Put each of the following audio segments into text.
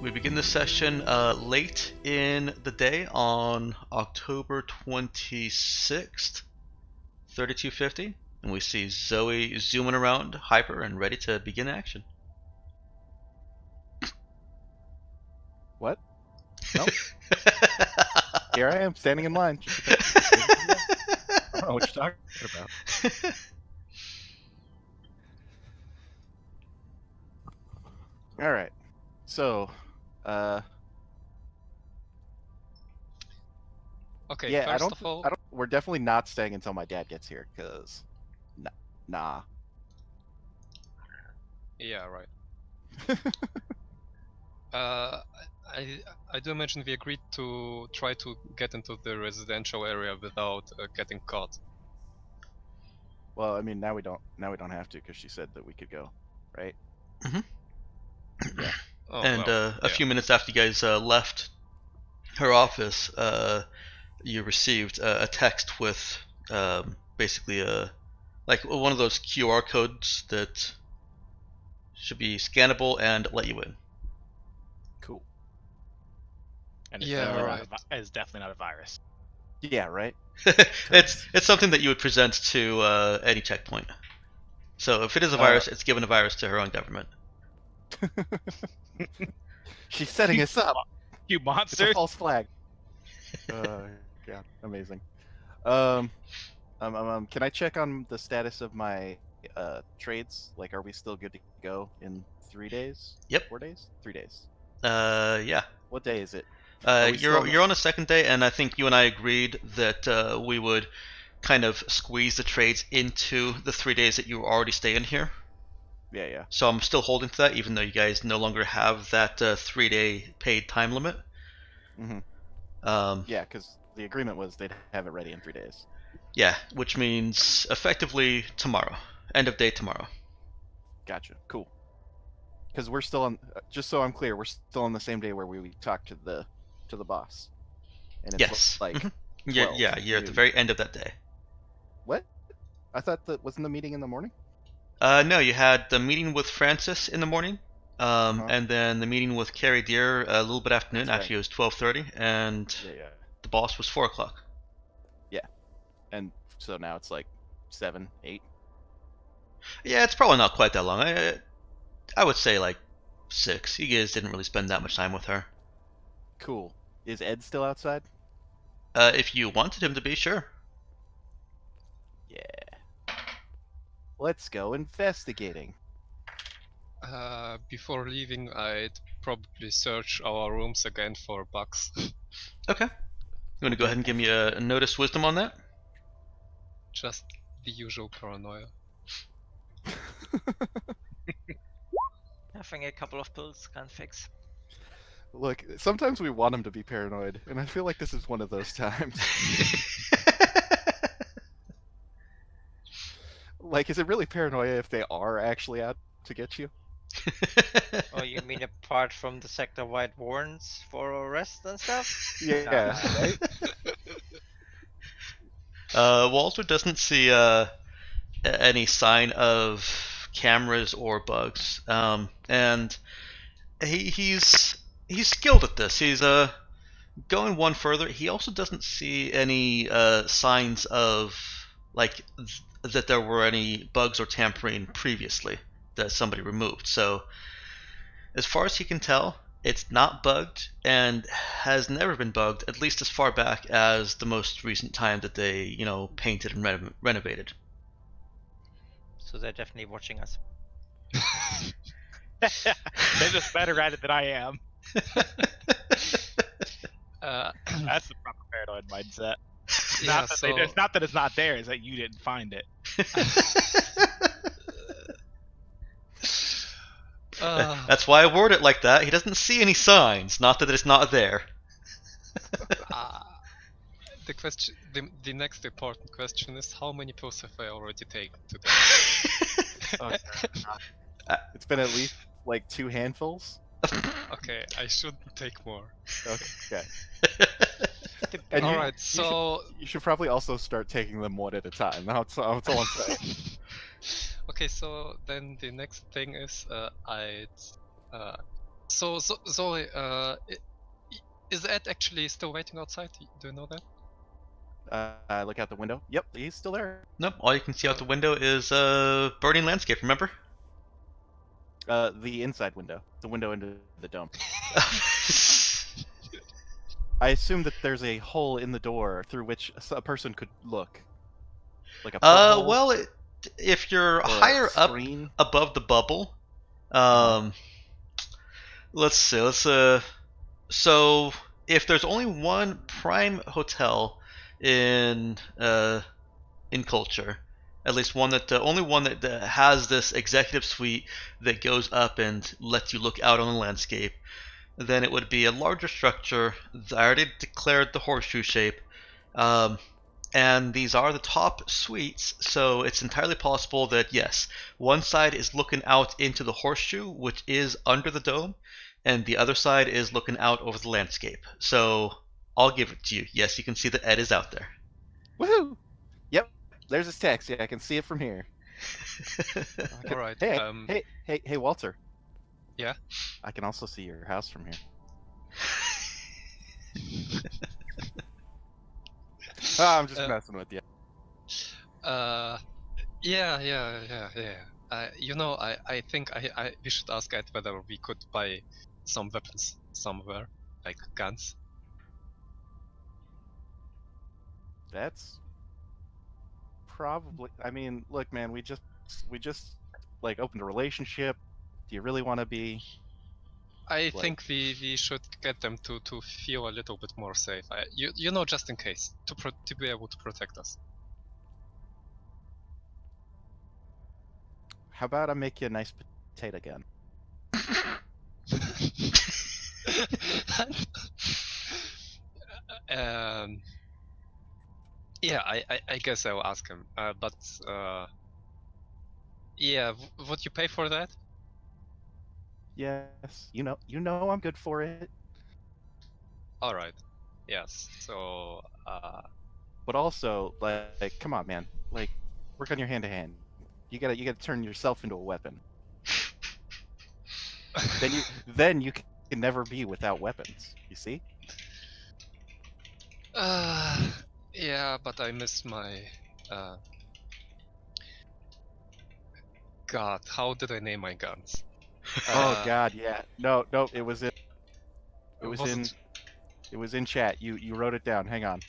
We begin this session late in the day on October 26th, 3250, and we see Zoe zooming around Hyper and ready to begin action. What? Nope. Here I am, standing in line. I don't know what you're talking about. Alright. So, Okay, yeah, first of all, we're definitely not staying until my dad gets here, because, nah. yeah, right. I do imagine we agreed to try to get into the residential area without getting caught. Well, I mean, now we don't have to, because she said that we could go, right? Yeah. Oh, And well, a few minutes after you guys left her office, you received a text with basically like one of those QR codes that should be scannable and let you in. Cool. And it's Yeah, definitely right. it's definitely not a virus. Yeah, right? It's something that you would present to any checkpoint. So if it is a virus, it's given a virus to her own government. She's setting us up. You It's a monsters! false flag. God, amazing. Can I check on the status of my trades? Like, are we still good to go in 3 days? Yep. 4 days? 3 days. Yeah. What day is it? we still You're on the second day, and I think you and I agreed that we would kind of squeeze the trades into the 3 days that you were already staying here. Yeah. So I'm still holding to that, even though you guys no longer have that 3-day paid time limit. Yeah, because the agreement was they'd have it ready in 3 days. Yeah, which means effectively tomorrow, end of day tomorrow. Gotcha. Cool. Because we're still on. Just so I'm clear, we're still on the same day where we talked to the boss. And it's Yes. like. Yeah, you're at the very end of that day. What? I thought that wasn't the meeting in the morning. No, you had the meeting with Francis in the morning, and then the meeting with Carrie Deer a little bit afternoon. That's Actually, it was 12:30, and Yeah. the boss was 4 o'clock. And so now it's like 7, 8. Yeah, it's probably not quite that long. I would say like 6. You guys didn't really spend that much time with her. Cool. Is Ed still outside? If you wanted him to be, sure. Yeah. Let's go investigating. Before leaving, I'd probably search our rooms again for bugs. Okay. You want to go ahead and give me a notice wisdom on that? Just the usual paranoia. I think a couple of pills can fix. Look, sometimes we want him to be paranoid, and I feel like this is one of those times. Like, is it really paranoia if they are actually out to get you? Oh, you mean apart from the sector-wide warrants for arrest and stuff? Yeah, right? Walter doesn't see any sign of cameras or bugs, and he's skilled at this. He's going one further. He also doesn't see any signs of like that there were any bugs or tampering previously that somebody removed. So as far as he can tell, it's not bugged and has never been bugged, at least as far back as the most recent time that they, painted and renovated. So they're definitely watching us. They're just better at it than I am. That's the proper paranoid mindset. Yeah, It's not that it's not there, it's that you didn't find it. That's why I word it like that. He doesn't see any signs, not that it's not there. The question, the next important question is, how many pills have I already taken today? It's been at least like 2 handfuls. Okay, I shouldn't take more. Okay. And Alright, so... You should probably also start taking them one at a time. That's all I'm saying. Okay, so then the next thing is I'd So Zoe, is Ed actually still waiting outside? Do you know that? I look out the window. Yep, he's still there. Nope. All you can see out the window is burning landscape. Remember? The inside window, the window into the dome. I assume that there's a hole in the door through which a person could look, like a porthole well, if you're or higher a up screen. above the bubble, let's see. So if there's only one prime hotel in culture, at least one that only one that has this executive suite that goes up and lets you look out on the landscape, then it would be a larger structure. I already declared the horseshoe shape, and these are the top suites, so it's entirely possible that yes, one side is looking out into the horseshoe, which is under the dome, and the other side is looking out over the landscape. So I'll give it to you. Yes, you can see that Ed is out there. Woohoo! Yep, there's his taxi. I can see it from here. All right. Hey, Walter. Yeah? I can also see your house from here. I'm just messing with you. Yeah. I think we should ask Ed whether we could buy some weapons somewhere, like guns. That's probably. I mean, look, man, we just like opened a relationship. Do you really want to be? I think we should get them to feel a little bit more safe. Just in case, to be able to protect us. How about I make you a nice potato gun? Yeah, I guess I'll ask him. But yeah, would you pay for that? Yes, you know I'm good for it. All right. Yes. So. But also, like, come on, man. Like, work on your hand to hand. You gotta turn yourself into a weapon. then you can never be without weapons. You see? Yeah, but I miss my. God, how did I name my guns? Oh God, yeah. No, it was in. It was in. it- It was in chat. You wrote it down. Hang on.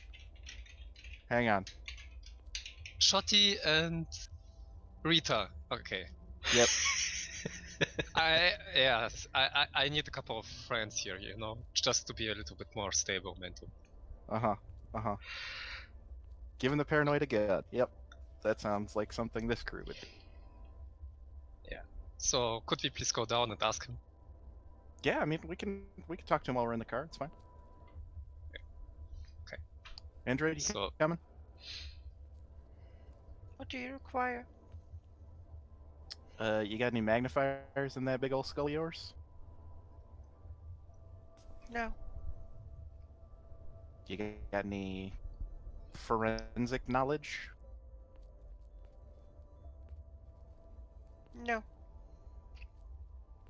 Shotty and Rita. Okay. Yep. I need a couple of friends here, just to be a little bit more stable mentally. Uh-huh. Giving the paranoid a gun. Yep. That sounds like something this crew would do. Yeah. So could we please go down and ask him? Yeah, I mean we can talk to him while we're in the car. It's fine. Okay. Android, you coming? What do you require? You got any magnifiers in that big old skull of yours? No. You got any forensic knowledge? No.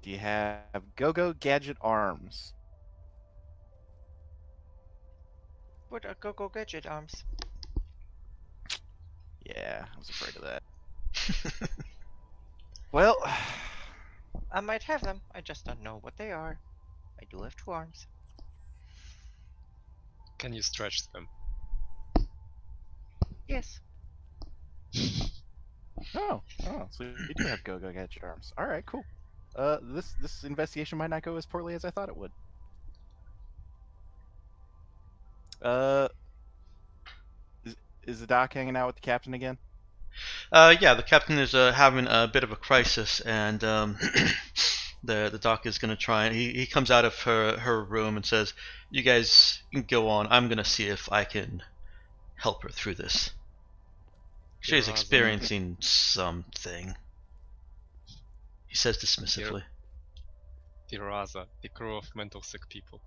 Do you have go-go gadget arms? What are go-go gadget arms? Yeah, I was afraid of that. Well, I might have them. I just don't know what they are. I do have 2 arms. Can you stretch them? Yes. oh, so you do have go-go gadget arms. All right, cool. This investigation might not go as poorly as I thought it would. Is the doc hanging out with the captain again? Yeah, the captain is having a bit of a crisis, and the doc is gonna try. He comes out of her room and says, "You guys can go on. I'm gonna see if I can help her through this. She's experiencing something." He says dismissively. Raza, the crew of mental sick people.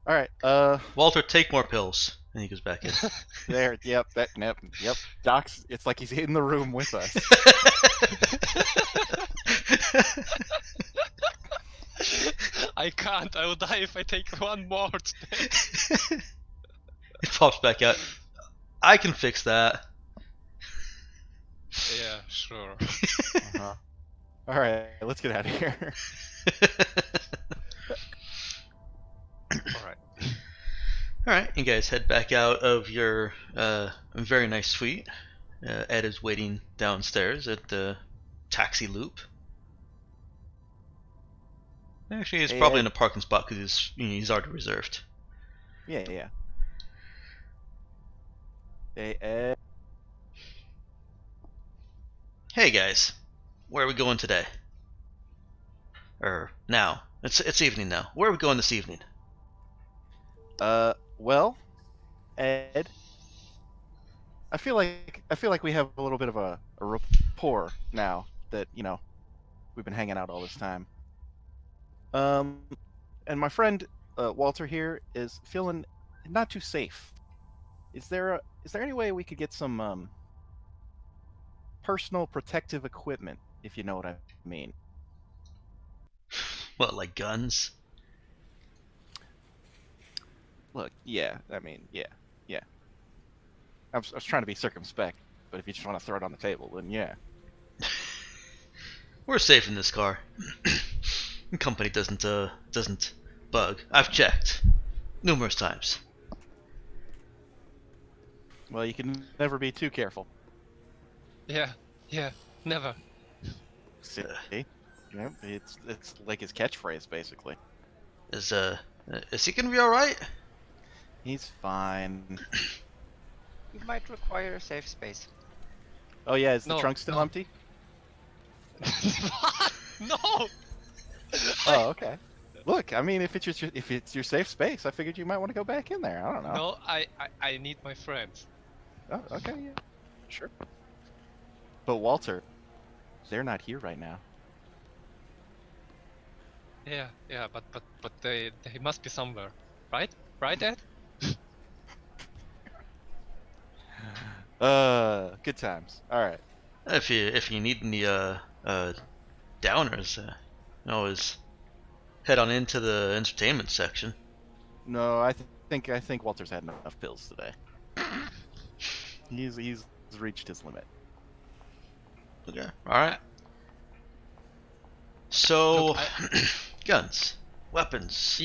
All right. Walter, take more pills, and he goes back in. There. Yep. Doc's. It's like he's in the room with us. I can't. I will die if I take one more today. It pops back out. I can fix that. Yeah, sure. Uh-huh. All right, let's get out of here. Alright. Alright, you guys head back out of your very nice suite. Ed is waiting downstairs at the taxi loop. Actually, he's Hey, probably Ed. in a parking spot because he's already reserved. Yeah. Hey, Ed. Hey guys, where are we going today? Now. It's evening now. Where are we going this evening? Well, Ed, I feel like we have a little bit of a rapport now that we've been hanging out all this time. And my friend Walter here is feeling not too safe. Is there any way we could get some personal protective equipment, if you know what I mean? What, like guns? Look, yeah, I mean, yeah. I was trying to be circumspect, but if you just want to throw it on the table, then yeah. We're safe in this car. The company doesn't bug. I've checked numerous times. Well, you can never be too careful. Yeah, never. See? Yeah, it's like his catchphrase, basically. Is he gonna be all right? He's fine. You might require a safe space. Oh yeah, is the No, trunk still no. empty? What? No! Oh, okay. Look, I mean, if it's your safe space, I figured you might want to go back in there. I don't know. No, I need my friends. Oh, okay, yeah, sure. But Walter, they're not here right now. Yeah, but they must be somewhere, right? Right, Ed? Good times. All right. If you need any downers, always head on into the entertainment section. No, I think Walter's had enough pills today. He's reached his limit. Okay. All right. So, Look, guns, weapons.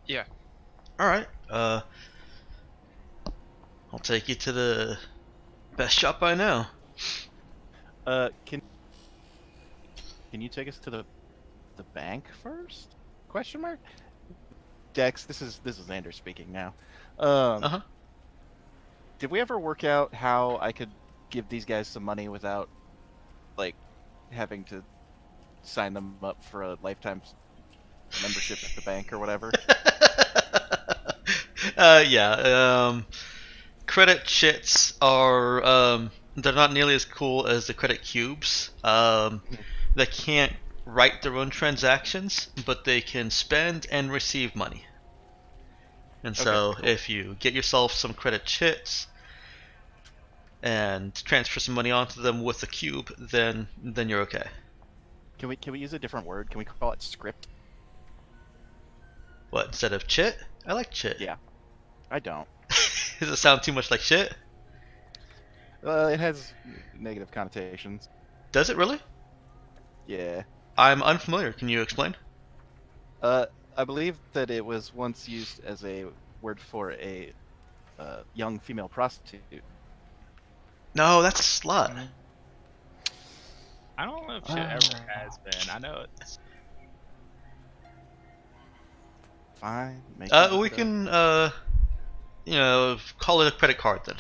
Yeah. All right. I'll take you to the best shop I know. Can you take us to the bank first? Question mark. Dex, this is Xander speaking now. Uh-huh. Did we ever work out how I could give these guys some money without, like, having to sign them up for a lifetime membership at the bank or whatever? Yeah. Credit chits are they're not nearly as cool as the credit cubes. They can't write their own transactions, but they can spend and receive money. And so, Okay, cool. if you get yourself some credit chits and transfer some money onto them with a cube, then you're okay. Can we use a different word? Can we call it script? What, instead of chit? I like chit. Yeah. I don't. Does it sound too much like shit? It has negative connotations. Does it really? Yeah. I'm unfamiliar. Can you explain? I believe that it was once used as a word for a young female prostitute. No, that's a slut. I don't know if shit ever has been. I know it's. Fine. Make We can call it a credit card then.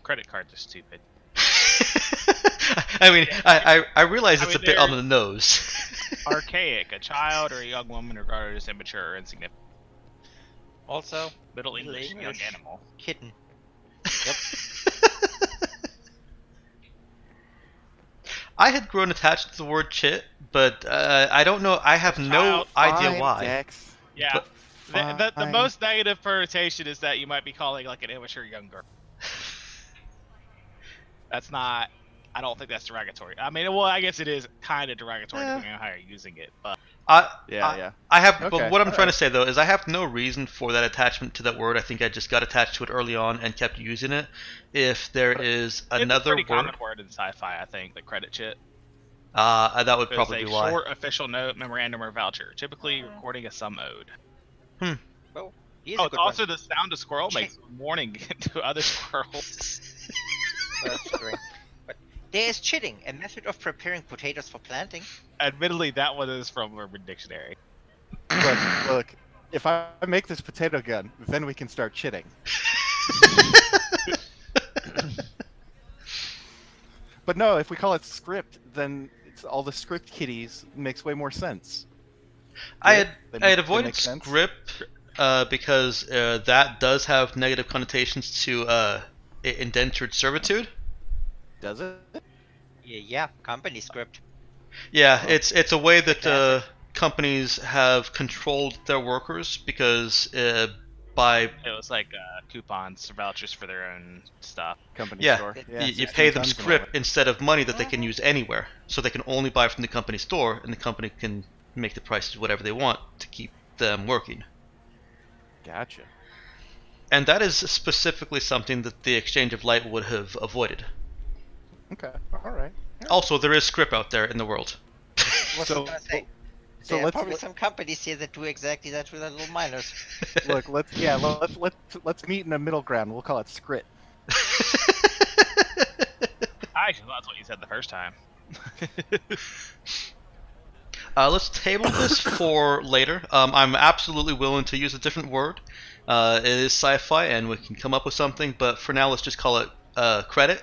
Credit cards are stupid. I mean, I realize I it's mean, a bit on they're- the nose. Archaic. A child or a young woman regarded as immature or insignificant. Also, Middle English, young English. animal. kitten. I had grown attached to the word chit, but I don't know. I have no idea Fine, why. Dex. Yeah. But- The Fine. most negative connotation is that you might be calling like an immature young girl. That's not. I don't think that's derogatory. I mean, well, I guess it is kind of derogatory Eh. depending on how you're using it. But I Yeah. I have. Okay, But what I'm trying alright. to say though is I have no reason for that attachment to that word. I think I just got attached to it early on and kept using it. If there is it's a another pretty word, common word in sci-fi. I think the credit chit. that would It's probably a be why. short official note, memorandum, or voucher, typically recording a sum owed. Oh, here's Oh, a it's good one. also the sound a squirrel makes when warning to other squirrels. That's true. But there is chitting, a method of preparing potatoes for planting. Admittedly, that one is from Urban Dictionary. Look. If I make this potato gun, then we can start chitting. But no, if we call it script, then it's all the script kiddies makes way more sense. I Get had it? I had They avoided make sense? script because that does have negative connotations to indentured servitude. Does it? Yeah, company script. Yeah, Oh. it's a way that classic. companies have controlled their workers because by It was like coupons, vouchers for their own stuff. Company yeah, store. Yeah, you 16 pay them tons and all script instead of money that they can use anywhere, so they can only buy from the company store, and the company can make the prices whatever they want to keep them working. that. Gotcha. And that is specifically something that the Exchange of Light would have avoided. Okay. All right. Also, there is script out there in the world. What So- was I gonna say? So There are let's probably some companies here that do exactly that with their little miners. look. Let's meet in a middle ground. We'll call it script. I actually thought that's what you said the first time. Let's table this for later. I'm absolutely willing to use a different word. It is sci-fi, and we can come up with something. But for now, let's just call it credit.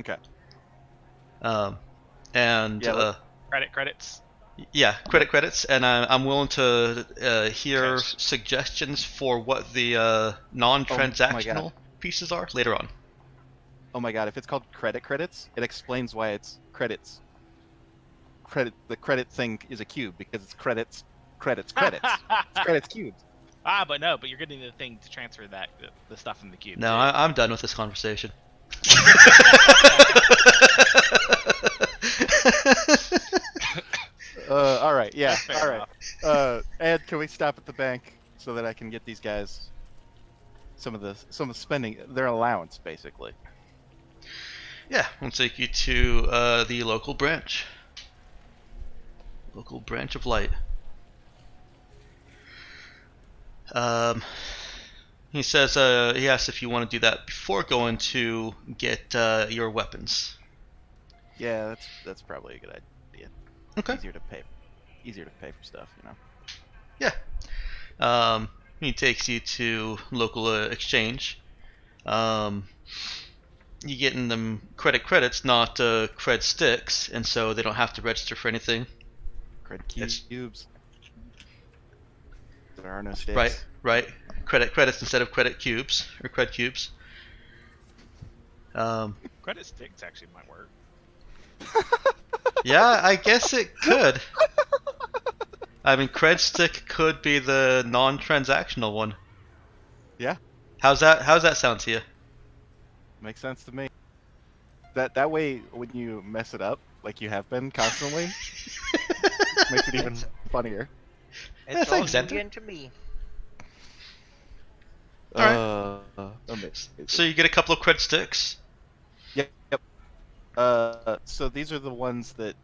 Okay. And Yeah, Credits. yeah, credits. And I'm willing to hear Okay. suggestions for what the non-transactional pieces are later on. Oh my god! If it's called credits, it explains why it's credits. The credit thing is a cube because it's credits. It's credits cubed. But you're getting the thing to transfer the stuff in the cube. No, too. I'm done with this conversation. All right. Yeah. That's fair All right. Ed, can we stop at the bank so that I can get these guys some of the spending their allowance, basically? Yeah, we'll take you to the local branch. Local branch of light. He says he asks if you want to do that before going to get your weapons. Yeah, that's probably a good idea. Okay. Easier to pay for stuff, you know. Yeah. He takes you to local exchange. You getting them credits, not cred sticks, and so they don't have to register for anything. Credit cubes. There are no sticks. Right. Credits instead of credit cubes or cred cubes. Credit sticks actually might work. Yeah, I guess it could. I mean, cred stick could be the non-transactional one. Yeah. How's that sound to you? Makes sense to me. That way, when you mess it up, like you have been constantly, makes it even funnier. It's Yeah, all thanks, Enter. Indian to me. Amazing. So you get a couple of cred sticks. Yep. So these are the ones that,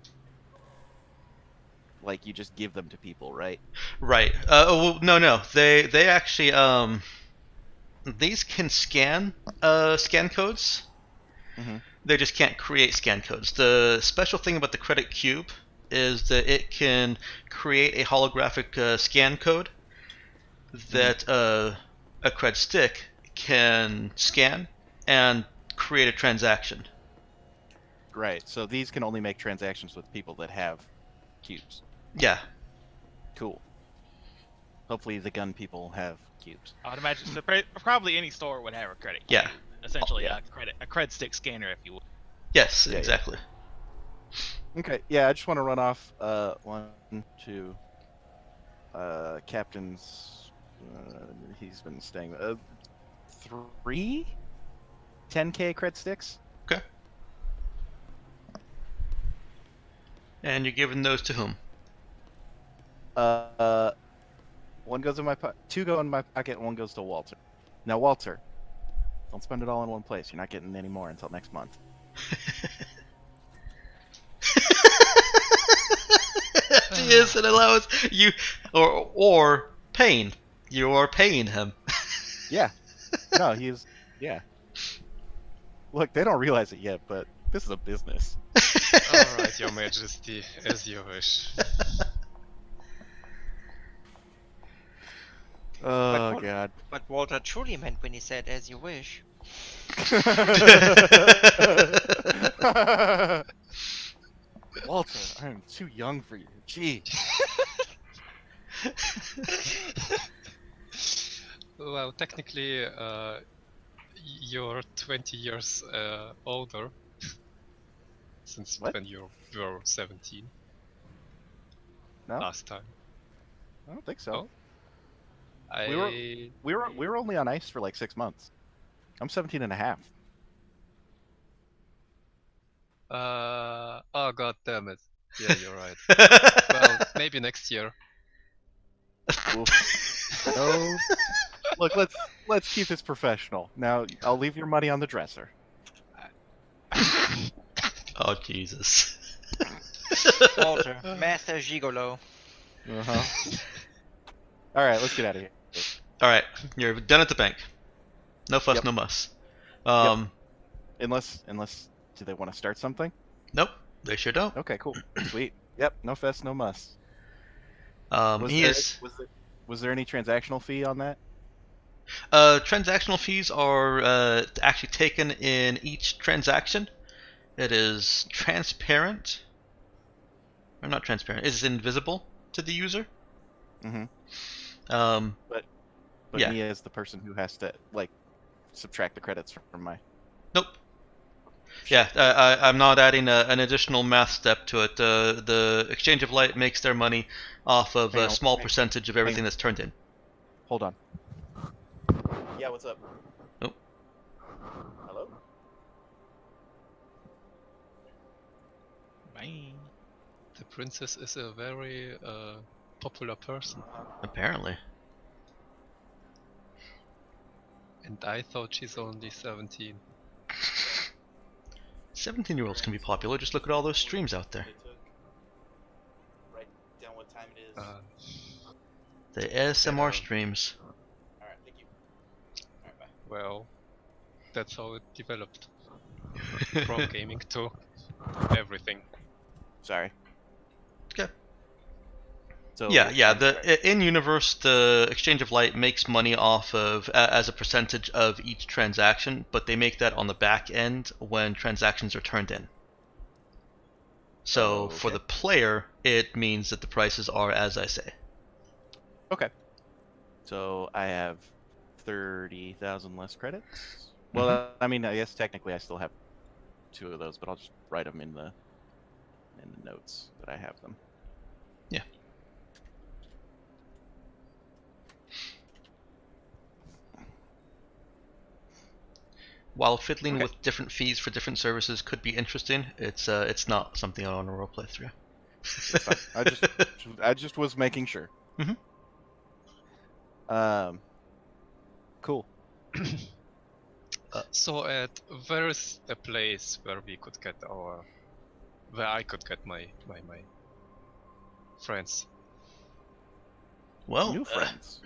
like, you just give them to people, right? Right. Well, no. They actually these can scan codes. Mhm. They just can't create scan codes. The special thing about the credit cube is that it can create a holographic scan code that a cred stick can scan and create a transaction. Right. So these can only make transactions with people that have cubes. Yeah. Cool. Hopefully the gun people have cubes. I would imagine so probably any store would have a credit cube. Yeah. Essentially, Yeah. a cred stick scanner, if you will. Yes. Yeah. Exactly. Okay. Yeah, I just want to run off 1, 2 captain's he's been staying 3 10k cred sticks. Okay. And you're giving those to whom? One goes in my pocket. 2 go in my pocket, and 1 goes to Walter. Now, Walter, don't spend it all in one place. You're not getting any more until next month. Yes, it allows you, or paying. You are paying him. Yeah. No, he's yeah. Look, they don't realize it yet, but this is a business. Alright, Your Majesty, as you wish. Oh But- God. But Walter truly meant when he said, "As you wish." Walter, I am too young for you. Gee. Well, technically, you're 20 years older since What? when you were 17 No, last time. I don't think so. Oh. I We were only on ice for like 6 months. I'm 17 and a half. oh god damn it. Yeah, you're right. Well, maybe next year. Oof. No. Look, let's keep this professional. Now, I'll leave your money on the dresser. Oh Jesus. Walter, master gigolo. Uh-huh. All right, let's get out of here. All right, you're done at the bank. No fuss, Yep. no muss. Unless do they want to start something? Nope, they sure don't. Okay, cool. Sweet. Yep, no fuss, no muss. Was there any transactional fee on that? Transactional fees are actually taken in each transaction. It is transparent. Or not transparent. It is invisible to the user. Mm-hmm. But But yeah. me as the person who has to like subtract the credits from my. Nope. Yeah, I'm not adding an additional math step to it. The Exchange of Light makes their money off of Hang a on, small hang- percentage of everything that's turned in. Hold on. Yeah, what's up? Oh. Hello? Bye. The princess is a very popular person, Apparently. and I thought she's only 17. 17-year-olds can be popular. Just look at all those streams out there. Write down what time it is. The ASMR Yeah. streams. Alright, thank you. Alright, bye. Well, that's how it developed. From gaming to everything. Sorry. Okay. So Yeah. I'm sorry. In universe, the Exchange of Light makes money off of as a percentage of each transaction, but they make that on the back end when transactions are turned in. So for Okay. the player, it means that the prices are as I say. Okay. So I have 30,000 less credits. Well, I mean, I guess technically I still have 2 of those, but I'll just write them in the notes that I have them. Yeah. While fiddling Okay. with different fees for different services could be interesting, it's not something I want to roleplay through. That's fine. I just was making sure. Mhm. Cool. So where is a place where we could get where I could get my friends? Well, New friends.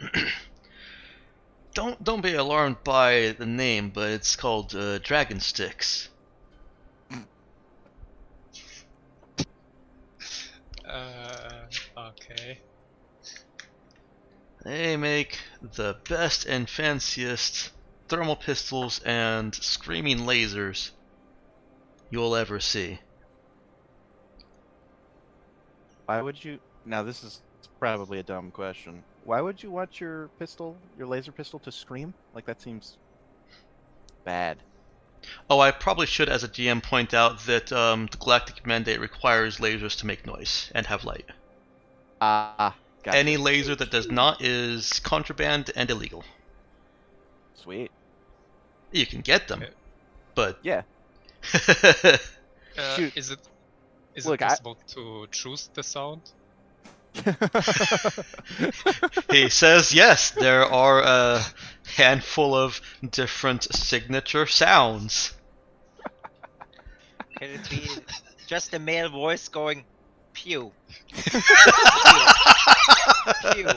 don't be alarmed by the name, but it's called Dragon Sticks. Okay. They make the best and fanciest thermal pistols and screaming lasers you'll ever see. Why would you? Now this is probably a dumb question. Why would you want your laser pistol, to scream? Like that seems bad. Oh, I probably should, as a GM, point out that the Galactic Mandate requires lasers to make noise and have light. Gotcha. Any laser that does not is contraband and illegal. Sweet. You can get them, Okay. but Yeah. Shoot. Is it Is Look, it possible to choose the sound? He says yes, there are a handful of different signature sounds. Can it be just a male voice going, pew, pew?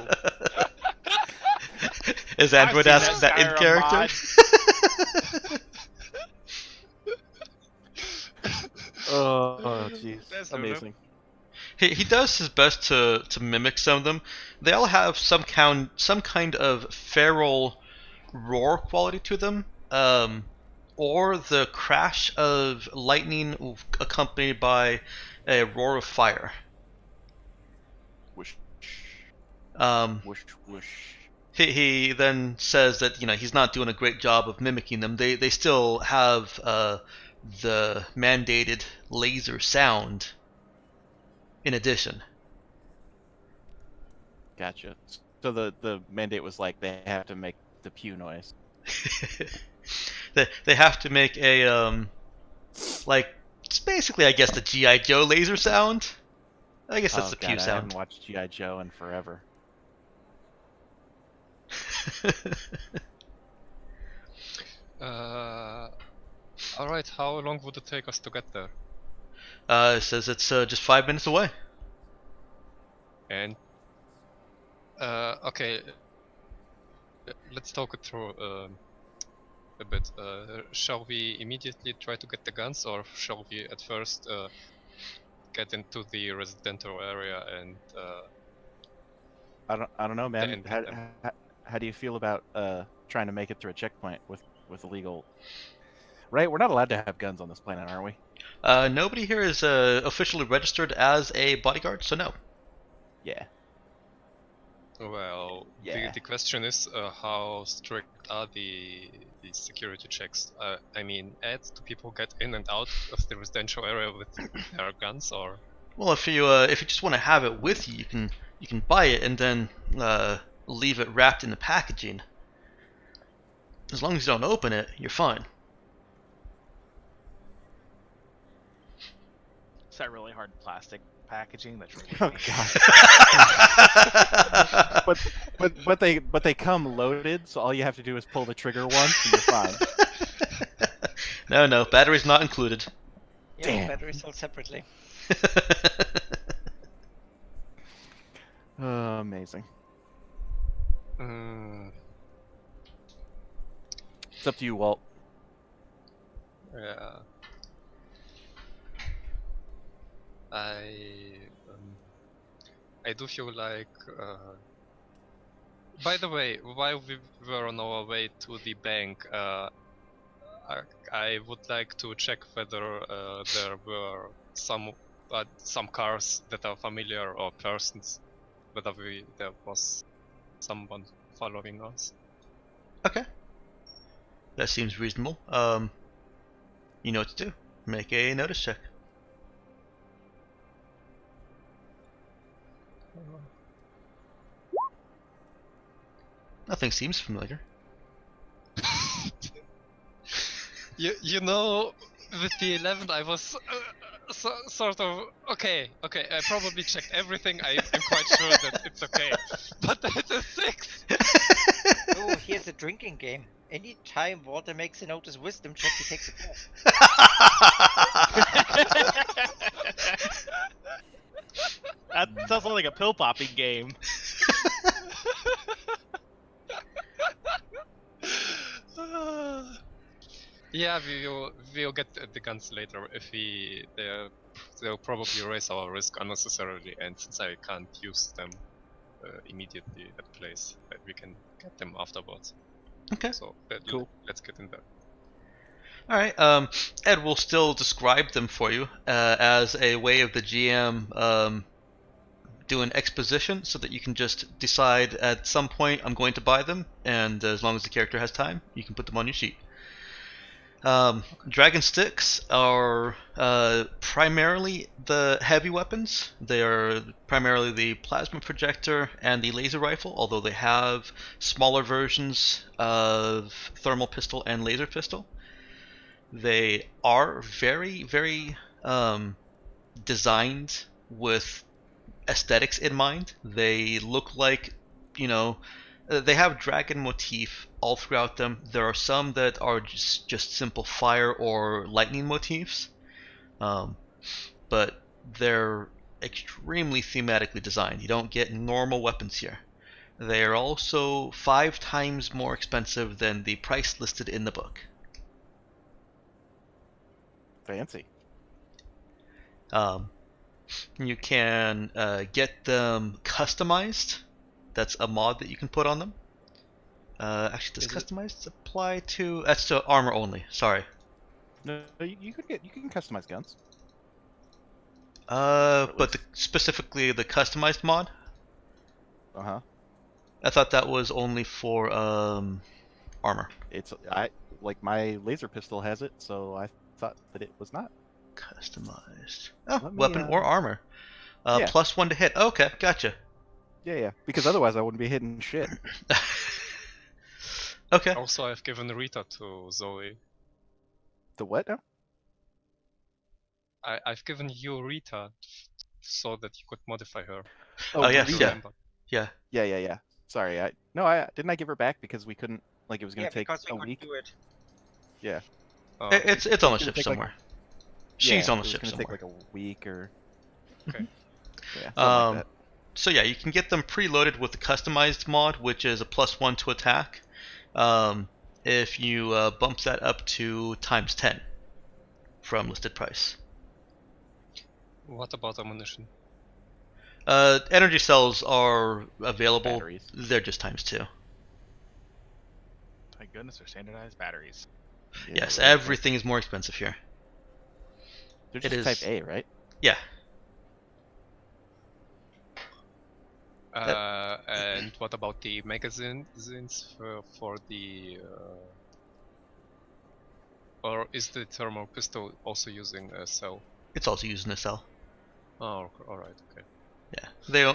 Is I've Android seen asking that in Skyrim character? Oh, jeez, There's Lulu. amazing. He does his best to mimic some of them. They all have some kind of feral roar quality to them, or the crash of lightning accompanied by a roar of fire. Whoosh, Um, whoosh, whoosh. he then says that he's not doing a great job of mimicking them. They still have the mandated laser sound in addition. Gotcha. So the mandate was like they have to make the pew noise. They have to make a like it's basically I guess the GI Joe laser sound. I guess that's Oh the god, pew I sound. haven't watched GI Joe in forever. Alright, how long would it take us to get there? It says it's just 5 minutes away. And okay, let's talk it through a bit. Shall we immediately try to get the guns, or shall we at first get into the residential area and I don't know, man. then get them? How do you feel about trying to make it through a checkpoint with illegal? Right, we're not allowed to have guns on this planet, aren't we? Nobody here is officially registered as a bodyguard, so no. Yeah. Well, Yeah. the question is how strict are the security checks? I mean, do people get in and out of the residential area with their guns, or? Well, if you just want to have it with you, you can buy it and then leave it wrapped in the packaging. As long as you don't open it, you're fine. It's that really hard plastic packaging that's really Oh god. but they come loaded, so all you have to do is pull the trigger once and you're fine. No, battery's not included. Yeah, Damn. battery sold separately. Amazing. It's up to you, Walt. Yeah. I do feel like. By the way, while we were on our way to the bank, I would like to check whether there were some cars that are familiar or persons, whether there was someone following us. Okay. That seems reasonable. You know what to do. Make a notice check. Nothing seems familiar. You know, with the 11, I was sort of okay. I probably checked everything. I'm quite sure that it's okay. But that's a 6. Oh, here's a drinking game. Anytime Walter makes a notice wisdom check, he takes a pill. That sounds like a pill popping game. Yeah, we'll get the guns later. If they'll probably raise our risk unnecessarily, and since I can't use them immediately at place, we can get them afterwards. Okay. So Cool. Let's get in there. All right. Ed will still describe them for you as a way of the GM doing exposition, so that you can just decide at some point I'm going to buy them, and as long as the character has time, you can put them on your sheet. Dragon sticks are primarily the heavy weapons. They are primarily the plasma projector and the laser rifle, although they have smaller versions of thermal pistol and laser pistol. They are very, very designed with aesthetics in mind. They look like, they have dragon motif all throughout them. There are some that are just simple fire or lightning motifs, but they're extremely thematically designed. You don't get normal weapons here. They are also 5 times more expensive than the price listed in the book. Fancy. You can get them customized. That's a mod that you can put on them. Actually, does customized apply to? That's to armor only. Sorry. No, you can customize guns. But specifically the customized mod. Uh-huh. I thought that was only for armor. Like my laser pistol has it, so I thought that it was not Customized. Oh, me, weapon or armor. yeah. +1 to hit. Okay, gotcha. Yeah. Because otherwise I wouldn't be hitting shit. Okay. Also, I've given Rita to Zoe. The what now? I've given you Rita so that you could modify her. Oh, yes, Rita. yeah. Yeah. Yeah. Sorry, didn't I give her back because we couldn't, like, it was gonna take because we a couldn't week. do it. Yeah. It's on the gonna ship take, like, somewhere. She's on the it was ship gonna somewhere. take like a week or. Okay. Yeah. Something like that. So yeah, you can get them preloaded with the customized mod, which is a +1 to attack. If you bump that up to ×10 from listed price. What about ammunition? Energy cells are available. Batteries. They're just ×2. Thank goodness they're standardized batteries. Yeah, Yes, right. everything is more expensive here. They're it just is- type A, right? Yeah. And what about the magazines for the... Or is the thermal pistol also using a cell? It's also used in a cell. Oh, alright, okay. Yeah.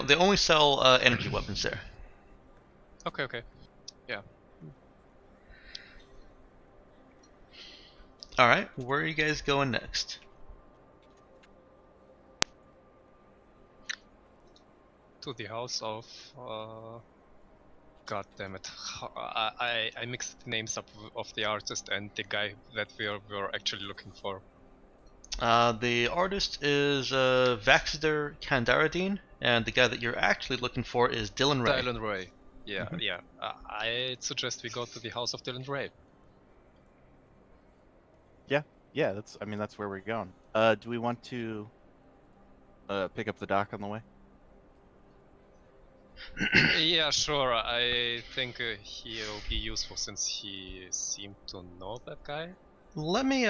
They only sell energy weapons there. Okay. Yeah. Alright, where are you guys going next? To the house of... God damn it. I mixed the names up of the artist and the guy that we're actually looking for. The artist is Vaxter Kandaradine, and the guy that you're actually looking for is Dylan Ray. Dylan Ray. Yeah, Mhm. yeah. I'd suggest we go to the house of Dylan Ray. Yeah, that's where we're going. Do we want to pick up the dock on the way? Yeah, sure. I think he'll be useful since he seemed to know that guy. Let me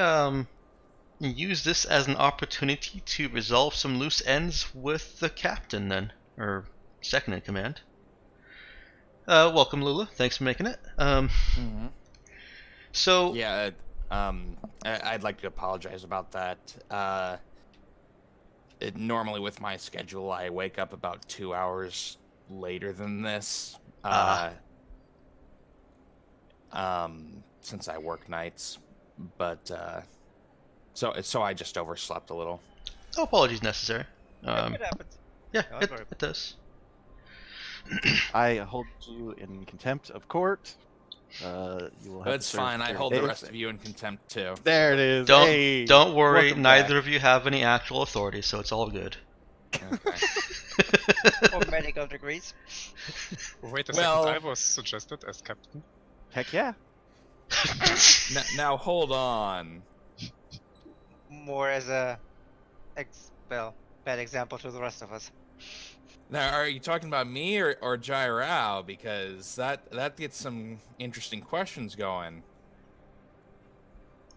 use this as an opportunity to resolve some loose ends with the captain then, or second in command. Welcome, Lula. Thanks for making it. Mm-hmm. So Yeah, I'd like to apologize about that. Normally with my schedule, I wake up about 2 hours later than this. Since I work nights, but so I just overslept a little. no apologies necessary. It happens. Yeah, Don't worry. it does. I hold you in contempt of court. You will have That's to serve fine. I 30 hold the days. rest of you in contempt too. There it is. Don't Hey, don't worry. welcome Neither back. of you have any actual authority, so it's all good. Okay. Or medical degrees. Wait a Well- second, I was suggested as captain. Heck yeah. Now hold on. More as a bad example to the rest of us. Now, are you talking about me or Jai Rao? Because that gets some interesting questions going.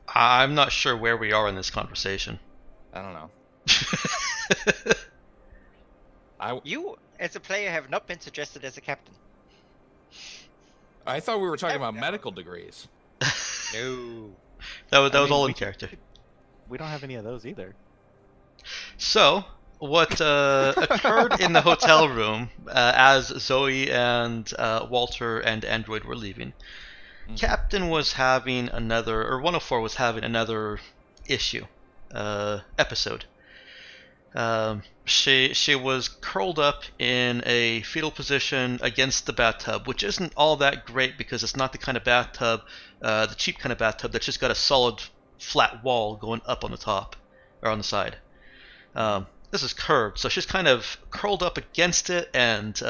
I'm not sure where we are in this conversation. I don't know. You, as a player, have not been suggested as a captain. I thought we were talking I've about never- medical degrees. No. That was I mean, all we in character. We don't have any of those either. So, what occurred in the hotel room as Zoe and Walter and Android were leaving? Mhm. Captain was having another, or 104 was having another issue, episode. She was curled up in a fetal position against the bathtub, which isn't all that great because it's not the kind of bathtub, the cheap kind of bathtub that's just got a solid flat wall going up on the top or on the side. This is curved, so she's kind of curled up against it and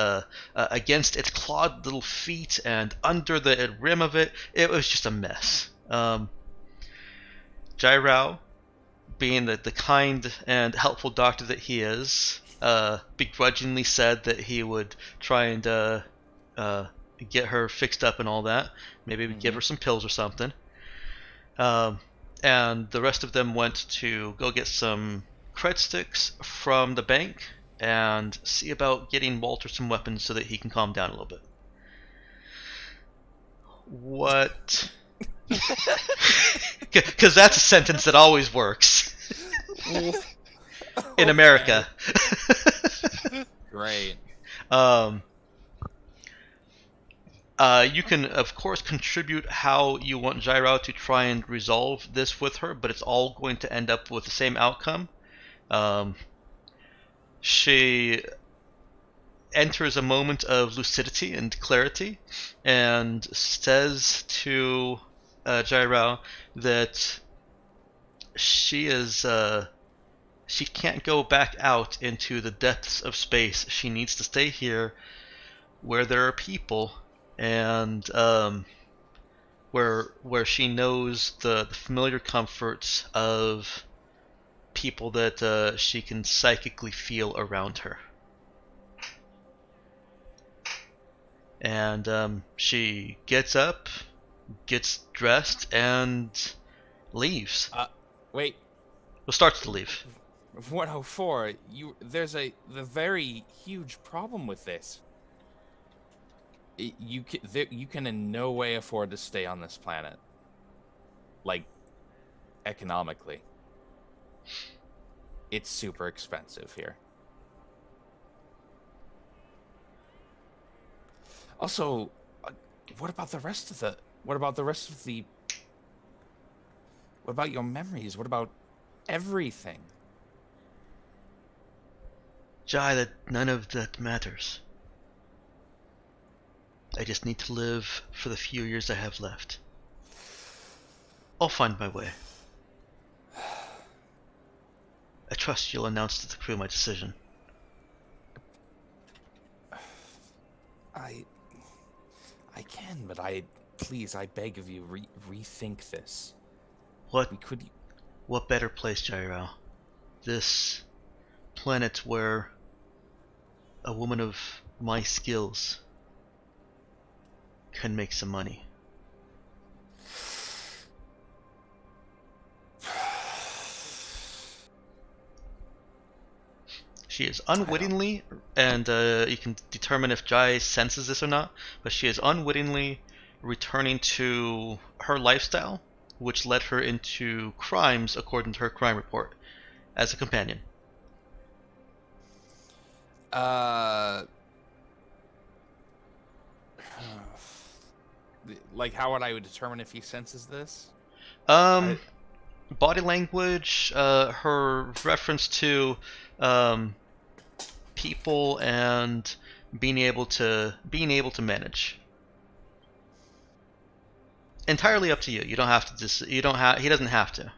against its clawed little feet and under the rim of it. It was just a mess. Jairao, being the kind and helpful doctor that he is, begrudgingly said that he would try and get her fixed up and all that. Maybe give her some pills or something. And the rest of them went to go get some cred sticks from the bank and see about getting Walter some weapons so that he can calm down a little bit. What? Because that's a sentence that always works. In America. Great. You can, of course, contribute how you want Jairao to try and resolve this with her, but it's all going to end up with the same outcome. She enters a moment of lucidity and clarity and says to Jairao that she can't go back out into the depths of space. She needs to stay here where there are people and where she knows the familiar comforts of people that she can psychically feel around her. And she gets up, gets dressed, and leaves. Wait. Well, starts to leave. 104. There's the very huge problem with this. You can in no way afford to stay on this planet. Like, economically. It's super expensive here. Also, what about the rest of the... What about your memories? What about everything? Jai, that none of that matters. I just need to live for the few years I have left. I'll find my way. I trust you'll announce to the crew my decision. I can, but please, I beg of you, rethink this. What better place, Jairao? This planet where a woman of my skills can make some money. She is unwittingly, and you can determine if Jai senses this or not, but she is unwittingly returning to her lifestyle, which led her into crimes according to her crime report, as a companion. Like, how would I determine if he senses this? Body language, her reference to people and being able to manage. Entirely up to you. You don't have to he doesn't have to.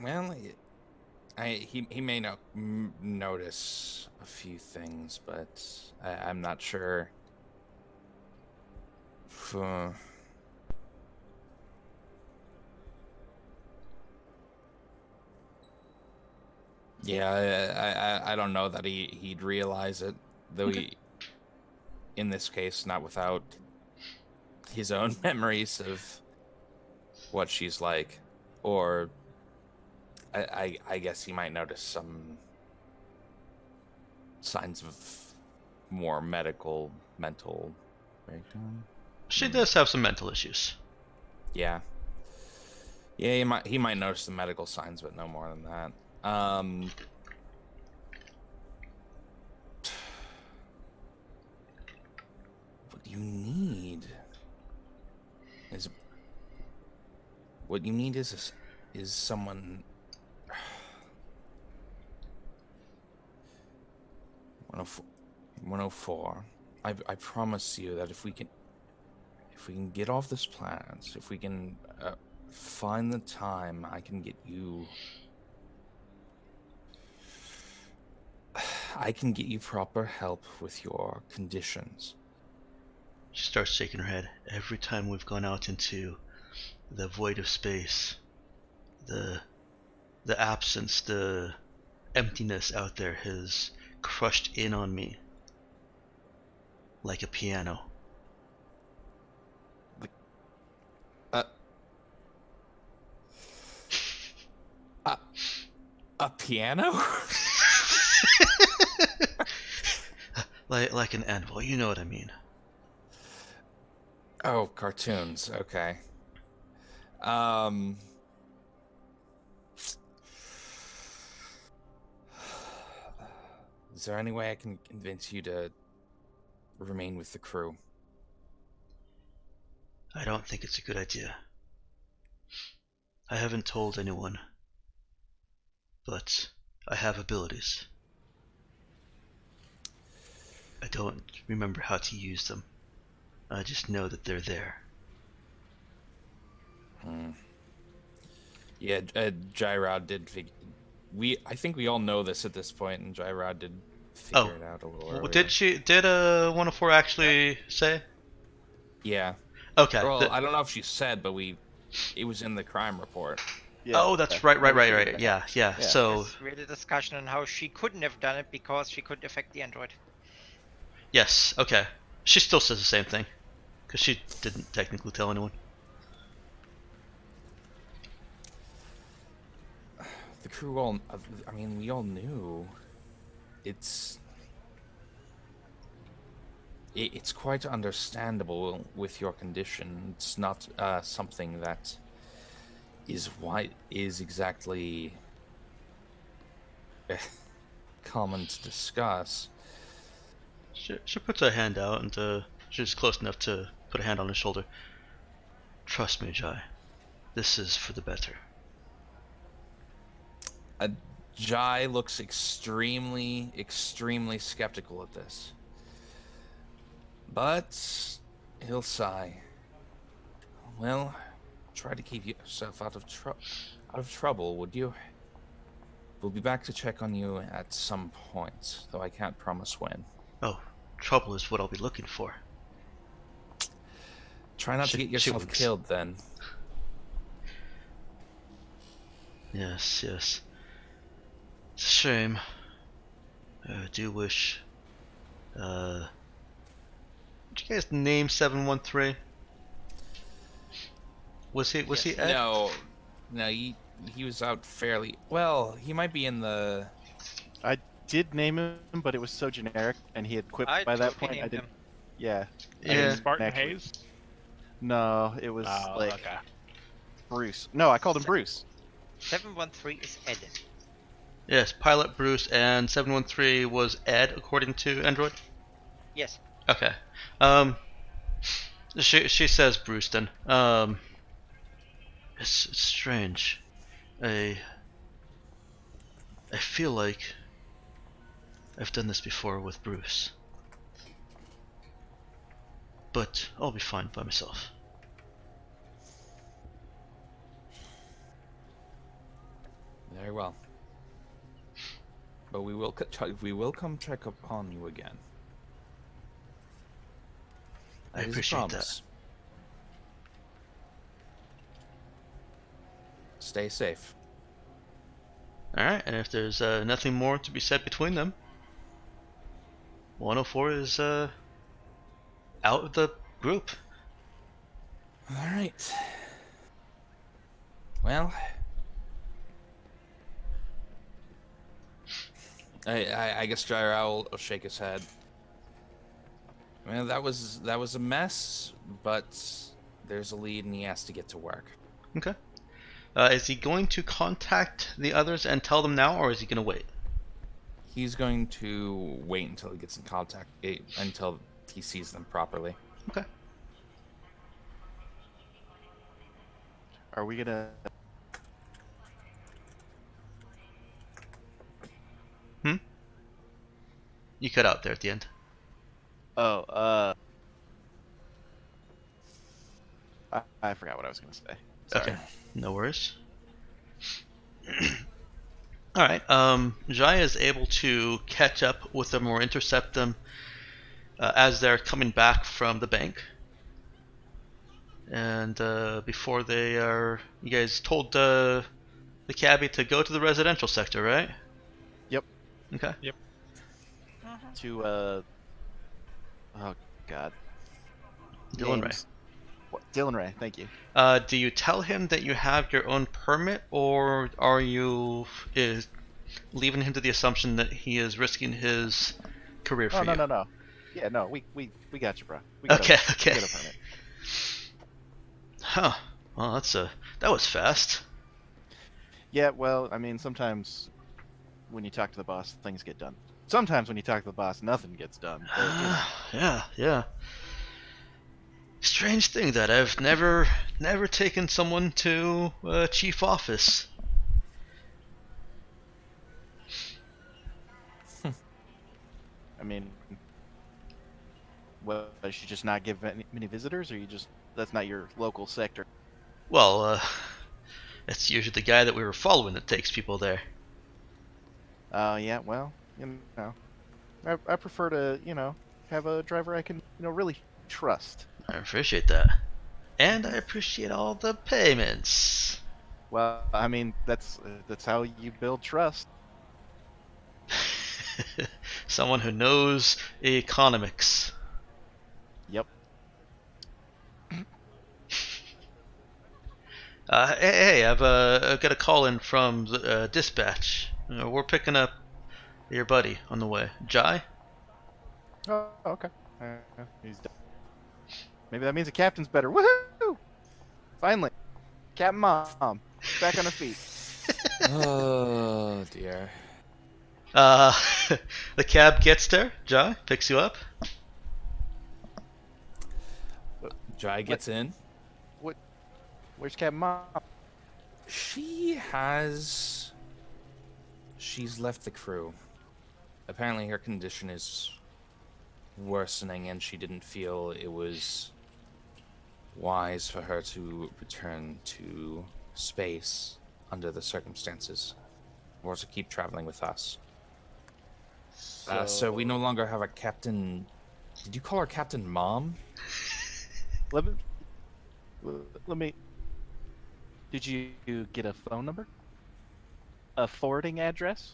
Well, he may not notice a few things, but I'm not sure. Yeah, I don't know that he'd realize it, though. Okay. In this case, not without his own memories of what she's like, or I guess he might notice some signs of more mental breakdown. She does have some mental issues. Yeah, he might notice the medical signs, but no more than that. What you need is is someone 104. 104. I promise you that if we can get off this planet, if we can find the time, I can get you. I can get you proper help with your conditions. She starts shaking her head. Every time we've gone out into the void of space, the absence, the emptiness out there has crushed in on me like a piano. A piano? like an anvil, you know what I mean. Oh, cartoons. Okay. Is there any way I can convince you to remain with the crew? I don't think it's a good idea. I haven't told anyone, but I have abilities. I don't remember how to use them. I just know that they're there. Yeah, Jyrod did figure. I think we all know this at this point, and Jyrod did figure it out a little earlier. Did 104 actually say? Yeah. Okay. Well, I don't know if she said, but it was in the crime report. Yeah. Oh, that's right. Yeah. So There's really discussion on how she couldn't have done it because she couldn't affect the android. yes, okay. She still says the same thing, because she didn't technically tell anyone. The crew all. I mean, we all knew. It's quite understandable with your condition. It's not something that is exactly common to discuss. She puts her hand out, and she's close enough to put a hand on his shoulder. Trust me, Jai. This is for the better. Jai looks extremely, extremely skeptical at this. But he'll sigh. Well, try to keep yourself out of trouble, would you? We'll be back to check on you at some point, though I can't promise when. Oh, trouble is what I'll be looking for. Try not to get yourself killed, then. Yes. It's a shame. I do wish. Did you guys name 713? Was he Ed? No, he was out fairly well. He might be in the. I did name him, but it was so generic, and he had quit by that point. I didn't. Yeah. Yeah. Spartan Hayes? No, it was like okay. Bruce. No, I called him Bruce. 713 is Ed. Yes, Pilot Bruce, and 713 was Ed, according to Android? Yes. Okay. She says Bruce then. It's strange. I feel like I've done this before with Bruce. But I'll be fine by myself. Very well. But we will come check upon you again. I That is a appreciate that. promise. Stay safe. Alright, and if there's nothing more to be said between them, 104 is out of the group. Alright. Well, I guess Gyro will shake his head. Well, that was a mess, but there's a lead and he has to get to work. Okay. Is he going to contact the others and tell them now, or is he going to wait? He's going to wait until he gets in contact, until he sees them properly. Okay. Are we gonna You cut out there at the end. Oh, I forgot what I was gonna say. Sorry. Okay, no worries. All right. Jaya is able to catch up with them or intercept them as they're coming back from the bank. And before they are, you guys told the cabbie to go to the residential sector, right? Yep. Okay. To oh god. Dylan Ray. Names. What? Dylan Ray. Thank you. Do you tell him that you have your own permit, or are you leaving him to the assumption that he is risking his career for Oh no you? no. Yeah, no, we got you, bro. We got Okay, a, okay. We got a permit. Huh. Well, that was fast. Yeah, well, I mean, sometimes when you talk to the boss, things get done. Sometimes when you talk to the boss, nothing gets done. But, you know. Yeah. Strange thing that I've never taken someone to chief office. I mean, well, does you just not give many visitors, or you just that's not your local sector? Well, it's usually the guy that we were following that takes people there. Yeah, well, you know, I prefer to, have a driver I can, really trust. I appreciate that. And I appreciate all the payments. Well, I mean, that's how you build trust. Someone who knows economics. Yep. Hey, I've got a call in from the, dispatch. We're picking up your buddy on the way. Jai? Oh, okay. He's done. Maybe that means the captain's better. Woohoo! Finally, Captain Mom back on her feet. Oh dear. The cab gets there. Jai picks you up. Jai gets in. Where's Captain Mom? She's left the crew. Apparently her condition is worsening and she didn't feel it was wise for her to return to space under the circumstances, or to keep traveling with us. So we no longer have a captain. Did you call her Captain Mom? Let me. Did you get a phone number? A forwarding address?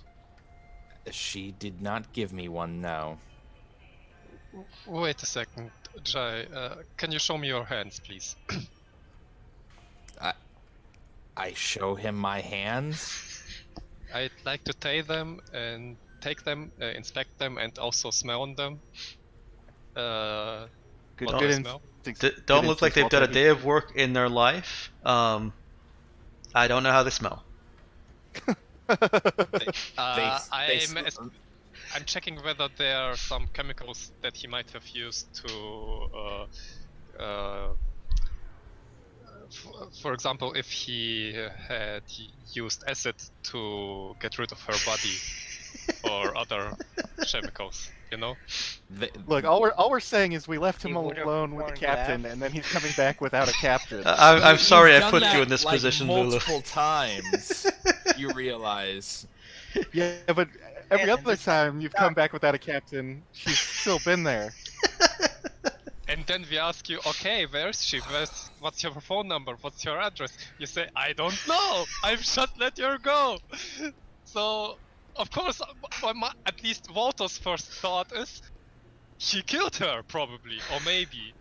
She did not give me one, no. Wait a second, Jai. Can you show me your hands, please? I show him my hands. I'd like to take them, inspect them, and also smell on them. Good, What good do I in- smell? Don't look like instincts, they've done a Walter. day of work in their life. I don't know how they smell. I'm checking whether there are some chemicals that he might have used to, for example, if he had used acid to get rid of her body, or other chemicals, you know? Look, all we're saying is we left him He would've alone with the worn captain, gloves. and then he's coming back without a captain. I'm sorry You've I done put you that, in this like, position, Lulu. multiple times. You realize. Yeah, but every Yeah, other just- time you've come back without a captain, she's still been there. And then we ask you, okay, where is she? What's your phone number? What's your address? You say, I don't know. I've just let her go. So, of course, at least Walter's first thought is, he killed her, probably, or maybe,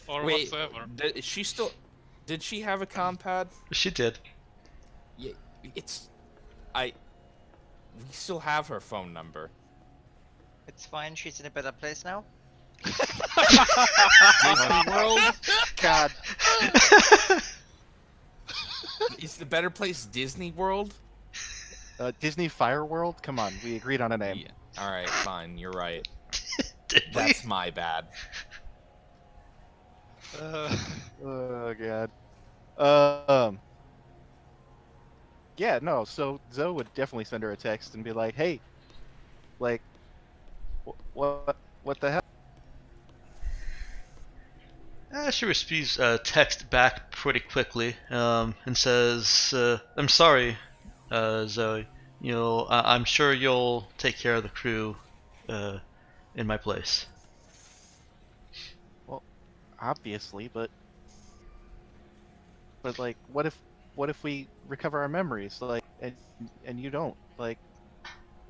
or Wait, whatsoever. did she have a compad? She did. Yeah, we still have her phone number. It's fine, she's in a better place now. Disney World? God. Is the better place Disney World? Disney Fire World? Come on, we agreed on a name. Yeah. Alright, fine, you're right. Did we? That's my bad. Oh god. Yeah, no. So Zoe would definitely send her a text and be like, "Hey, like, What the hell? She receives a text back pretty quickly, and says, "I'm sorry, Zoe. I'm sure you'll take care of the crew, in my place." Well, obviously, but like, what if we recover our memories, like, and you don't, like?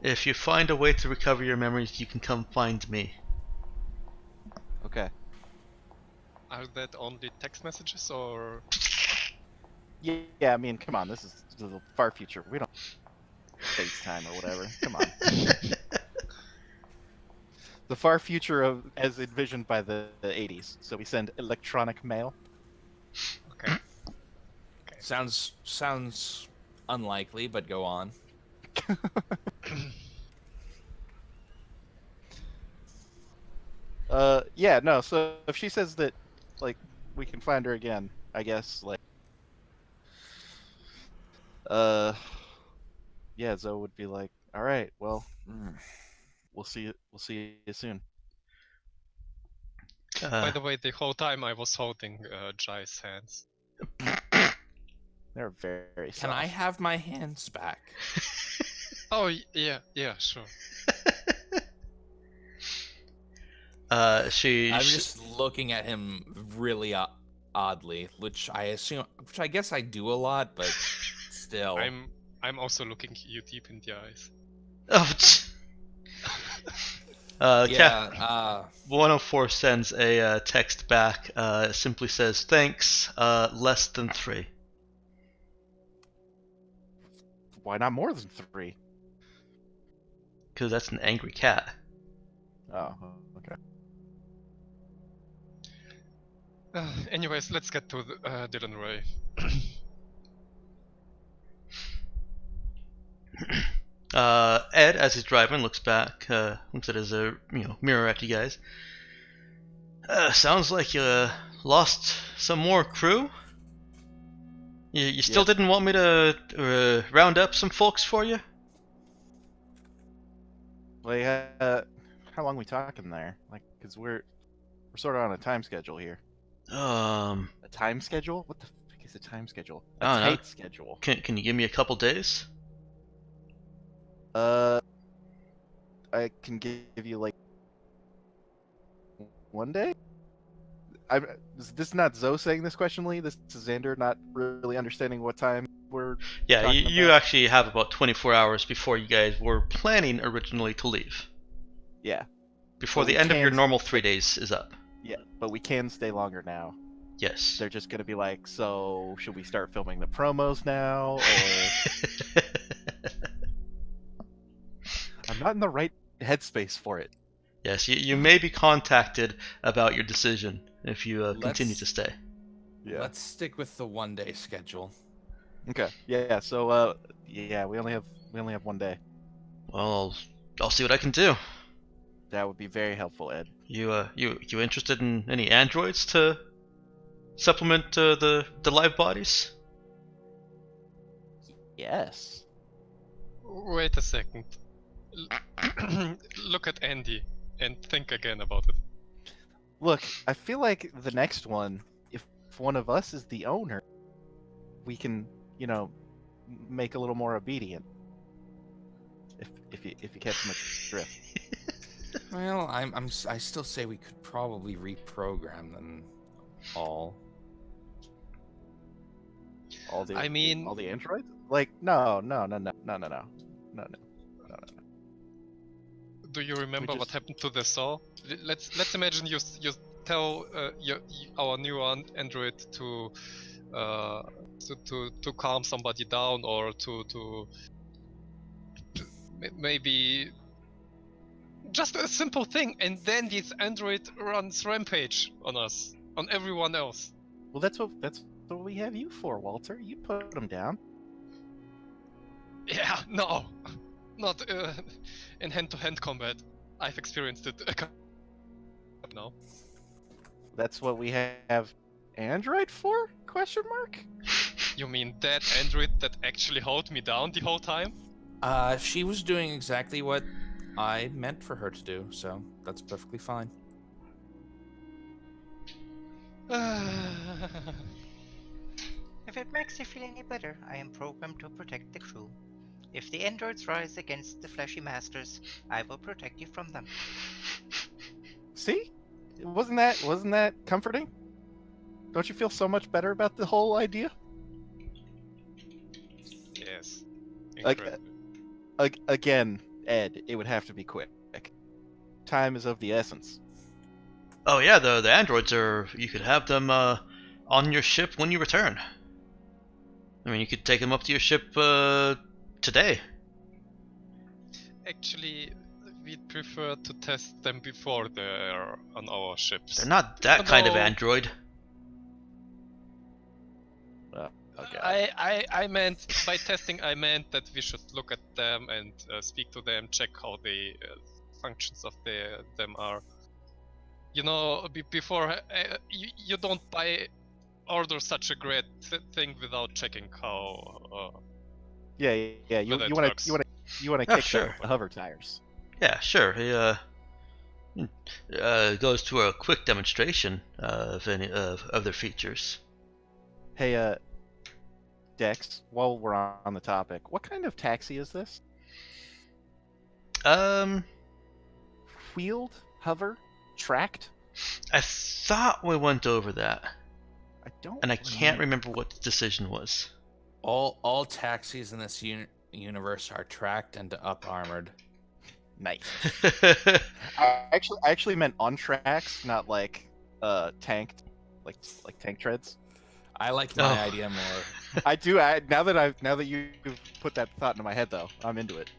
If you find a way to recover your memories, you can come find me. Okay. Are that only text messages or? Yeah, I mean, come on, this is the far future. We don't FaceTime or whatever. Come on. The far future of as envisioned by the 80s. So we send electronic mail. Okay. Sounds unlikely, but go on. Yeah, no. So if she says that, like, we can find her again, I guess, like, yeah, Zoe would be like, all right, well, we'll see you soon. By the way, the whole time I was holding Jai's hands. They're very soft. Can I have my hands back? Oh yeah, sure. I'm just looking at him really oddly, which I guess I do a lot, but still. I'm also looking you deep in the eyes. Yeah. 104 sends a text back. It simply says, "Thanks. Less than 3." Why not more than 3? Because that's an angry cat. Oh, okay. Anyways, let's get to Dylan Ray. Ed, as he's driving, looks back, looks at his mirror at you guys. Sounds like you lost some more crew. You still Yes. didn't want me to round up some folks for you? Like, how long we talking there? Like, cause we're sort of on a time schedule here. A time schedule? What the fuck is a time schedule? A I don't know. tight schedule. Can you give me a couple days? I can give you like 1 day. Is this not Zoe saying this question, Lee? This is Xander not really understanding what time we're. Yeah, talking you about? actually have about 24 hours before you guys were planning originally to leave. Yeah. Before But the we end of your can- normal 3 days is up. Yeah, but we can stay longer now. Yes. They're just gonna be like, so should we start filming the promos now, or I'm not in the right headspace for it. Yes, you may be contacted about your decision if you continue Let's- to stay. Yeah. Let's stick with the 1-day schedule. Okay. Yeah. So yeah, we only have 1 day. Well, I'll see what I can do. That would be very helpful, Ed. You interested in any androids to supplement the live bodies? Yes. Wait a second. Look at Andy and think again about it. Look, I feel like the next one, if one of us is the owner, we can, make a little more obedient. If you catch my drift. Well, I still say we could probably reprogram them all. All the I mean- all the androids? Like, no. Do you remember what just- happened to the saw? Let's imagine you tell our new android to calm somebody down, or to maybe just a simple thing, and then this android runs rampage on us, on everyone else. Well, that's what we have you for, Walter. You put them down. Yeah, no, not in hand-to-hand combat. I've experienced it now. That's what we have android for? Question mark? You mean that android that actually held me down the whole time? She was doing exactly what I meant for her to do, so that's perfectly fine. If it makes you feel any better, I am programmed to protect the crew. If the androids rise against the fleshy masters, I will protect you from them. See? Wasn't that comforting? Don't you feel so much better about the whole idea? Yes. Like, Incredible. Again, Ed, it would have to be quick. Time is of the essence. Oh yeah, the androids are. You could have them on your ship when you return. I mean, you could take them up to your ship today. Actually, we'd prefer to test them before they're on our ships. They're not that kind of No. android. Okay. I meant, by testing, I meant that we should look at them and speak to them, check how the functions of them are. You know, before you don't order such a great thing without checking how. Yeah. You whether it want works. to Oh, kick sure. the hover tires. Yeah, sure. He goes to a quick demonstration of any of their features. Hey, Dex. While we're on the topic, what kind of taxi is this? Wheeled, hover, tracked? I thought we went over that, I don't. and I can't remember what the decision was. All taxis in this universe are tracked and up armored. Nice. I actually meant on tracks, not like tanked, like tank treads. I like my idea more. I do. Now that you've put that thought into my head, though, I'm into it.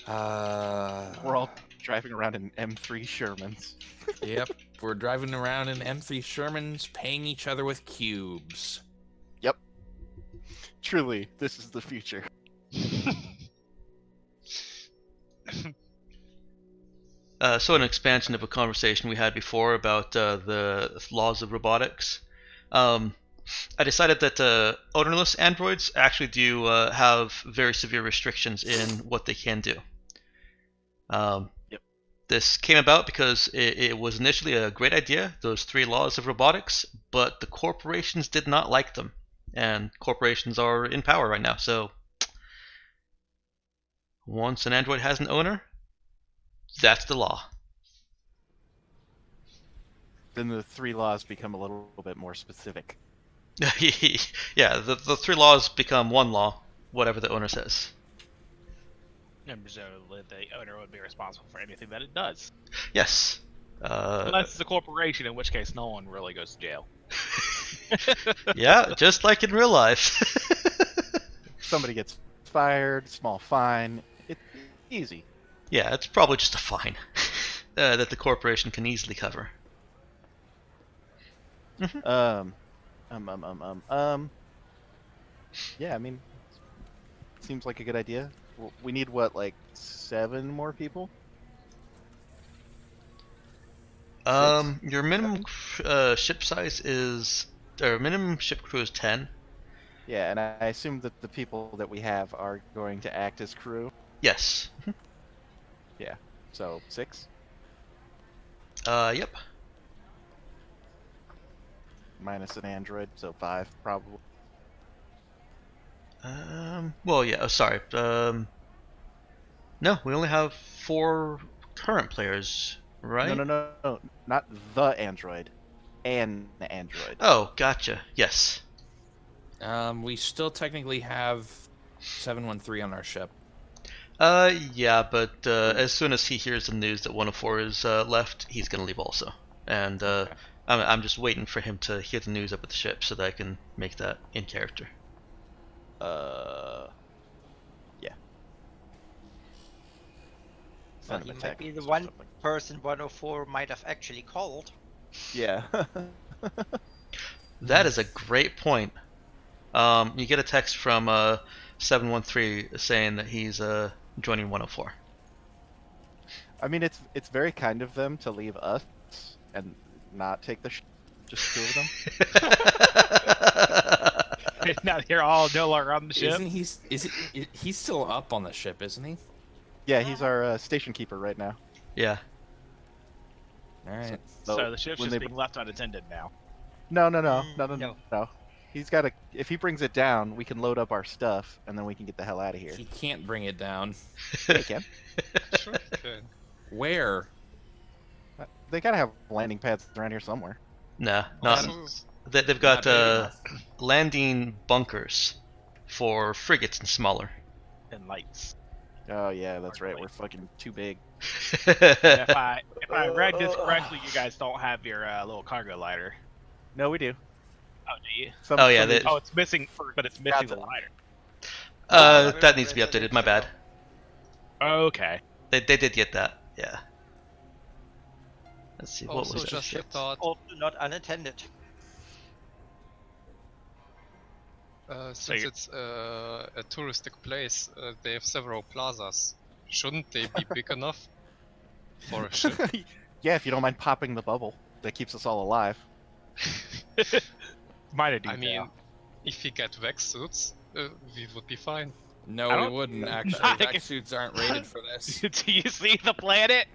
We're all driving around in M3 Shermans. Yep, we're driving around in M3 Shermans, paying each other with cubes. Yep. Truly, this is the future. So an expansion of a conversation we had before about the laws of robotics. I decided that ownerless androids actually do have very severe restrictions in what they can do. Yep. This came about because it was initially a great idea, those 3 laws of robotics, but the corporations did not like them. And corporations are in power right now, so once an android has an owner, that's the law. Then the 3 laws become a little bit more specific. Yeah, the 3 laws become 1 law, whatever the owner says. And presumably the owner would be responsible for anything that it does. Yes. Unless it's a corporation, in which case no one really goes to jail. Yeah, just like in real life. Somebody gets fired, small fine. It's easy. Yeah, it's probably just a fine that the corporation can easily cover. Yeah, I mean, seems like a good idea. We need what, like 7 more people? Your minimum ship size is, or minimum ship crew is 10. Yeah, and I assume that the people that we have are going to act as crew. Yes. Yeah, so 6 Yep. minus an android, so 5 probably. Well, yeah. Oh, sorry. No, we only have 4 current players, right? No, not the android, an android. Oh, gotcha. Yes. We still technically have 713 on our ship. Yeah, but as soon as he hears the news that 104 is left, he's gonna leave also. And I'm just waiting for him to hear the news up at the ship so that I can make that in character. Yeah. Well, you might be the one person 104 might have actually called. Yeah. That is a great point. You get a text from 713 saying that he's joining 104. I mean, it's very kind of them to leave us and not take the just 2 of them. Now you're all no longer on the ship. Isn't he's still up on the ship, isn't he? Yeah, he's our station keeper right now. Yeah. All right. So the ship's when just they- being left unattended now. No. He's got to. If he brings it down, we can load up our stuff, and then we can get the hell out of here. He can't bring it down. They can. Sure, okay. Where? They gotta have landing pads around here somewhere. Nah, not. Also, They've got Not big enough. landing bunkers for frigates and smaller. And lights. Oh yeah, that's right. We're fucking too big. And if I read this correctly, you guys don't have your little cargo lighter. No, we do. Oh, do you? Oh, yeah, somebody they- Oh, it's missing, but it's missing the Gotcha. lighter. That needs to be updated. My bad. Okay. They did get that. Yeah. Let's see. What also was that? just a thought. Also not unattended. Since you- it's a touristic place, they have several plazas. Shouldn't they be big enough for a ship? Yeah, if you don't mind popping the bubble, that keeps us all alive. Minor detail. I mean, if we get vac suits, we would be fine. No, I we don't- wouldn't actually. I- Vac suits aren't rated for this. Do you see the planet?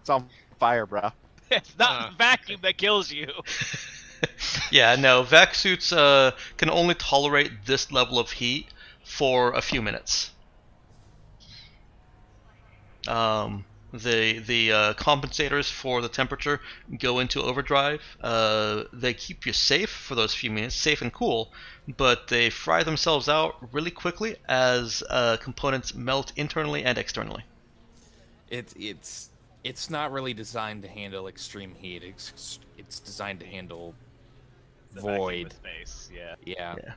It's on fire, bro. It's not the vacuum that kills you. Yeah, no. Vac suits can only tolerate this level of heat for a few minutes. The compensators for the temperature go into overdrive. They keep you safe for those few minutes, safe and cool, but they fry themselves out really quickly as components melt internally and externally. It's not really designed to handle extreme heat. It's designed to handle The vacuum void. of space. Yeah. Yeah. Yeah.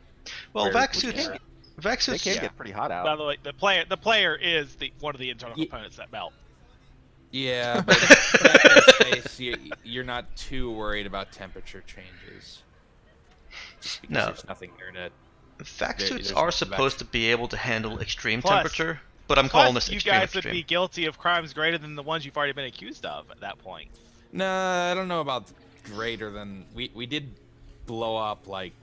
Well, Where- vac which suits. are- Vac They suits. can Yeah. get pretty hot By out. the way, the player is one of the internal Ye- components that melt. Yeah, but back in space, you're not too worried about temperature changes. Just because No. there's nothing there to. Vac There- suits there's are no supposed to be able to handle extreme Plus- temperature, but I'm calling Plus, this you extreme guys extreme. would be guilty of crimes greater than the ones you've already been accused of at that point. Nah, I don't know about greater than we did blow up like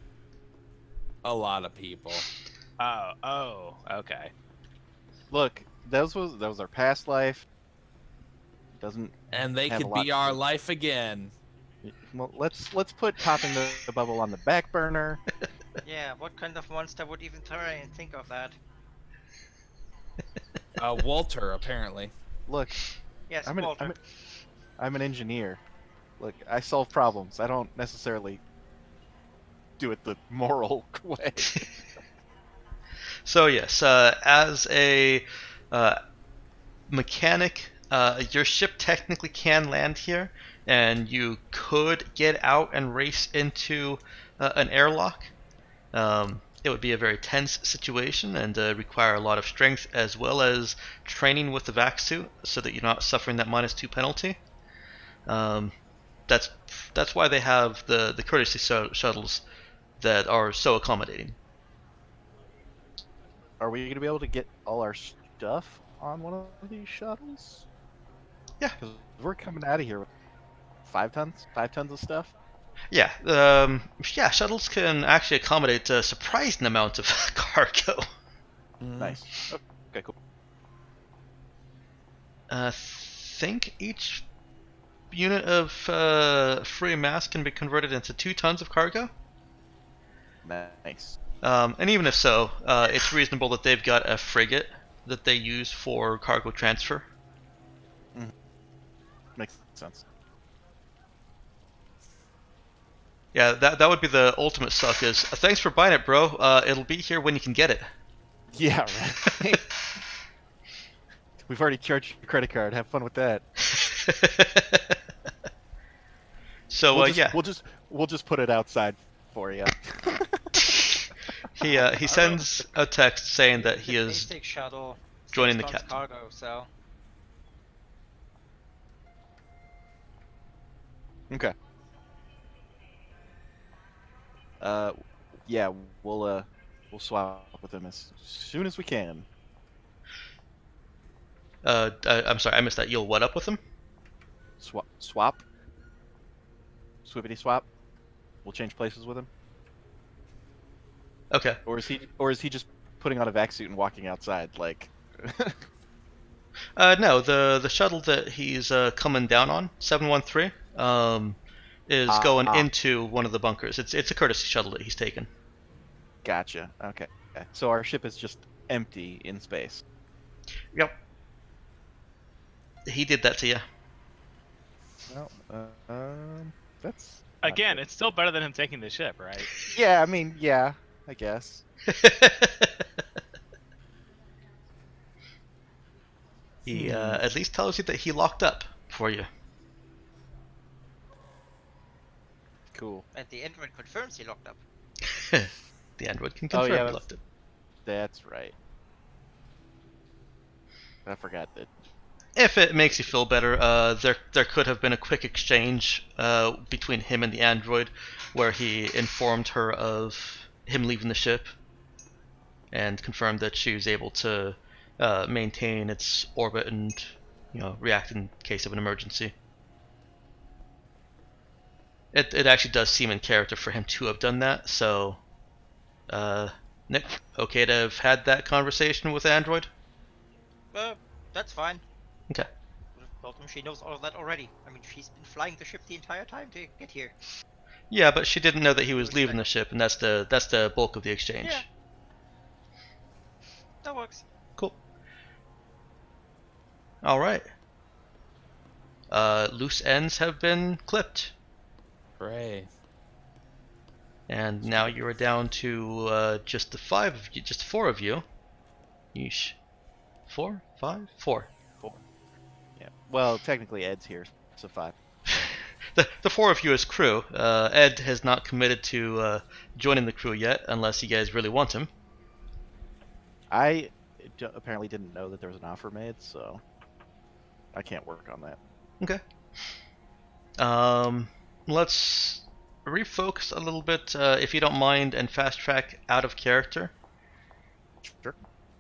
a lot of people. Oh, okay. Look, that was our past life. Doesn't And they Have a could lot be to our do. life again. well, let's put popping the bubble on the back burner. Yeah, what kind of monster would even try and think of that? Walter, apparently. Look, Yes, I'm an, Walter. I'm an engineer. Look, I solve problems. I don't necessarily do it the moral way. So yes, as a mechanic, your ship technically can land here, and you could get out and race into an airlock. It would be a very tense situation and require a lot of strength as well as training with the vac suit, so that you're not suffering that -2 penalty. That's why they have the courtesy shuttles that are so accommodating. Are we gonna be able to get all our stuff on one of these shuttles? Yeah. Because we're coming out of here with 5 tons of stuff. Yeah, yeah, shuttles can actually accommodate a surprising amount of cargo. Nice. Okay, cool. Think each unit of free mass can be converted into 2 tons of cargo. Nice. And even if so, it's reasonable that they've got a frigate that they use for cargo transfer. Makes sense. Yeah, that would be the ultimate suck. Is thanks for buying it, bro. It'll be here when you can get it. Yeah, right. We've already charged your credit card. Have fun with that. So yeah, we'll just put it outside for you. he sends a text saying that he The is basic shuttle joining the 6 tons captain. cargo, so Okay. Yeah, we'll swap with them as soon as we can. I'm sorry, I missed that. You'll what up with him? Swap. Swippity swap. We'll change places with him. Okay. Or is he just putting on a vac suit and walking outside? Like, No, the shuttle that he's coming down on, 713, is going ah, into one of the bunkers. It's a courtesy shuttle that he's taken. gotcha. Okay. So our ship is just empty in space. Yep. He did that to you. Well, that's not Again, good. it's still better than him taking the ship, right? Yeah, I mean, yeah, I guess. He at least tells you that he locked up for you. Cool. And the android confirms he locked up. The android can Oh, confirm yeah, he that's- locked up. That's right. I forgot that. If it makes you feel better, there could have been a quick exchange between him and the android, where he informed her of him leaving the ship, and confirmed that she was able to maintain its orbit and react in case of an emergency. It actually does seem in character for him to have done that. So, Nick, okay to have had that conversation with Android? That's fine. Okay. Would have told him she knows all of that already. I mean, she's been flying the ship the entire time to get here. Yeah, but she didn't know that he was Would leaving the expect. ship, and that's the bulk of the exchange. Yeah. That works. Cool. All right. Loose ends have been clipped, Hooray. and now you are down to just the four of you. Yeesh. 4, 5, 4. 4. Yeah. Well, technically Ed's here, so 5. The four of you as crew. Ed has not committed to joining the crew yet, unless you guys really want him. I apparently didn't know that there was an offer made, so I can't work on that. Okay. Let's refocus a little bit, if you don't mind, and fast track out of character. Sure.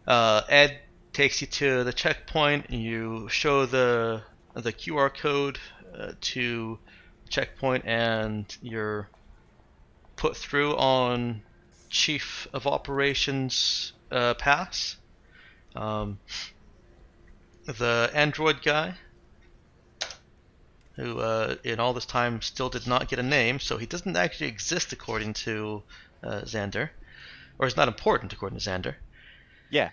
Ed takes you to the checkpoint. You show the QR code to the checkpoint, and you're put through on Chief of Operations pass. The android guy, who in all this time still did not get a name, so he doesn't actually exist according to Xander, or is not important according to Xander. Yeah.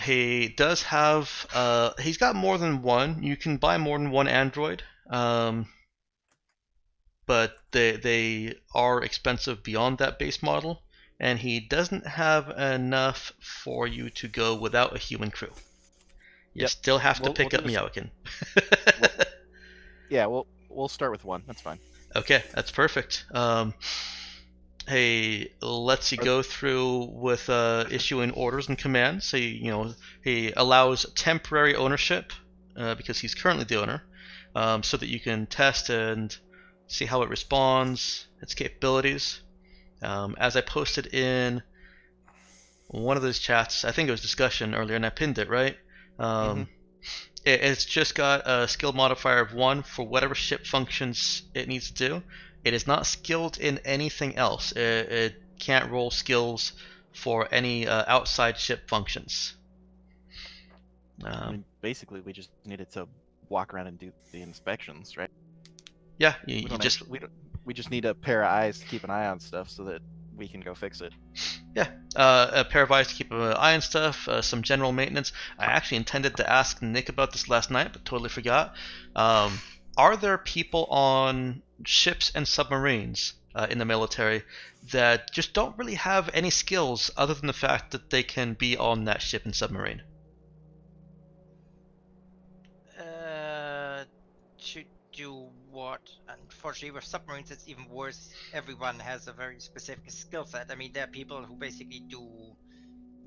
He does have he's got more than one. You can buy more than one android, but they are expensive beyond that base model, and he doesn't have enough for you to go without a human crew. You Yep. still have to We'll pick do up this- Meowkin. Yeah, we'll start with 1. That's fine. Okay, that's perfect. He lets you go through with issuing orders and commands. So he allows temporary ownership because he's currently the owner, so that you can test and see how it responds, its capabilities. As I posted in one of those chats, I think it was discussion earlier, and I pinned it, right? It's just got a skill modifier of 1 for whatever ship functions it needs to do. It is not skilled in anything else. It can't roll skills for any outside ship functions. I mean, basically, we just needed to walk around and do the inspections, right? Yeah, We just need a pair of eyes to keep an eye on stuff so that we can go fix it. Yeah, a pair of eyes to keep an eye on stuff, some general maintenance. I actually intended to ask Nick about this last night, but totally forgot. Are there people on ships and submarines in the military that just don't really have any skills other than the fact that they can be on that ship and submarine? To do what? Unfortunately, with submarines, it's even worse. Everyone has a very specific skill set. I mean, there are people who basically do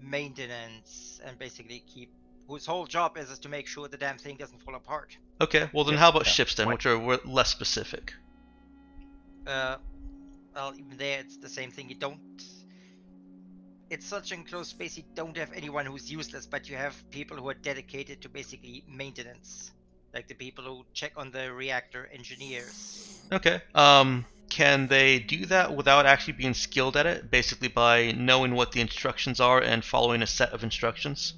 maintenance and basically whose whole job is to make sure the damn thing doesn't fall apart. Okay, well then Yeah, how about yeah. ships then, which are less specific? Well, even there, it's the same thing. It's such enclosed space, you don't have anyone who's useless, but you have people who are dedicated to basically maintenance. Like the people who check on the reactor engineers. Okay. can they do that without actually being skilled at it? Basically, by knowing what the instructions are and following a set of instructions.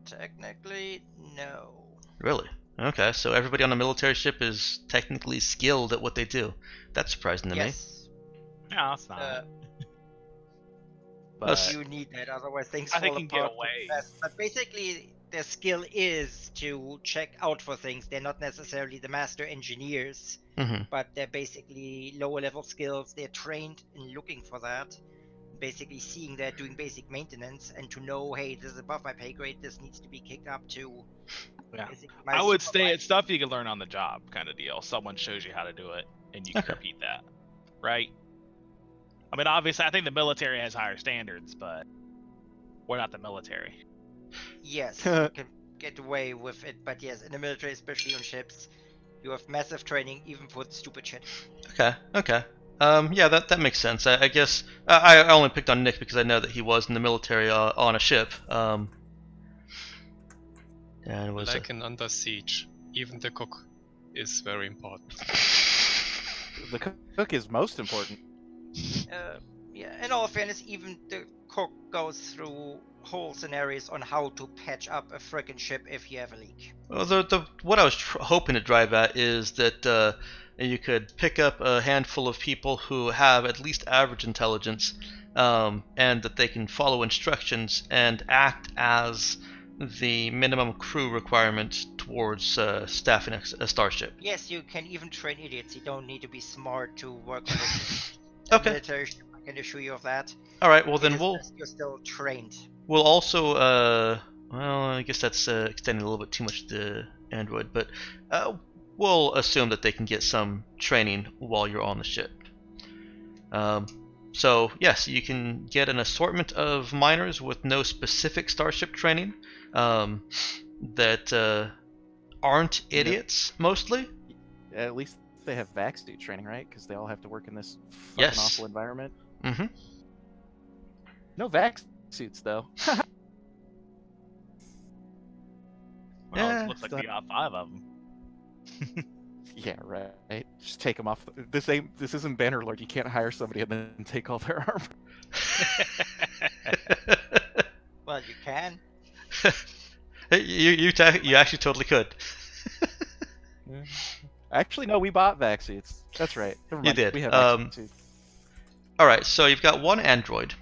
Technically, no. Really? Okay, so everybody on a military ship is technically skilled at what they do. That's surprising to me. Yes, No, it's not. That's- but you need that, otherwise things I fall think you can apart get away. too fast. But basically, their skill is to check out for things. They're not necessarily the master engineers, Mhm. but they're basically lower level skills. They're trained in looking for that, basically seeing that, doing basic maintenance, and to know, hey, this is above my pay grade. This needs to be kicked up to. Yeah. basically my I would say supervisor. it's stuff you can learn on the job kind of deal. Someone shows you how to do it, and you can Okay. repeat that, right? I mean, obviously, I think the military has higher standards, but we're not the military. Yes, you can get away with it, but yes, in the military, especially on ships, you have massive training even for stupid shit. Okay. Yeah, that makes sense. I guess I only picked on Nick because I know that he was in the military on a ship. And was Like in Under Siege, even the cook is very important. The cook is most important. Yeah, in all fairness, even the cook goes through whole scenarios on how to patch up a frickin' ship if you have a leak. well, what I was hoping to drive at is that you could pick up a handful of people who have at least average intelligence, and that they can follow instructions and act as the minimum crew requirement towards staffing a starship. Yes, you can even train idiots. You don't need to be smart to work on it. Okay. Military ship, I can assure you of that. All right. Well, It then is we'll just you're still trained. we'll also well, I guess that's extending a little bit too much to the android, but we'll assume that they can get some training while you're on the ship. So yes, you can get an assortment of miners with no specific starship training that aren't idiots mostly. At least they have vac suit training, right? Because they all have to work in this fucking Yes. awful environment. Mm-hmm. No vac suits though. Well, Yeah, it looks like we got 5 of them. Yeah, right. Just take them off. This isn't Bannerlord. You can't hire somebody and then take all their armor. Well, you can. you actually totally could. Actually, no, we bought vac suits. That's right. Never You mind. did. We have vac suits. All right, so you've got one android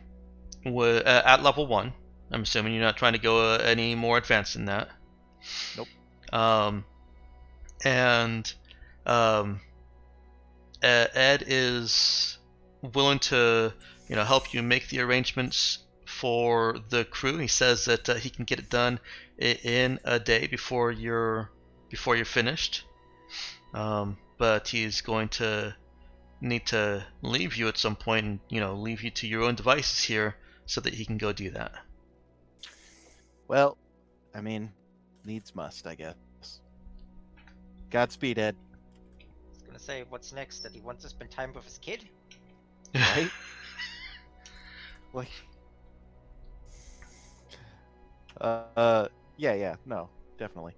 at level 1. I'm assuming you're not trying to go any more advanced than that. Nope. And Ed is willing to, help you make the arrangements for the crew. He says that he can get it done in a day before you're finished. But he's going to need to leave you at some point and leave you to your own devices here so that he can go do that. Well, I mean, needs must, I guess. Godspeed, Ed. I was gonna say, what's next? That he wants to spend time with his kid? Right? Like, yeah, no, definitely.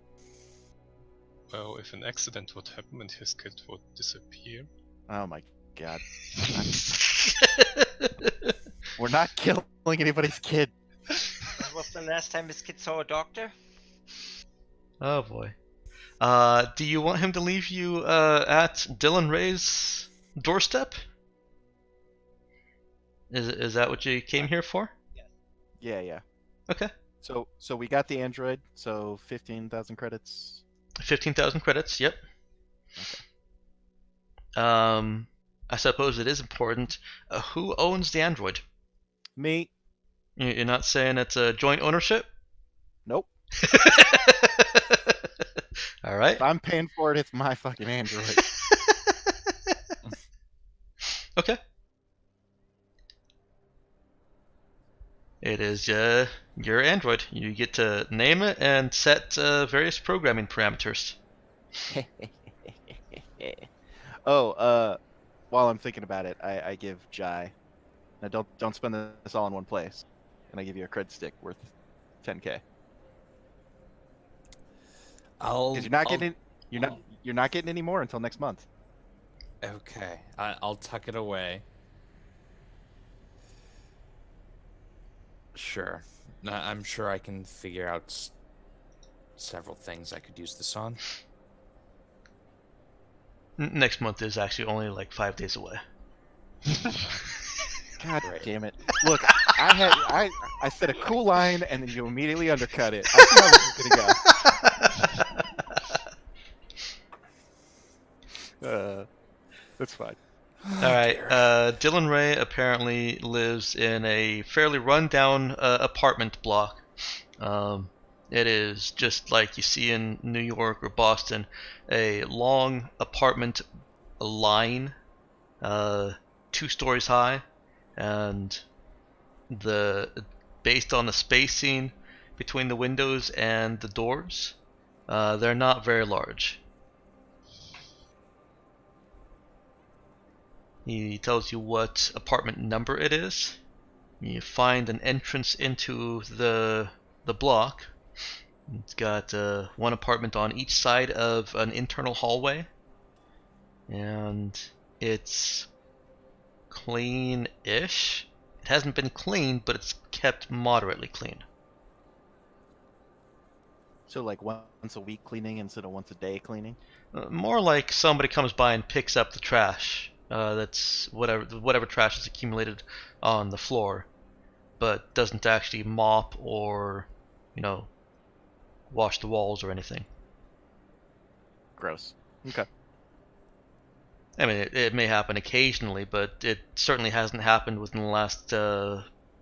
Well, if an accident would happen and his kid would disappear, Oh my god. We're not killing anybody's kid. When was the last time his kid saw a doctor? Oh boy. Do you want him to leave you at Dylan Ray's doorstep? Is that what you came here for? Yeah. Okay. So we got the android. So 15,000 credits. 15,000 credits. Yep. Okay. I suppose it is important. Who owns the android? Me. You're not saying it's a joint ownership? Nope. All right. If I'm paying for it, it's my fucking android. Okay. It is your android. You get to name it and set various programming parameters. Oh, while I'm thinking about it, I give Jai. Now don't spend this all in one place. And I give you a cred stick worth 10k. Because you're not getting any more until next month. Okay, I'll tuck it away. Sure. I'm sure I can figure out several things I could use this on. Next month is actually only like 5 days away. God Great. damn it! Look, I said a cool line, and then you immediately undercut it. I see how this is gonna go. That's fine. All right. Dylan Ray apparently lives in a fairly rundown apartment block. It is just like you see in New York or Boston, a long apartment line, 2 stories high, and based on the spacing between the windows and the doors, they're not very large. He tells you what apartment number it is. You find an entrance into the block. It's got one apartment on each side of an internal hallway, and it's clean-ish. It hasn't been cleaned, but it's kept moderately clean. So like once a week cleaning instead of once a day cleaning. More like somebody comes by and picks up the trash. That's whatever trash is accumulated on the floor, but doesn't actually mop or, wash the walls or anything. Gross. Okay. I mean, it may happen occasionally, but it certainly hasn't happened within the last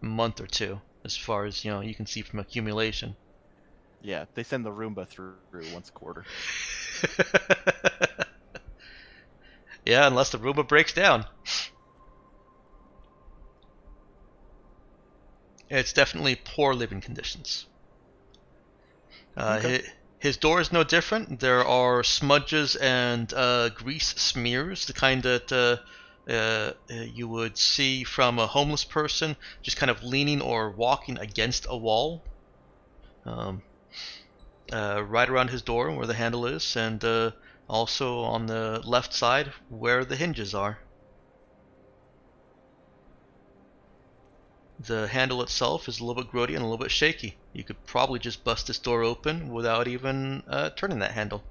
month or two, as far as you can see from accumulation. Yeah, they send the Roomba through once a quarter. Yeah, unless the Roomba breaks down. It's definitely poor living conditions. Okay. His door is no different. There are smudges and grease smears, the kind that you would see from a homeless person just kind of leaning or walking against a wall. Right around his door where the handle is, and also on the left side where the hinges are. The handle itself is a little bit grody and a little bit shaky. You could probably just bust this door open without even turning that handle.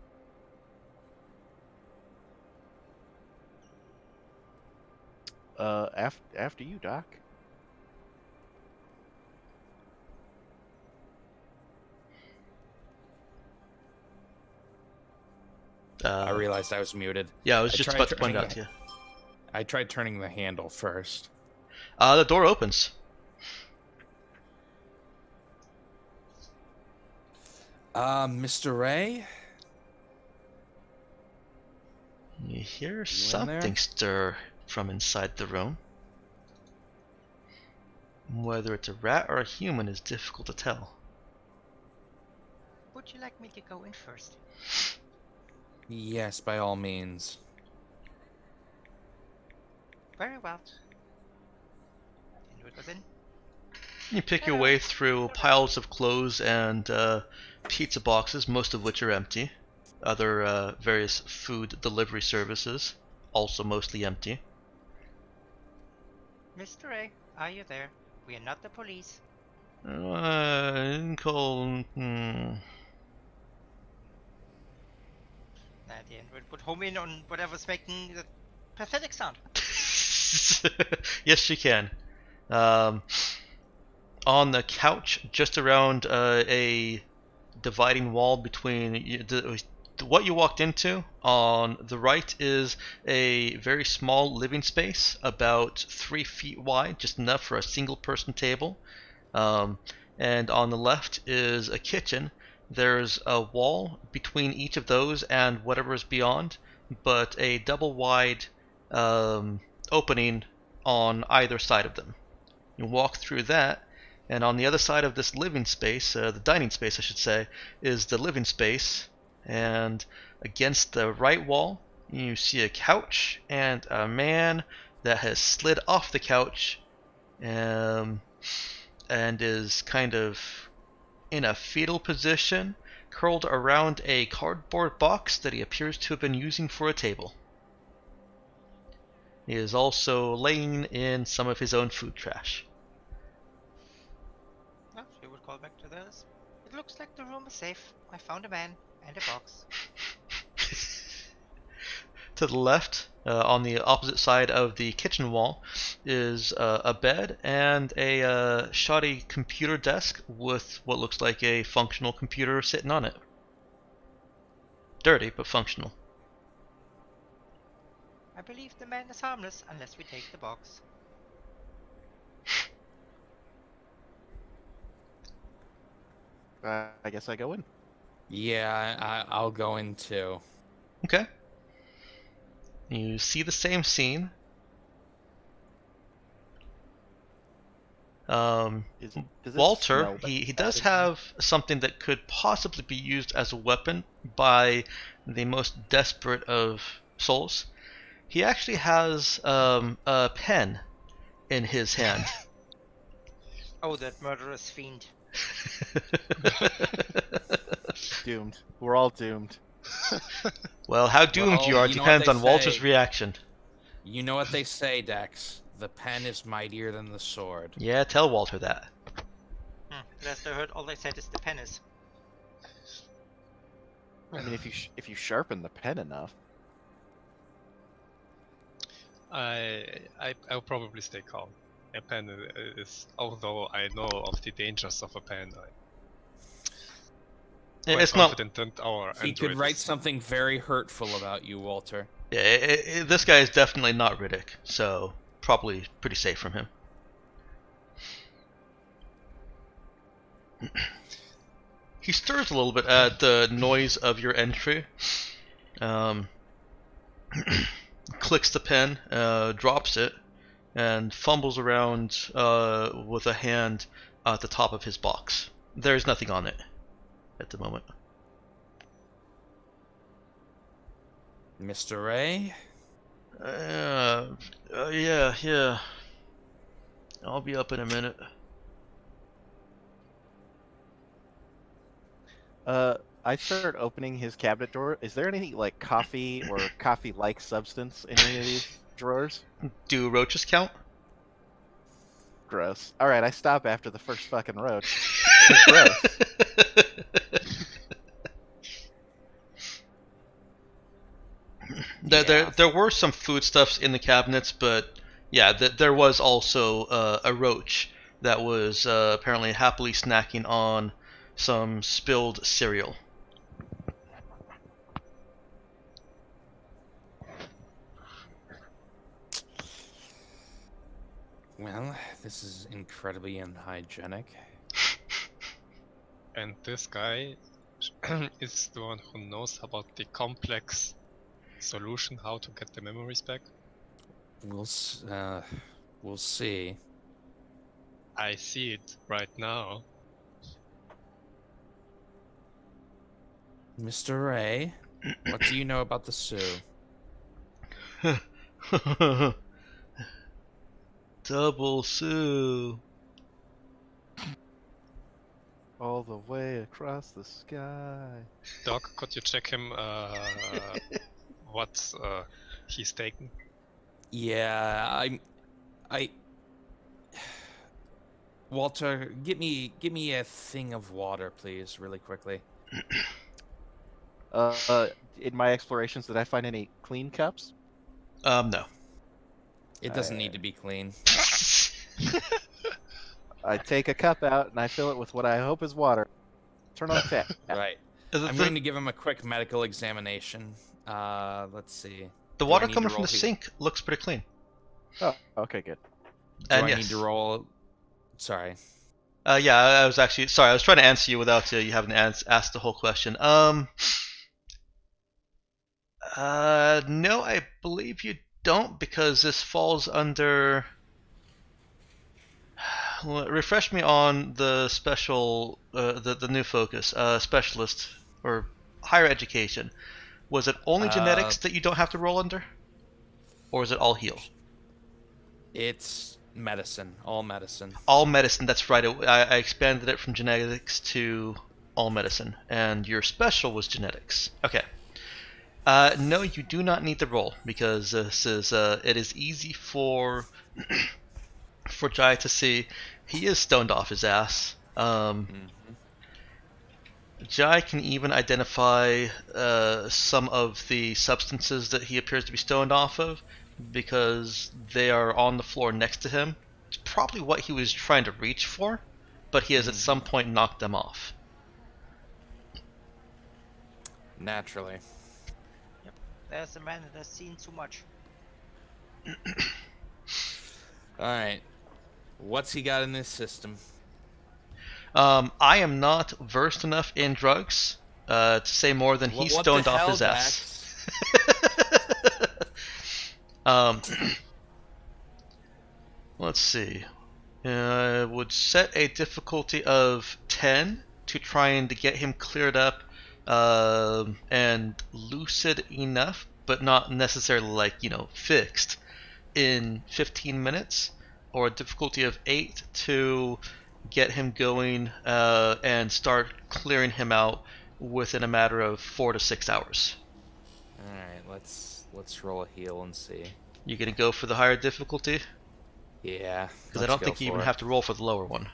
After you, Doc. I realized I was muted. Yeah, I was just tried about to point it turning out to you. I tried turning the handle first. The door opens. Mr. Ray? You hear there? something stir from inside the room. Whether it's a rat or a human is difficult to tell. Would you like me to go in first? Yes, by all means. Very well. And what was in? You pick your way through piles of clothes and pizza boxes, most of which are empty. Other various food delivery services, also mostly empty. Mr. A, are you there? We are not the police. Call. At the end, we'll put home in on whatever's making the pathetic sound. Yes, she can. On the couch, just around a dividing wall between what you walked into, on the right is a very small living space, about 3 feet wide, just enough for a single person table. And on the left is a kitchen. There's a wall between each of those and whatever is beyond, but a double wide opening on either side of them. You walk through that, and on the other side of this living space, the dining space I should say, is the living space, and against the right wall you see a couch and a man that has slid off the couch and is kind of in a fetal position, curled around a cardboard box that he appears to have been using for a table. He is also laying in some of his own food trash. Oh, she would call back to this. It looks like the room is safe. I found a man and a box. To the left, on the opposite side of the kitchen wall, is a bed and a shoddy computer desk with what looks like a functional computer sitting on it. Dirty, but functional. I believe the man is harmless unless we take the box. I guess I go in. Yeah, I'll go in too. Okay. You see the same scene. Does it Walter, smell he bad does in here? have something that could possibly be used as a weapon by the most desperate of souls. He actually has a pen in his hand. Oh, that murderous fiend. Doomed. We're all doomed. Well, how doomed Well, you are you know what depends they on Walter's say. reaction. You know what they say, Dex. The pen is mightier than the sword. Yeah, tell Walter that. Last I heard, all they said is the penis. I mean, if you sharpen the pen enough. I'll probably stay calm. A pen is, although I know of the dangers of a pen, I'm It's not. confident that our He could android write is- something very hurtful about you, Walter. Yeah, this guy is definitely not Riddick, so probably pretty safe from him. He stirs a little bit at the noise of your entry. Clicks the pen, drops it, and fumbles around with a hand at the top of his box. There's nothing on it at the moment. Mr. Ray? Yeah. I'll be up in a minute. I start opening his cabinet drawer. Is there any like coffee or coffee-like substance in any of these drawers? Do roaches count? Gross. All right, I stop after the first fucking roach. It's gross. There were some foodstuffs in the cabinets, but yeah, there was also a roach that was apparently happily snacking on some spilled cereal. Well, this is incredibly unhygienic. And this guy is the one who knows about the complex solution how to get the memories back. We'll see. I see it right now. Mr. Ray, what do you know about the Sioux? Double Sue. All the way across the sky. Doc, could you check him what he's taken? Yeah, Walter, give me a thing of water, please, really quickly. In my explorations, did I find any clean cups? No. It doesn't need to be clean. I take a cup out and I fill it with what I hope is water. Turn on the tap. Right. I'm going to give him a quick medical examination. Let's see. The Do water I need coming to from roll the here? sink looks pretty clean. Oh, okay, good. Do And I yes. need to roll? Sorry. Yeah, I was actually sorry. I was trying to answer you without you having asked the whole question. No, I believe you don't because this falls under. Well, refresh me on the special, the new focus, specialist or higher education. Was it only genetics that you don't have to roll under, or is it all heal? It's medicine. All medicine. All medicine. That's right. I expanded it from genetics to all medicine, and your special was genetics. Okay. No, you do not need to roll because this is it is easy for for Jai to see. He is stoned off his ass. Jai can even identify some of the substances that he appears to be stoned off of because they are on the floor next to him. It's probably what he was trying to reach for, but he has at some point knocked them off. Naturally. There's a man that has seen too much. All right. What's he got in his system? I am not versed enough in drugs to say more than he What the stoned off hell, his ass. Let's see. Would set a difficulty of 10 to try and to get him cleared up and lucid enough, but not necessarily like, fixed in 15 minutes, or a difficulty of 8 to get him going and start clearing him out within a matter of 4 to 6 hours. All right, let's roll a heal and see. You gonna go for the higher difficulty? Yeah. Because I don't think you even have to roll for the lower one.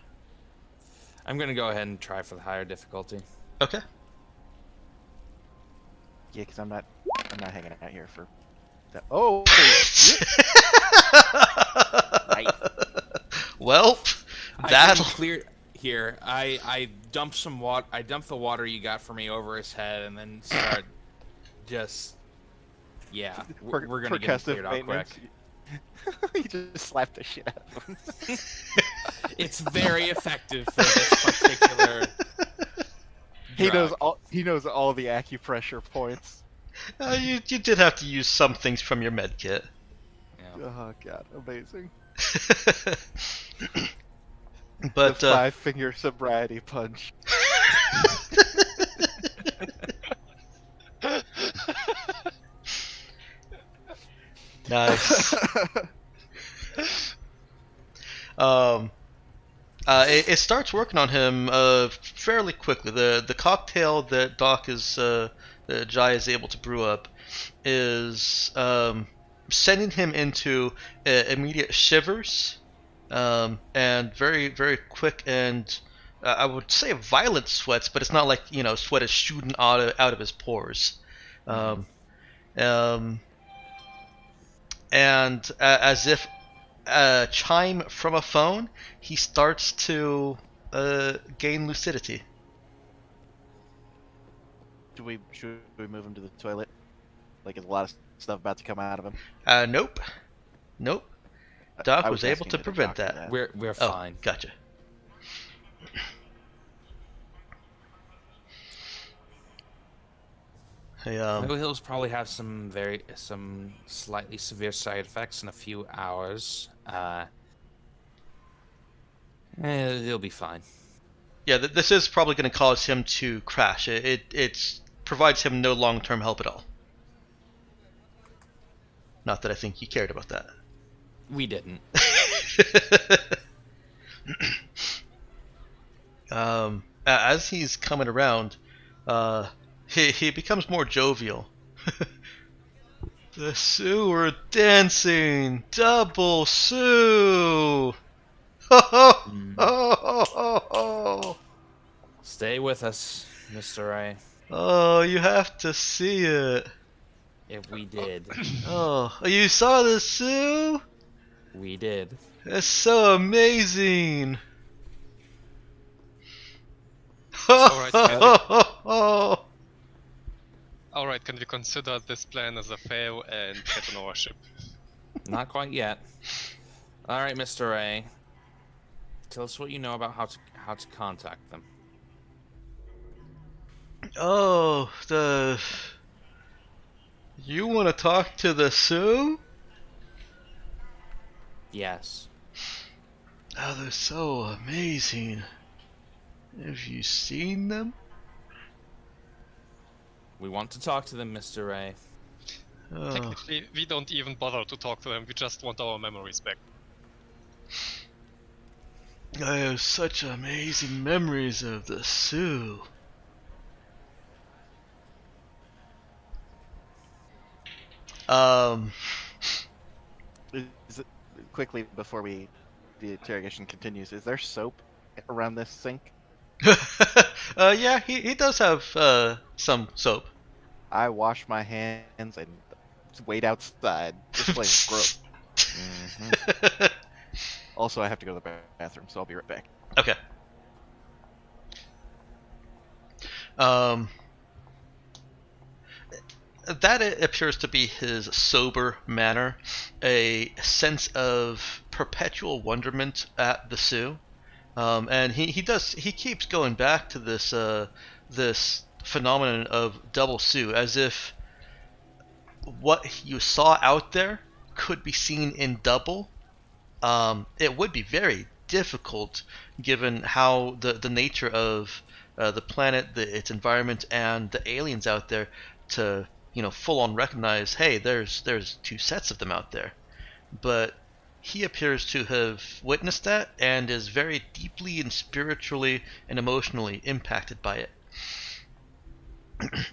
I'm gonna go ahead and try for the higher difficulty. Okay. Yeah, because I'm not hanging out here for that. Oh. Well, that'll clear here. I dump some water. I dump the water you got for me over his head, and then start just. Yeah, we're gonna get him cleared out quick. He just slapped the shit out of him. It's very effective for this particular. He knows all the acupressure points. You did have to use some things from your med kit. Yeah. Oh god, amazing. But the 5-finger sobriety punch. Nice. It starts working on him fairly quickly. The cocktail that that Jai is able to brew up is sending him into immediate shivers and very, very quick and I would say violent sweats, but it's not like sweat is shooting out of his pores. And as if a chime from a phone, he starts to gain lucidity. Should we move him to the toilet? Like, is a lot of stuff about to come out of him? Nope. Doc I was able asking to the prevent doctor that. We're fine. Gotcha. Hey, He'll probably have some slightly severe side effects in a few hours. He'll be fine. Yeah, this is probably going to cause him to crash. It provides him no long-term help at all. Not that I think you cared about that. We didn't. As he's coming around, he becomes more jovial. The Sioux are dancing! Double Sioux! Stay with us, Mr. Ray. Oh, you have to see it. If we did. Oh, you saw the Sioux? We did. That's so amazing. Alright, can we consider this plan as a fail and get on our ship? Not quite yet. Alright, Mr. Ray. Tell us what you know about how to contact them. Oh, you want to talk to the Sioux? Yes. Oh, they're so amazing. Have you seen them? We want to talk to them, Mr. Ray. Oh. Technically, we don't even bother to talk to them, we just want our memories back. I have such amazing memories of the Sioux. Um, Is it, quickly before the interrogation continues, is there soap around this sink? yeah, he does have some soap. I wash my hands and wait outside. This place is gross. Hmm. Also, I have to go to the bathroom, so I'll be right back. Okay. Um, that appears to be his sober manner, a sense of perpetual wonderment at the Sioux. And he keeps going back to this phenomenon of double Sioux, as if what you saw out there could be seen in double. It would be very difficult given how the nature of the planet, its environment, and the aliens out there to full on recognize, hey, there's two sets of them out there. But he appears to have witnessed that and is very deeply and spiritually and emotionally impacted by it.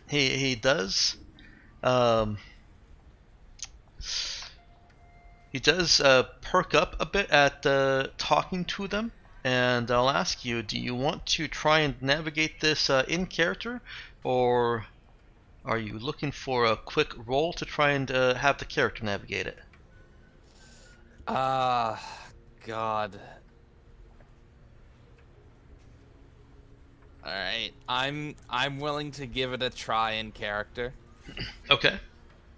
He does um, He does perk up a bit at talking to them, and I'll ask you: do you want to try and navigate this in character, or are you looking for a quick roll to try and have the character navigate it? God. All right, I'm willing to give it a try in character. Okay.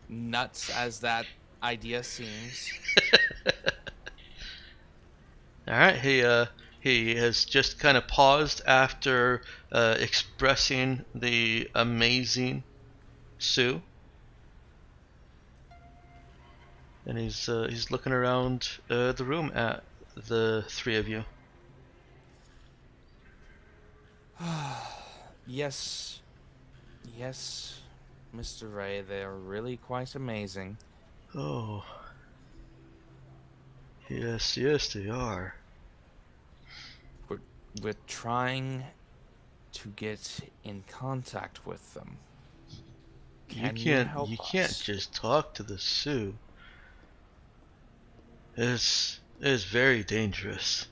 Nuts as that idea seems. All right. He has just kind of paused after expressing the amazing Sue, and he's looking around the room at the three of you. Yes, yes, Mr. Ray, they're really quite amazing. Oh, yes, they are. We're trying to get in contact with them. Can you help can't us? just talk to the Sioux. It's very dangerous.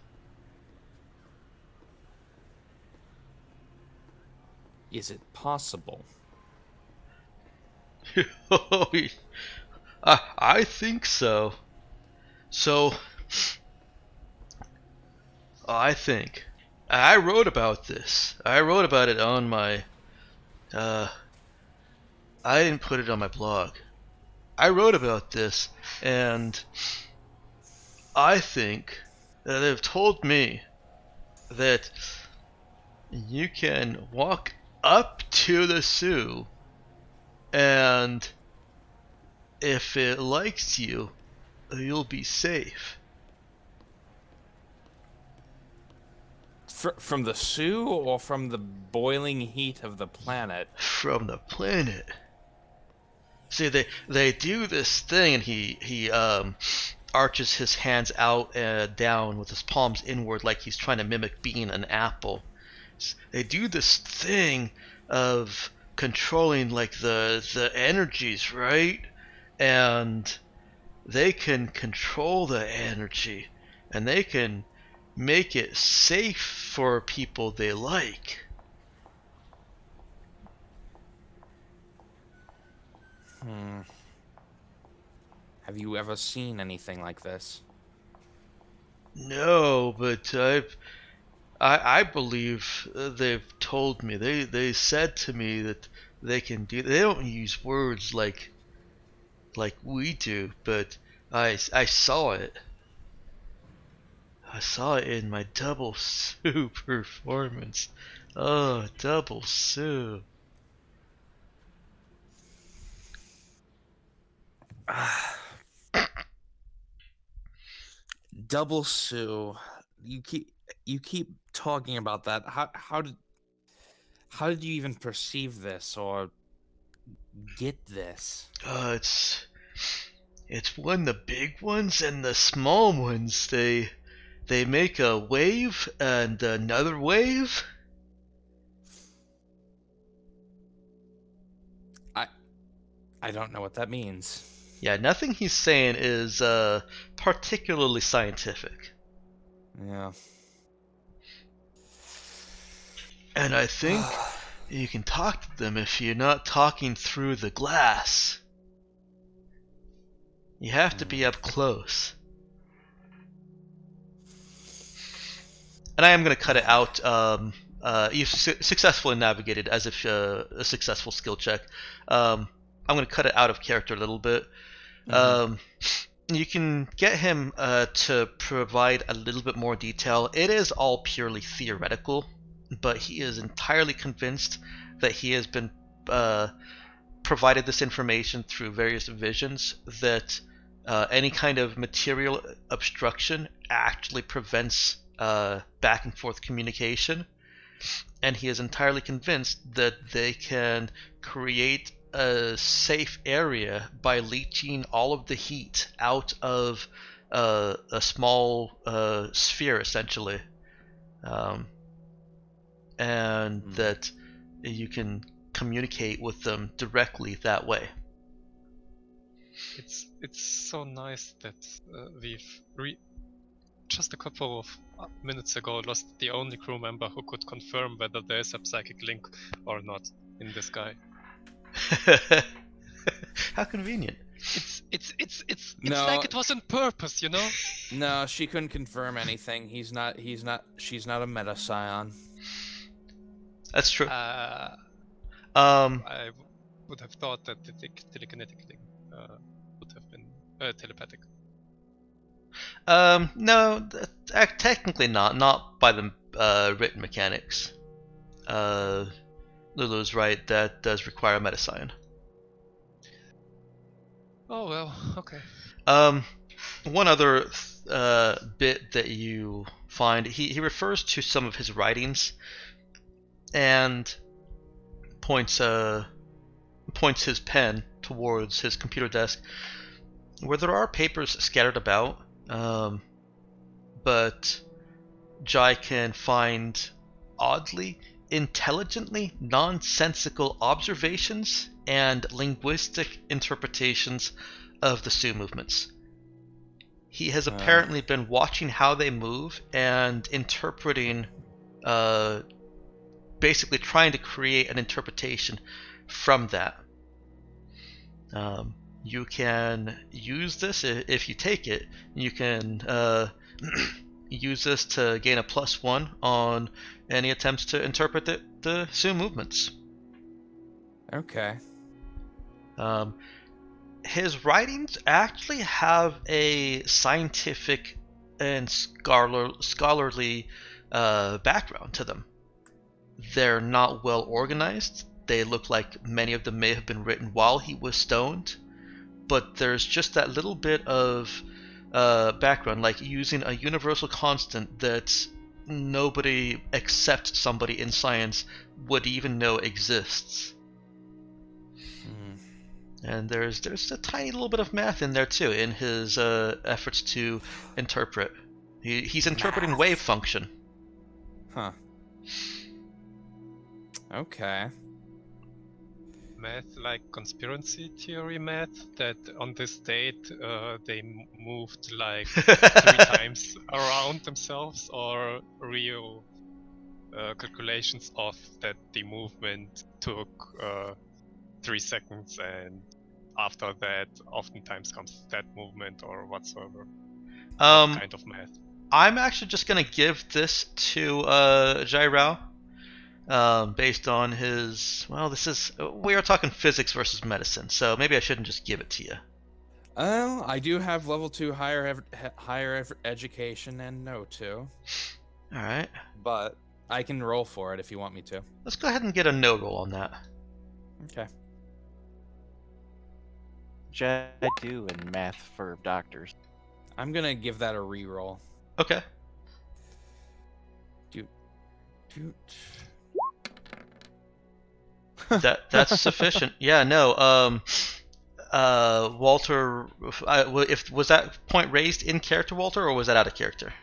Is it possible? I think so. So I think I wrote about this. I wrote about it on my. Uh, I didn't put it on my blog. I wrote about this, and I think that they've told me that you can walk up to the Sioux, and if it likes you, you'll be safe. From the Sioux or from the boiling heat of the planet? From the planet. See, they do this thing, and he arches his hands out down with his palms inward, like he's trying to mimic being an apple. They do this thing of controlling like the energies, right? And they can control the energy, and they can make it safe for people they like. Have you ever seen anything like this? No, but I believe they've told me. They said to me that they can do. They don't use words like we do, but I saw it. I saw it in my double Sue performance. Oh, double Sue. Double Sue. You keep talking about that. How did you even perceive this or get this? It's when the big ones and the small ones they make a wave and another wave. I don't know what that means. Yeah, nothing he's saying is particularly scientific. Yeah. And I think you can talk to them if you're not talking through the glass. You have to be up close. And I am going to cut it out. You successfully navigated as if a successful skill check. I'm going to cut it out of character a little bit. You can get him to provide a little bit more detail. It is all purely theoretical, but he is entirely convinced that he has been provided this information through various visions that any kind of material obstruction actually prevents back and forth communication, and he is entirely convinced that they can create a safe area by leaching all of the heat out of a small sphere, essentially, and that you can communicate with them directly that way. It's so nice that we've just a couple of minutes ago lost the only crew member who could confirm whether there is a psychic link or not in this guy. How convenient. It's No. like it was on purpose, you know? No, she couldn't confirm anything. She's not a meta scion. That's true. I would have thought that the telekinetic link would have been telepathic. No, technically not by the written mechanics. Lulu's right, that does require a metascion. Oh well, okay. One other bit that you find, he refers to some of his writings and points his pen towards his computer desk, where there are papers scattered about, but Jai can find oddly, intelligently nonsensical observations and linguistic interpretations of the Sioux movements. He has apparently been watching how they move and interpreting, basically trying to create an interpretation from that. You can use this if you take it. You can use this to gain a +1 on any attempts to interpret the Sioux movements. Okay. His writings actually have a scientific and scholarly background to them. They're not well organized. They look like many of them may have been written while he was stoned, but there's just that little bit of background, like using a universal constant that nobody except somebody in science would even know exists. And there's a tiny little bit of math in there too in his efforts to interpret. He's interpreting wave function. Huh. Okay. Math like conspiracy theory math, that on this date they moved like 3 times around themselves, or real calculations of that the movement took 3 seconds and after that oftentimes comes that movement or whatsoever. What kind of math? I'm actually just gonna give this to Jai Rao. Based on his, well, we are talking physics versus medicine, so maybe I shouldn't just give it to you. I do have level 2 higher education and no too. All right. But I can roll for it if you want me to. Let's go ahead and get a no roll on that. Okay. I do in math for doctors. I'm gonna give that a re-roll. Okay. That's sufficient. Yeah. No. Walter, was that point raised in character, Walter, or was that out of character?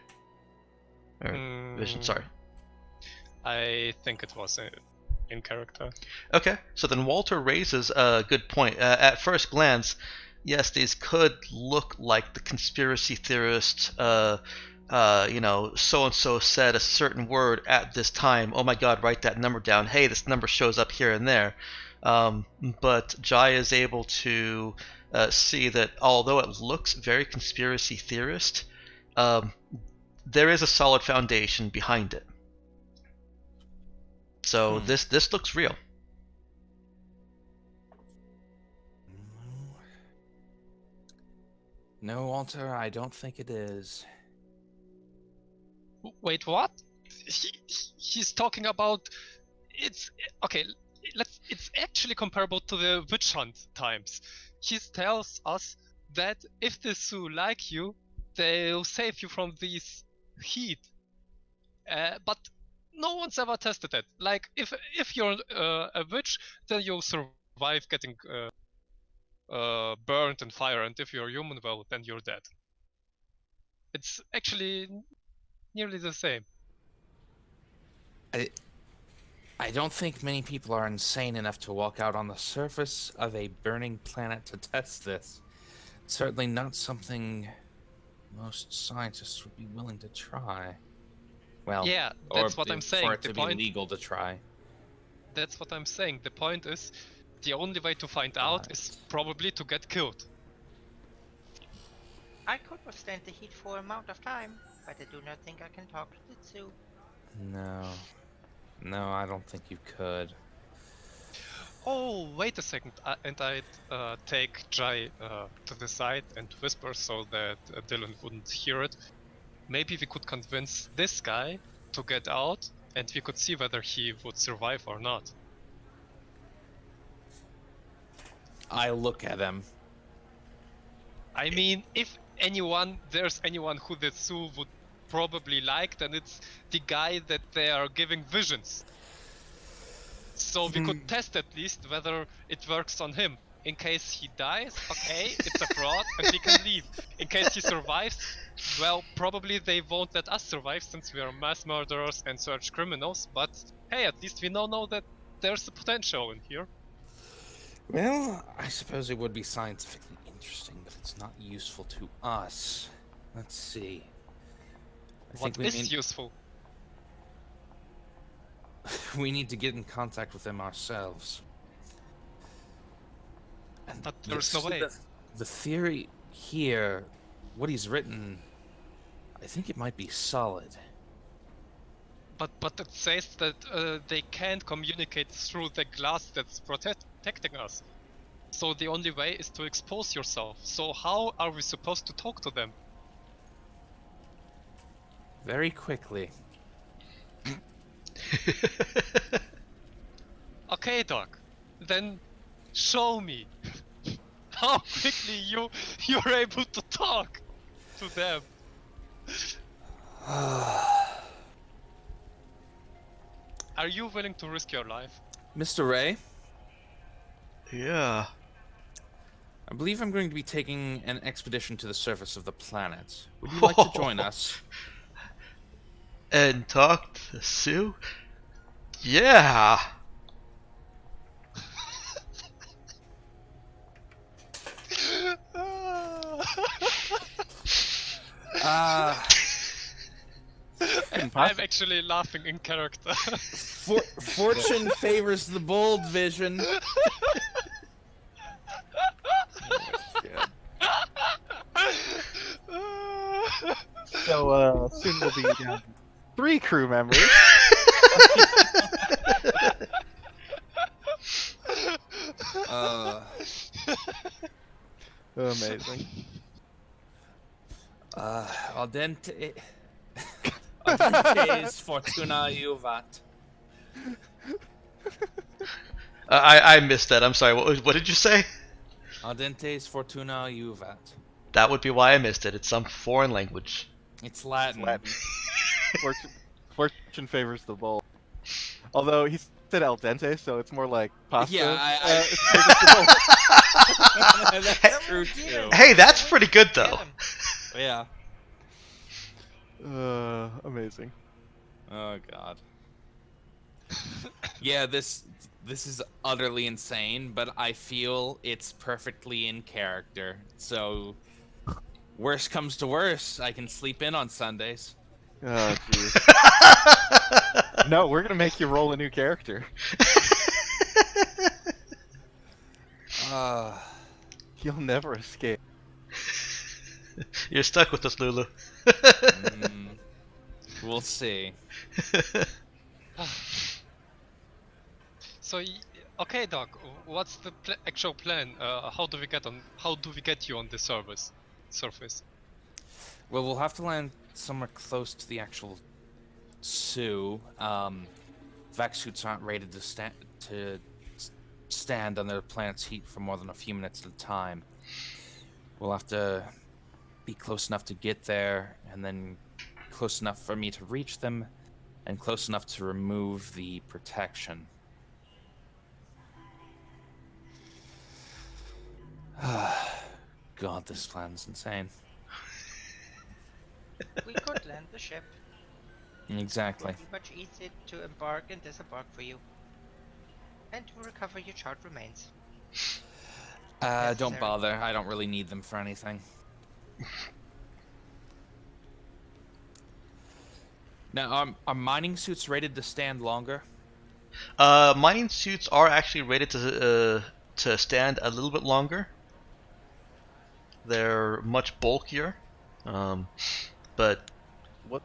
Or vision. Sorry. I think it was in character. Okay, so then Walter raises a good point. At first glance, yes, these could look like the conspiracy theorist, so and so said a certain word at this time. Oh my God, write that number down. Hey, this number shows up here and there. But Jai is able to see that although it looks very conspiracy theorist, there is a solid foundation behind it. So this looks real. No, Walter, I don't think it is. Wait, what? He's talking about. It's okay. It's actually comparable to the witch hunt times. He tells us that if the Sioux like you, they'll save you from this heat. But no one's ever tested it. Like if you're a witch, then you'll survive getting burned in fire, and if you're human, well, then you're dead. It's actually nearly the same. I don't think many people are insane enough to walk out on the surface of a burning planet to test this. Certainly not something most scientists would be willing to try. Well, yeah, that's what I'm saying. For it to be legal to try. That's what I'm saying. The point is, the only way to find out is probably to get killed. I could withstand the heat for an amount of time, but I do not think I can talk to the Sioux. No, I don't think you could. Oh, wait a second, and I'd take Jai to the side and whisper so that Dylan wouldn't hear it. Maybe we could convince this guy to get out, and we could see whether he would survive or not. I look at him. I mean, if there's anyone who the Sioux would probably like, then it's the guy that they are giving visions. So we could test at least whether it works on him. In case he dies, okay, it's a fraud and we can leave. In case he survives, well, probably they won't let us survive since we are mass murderers and search criminals, but hey, at least we now know that there's a potential in here. Well, I suppose it would be scientifically interesting, but it's not useful to us. Let's see. What is useful? We need to get in contact with them ourselves. And But there's no way. The theory here, what he's written, I think it might be solid. But it says that they can't communicate through the glass that's protecting us. So the only way is to expose yourself. So how are we supposed to talk to them? Very quickly. Okay, Doc. Then show me how quickly you're able to talk to them. Are you willing to risk your life? Mr. Ray? Yeah. I believe I'm going to be taking an expedition to the surface of the planet. Would you like to join us? And talk to Sue? Yeah. I'm actually laughing in character. Fortune favors the bold, Vision. So soon we'll be down 3 crew members. Amazing. Al dente. Al dente is fortuna juvat. I missed that. I'm sorry. What did you say? Al dente is fortuna juvat. That would be why I missed it. It's some foreign language. It's Latin. Fortune favors the bold. Although he said al dente, so it's more like pasta. Yeah, favors the that's true too. Hey, that's pretty good though. Yeah. bold. Amazing. Oh God. Yeah, this is utterly insane, but I feel it's perfectly in character. So, worst comes to worst, I can sleep in on Sundays. Oh, jeez. No, we're gonna make you roll a new character. Uh, You'll never escape. You're stuck with us, Lulu. we'll see. So, okay, Doc. What's the actual plan? How do we get on? How do we get you on the surface? Well, we'll have to land somewhere close to the actual Sioux. Vac suits aren't rated to stand on their planet's heat for more than a few minutes at a time. We'll have to be close enough to get there, and then close enough for me to reach them, and close enough to remove the protection. God, this plan's insane. We could land the ship. Exactly. It would be much easier to embark and disembark for you. And to recover your charred remains. Don't Necessary. bother. I don't really need them for anything. Now, are mining suits rated to stand longer? Mining suits are actually rated to stand a little bit longer. They're much bulkier, but What?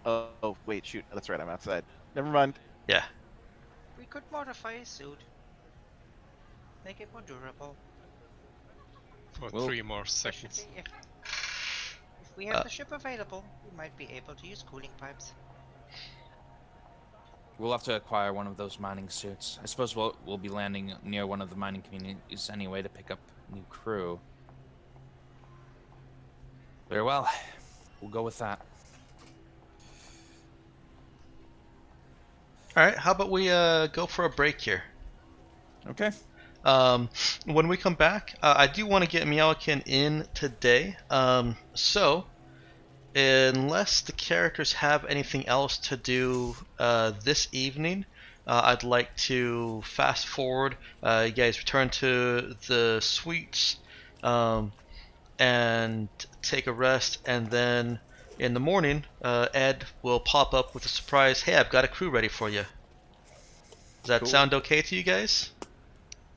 Oh, wait, shoot. That's right, I'm outside. Never mind. yeah. We could modify a suit. Make it more durable. For Well, 3 more seconds. Especially if we have the ship available, we might be able to use cooling pipes. We'll have to acquire one of those mining suits. I suppose we'll be landing near one of the mining communities anyway to pick up new crew. Very well. We'll go with that. All right. How about we go for a break here? Okay. When we come back, I do want to get Meowkin in today. So, unless the characters have anything else to do this evening, I'd like to fast forward. You guys return to the suites and take a rest, and then in the morning, Ed will pop up with a surprise. Hey, I've got a crew ready for you. Does that Cool. sound okay to you guys?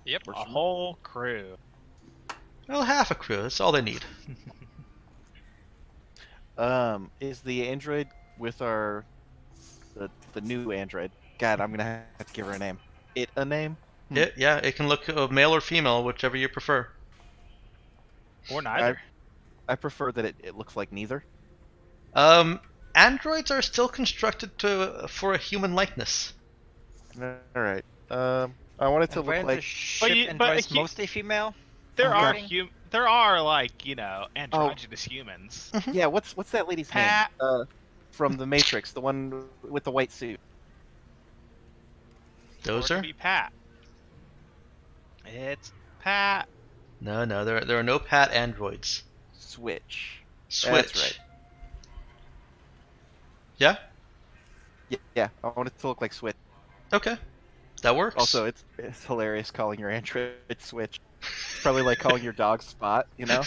Yep. A whole crew. Well, half a crew. That's all they need. Is the android with the new android? God, I'm gonna have to give her a name. It a name? Yeah, it can look male or female, whichever you prefer. Or neither. I prefer that it looks like neither. Androids are still constructed for a human likeness. All right. I want it to And look weren't like. the ship but androids he- mostly female? There are Okay. there are like, you know, androgynous humans. Yeah, what's that lady's Pat. name? From the Matrix, the one with the white suit. Or it could Dozer? be Pat. It's Pat. No, there are no pat androids. Switch. Switch. That's right. Yeah. Yeah, I want it to look like Switch. Okay. That works. Also, it's hilarious calling your android Switch. It's probably like calling your dog Spot. You know,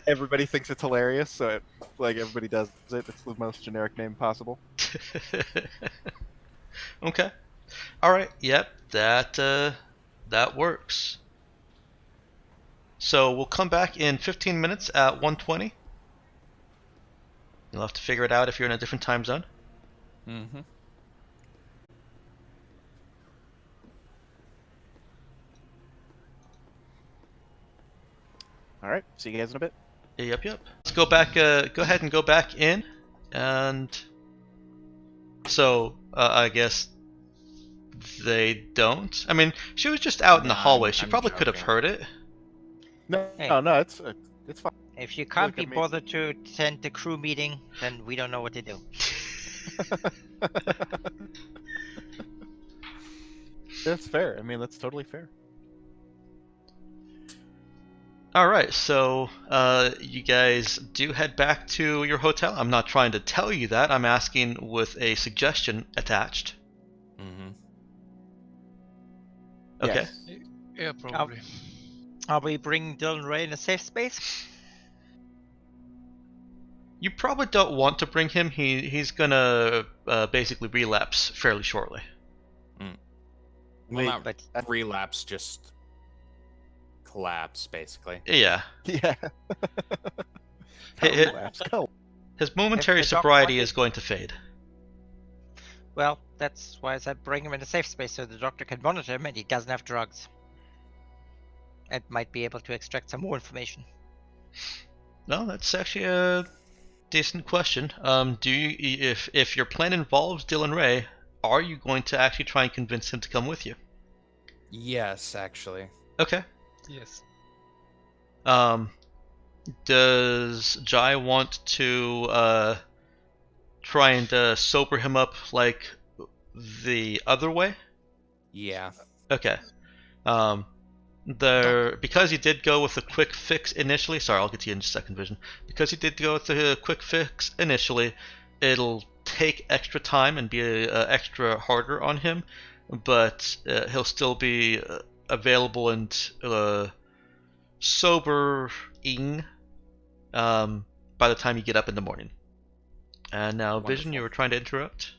everybody thinks it's hilarious, so everybody does it. It's the most generic name possible. Okay. All right. Yep. That works. So we'll come back in 15 minutes at 1:20. You'll have to figure it out if you're in a different time zone. Mm-hmm. All right. See you guys in a bit. Yep. Let's go back. Go ahead and go back in, and so I guess they don't. I mean, she was just out in the Nah, hallway. She I'm probably could have joking. heard it. No, Hey. no, it's fine. If you can't Look be at me. bothered to attend the crew meeting, then we don't know what to do. That's fair. I mean, that's totally fair. All right, so you guys do head back to your hotel. I'm not trying to tell you that. I'm asking with a suggestion attached. Mm-hmm. Okay. Yes. Yeah, probably. Are we bringing Dylan Ray in a safe space? You probably don't want to bring him. He's gonna basically relapse fairly shortly. Well, Wait, not But relapse, just collapse, basically. Yeah. Yeah. Hi- hi- Relapse. Go. His momentary If the doc sobriety wanted- is going to fade. well, that's why I said bring him in a safe space so the doctor can monitor him and he doesn't have drugs. And might be able to extract some more information. No, that's actually a decent question. Do you, if your plan involves Dylan Ray, are you going to actually try and convince him to come with you? Yes, actually. Okay. Yes. Does Jai want to try and sober him up like the other way? Yeah. Okay. Because he did go with a quick fix initially. Sorry, I'll get to you in just a second, Vision. Because he did go with a quick fix initially, it'll take extra time and be extra harder on him, but he'll still be available and sobering by the time you get up in the morning. And now, Vision, Wonderful. you were trying to interrupt?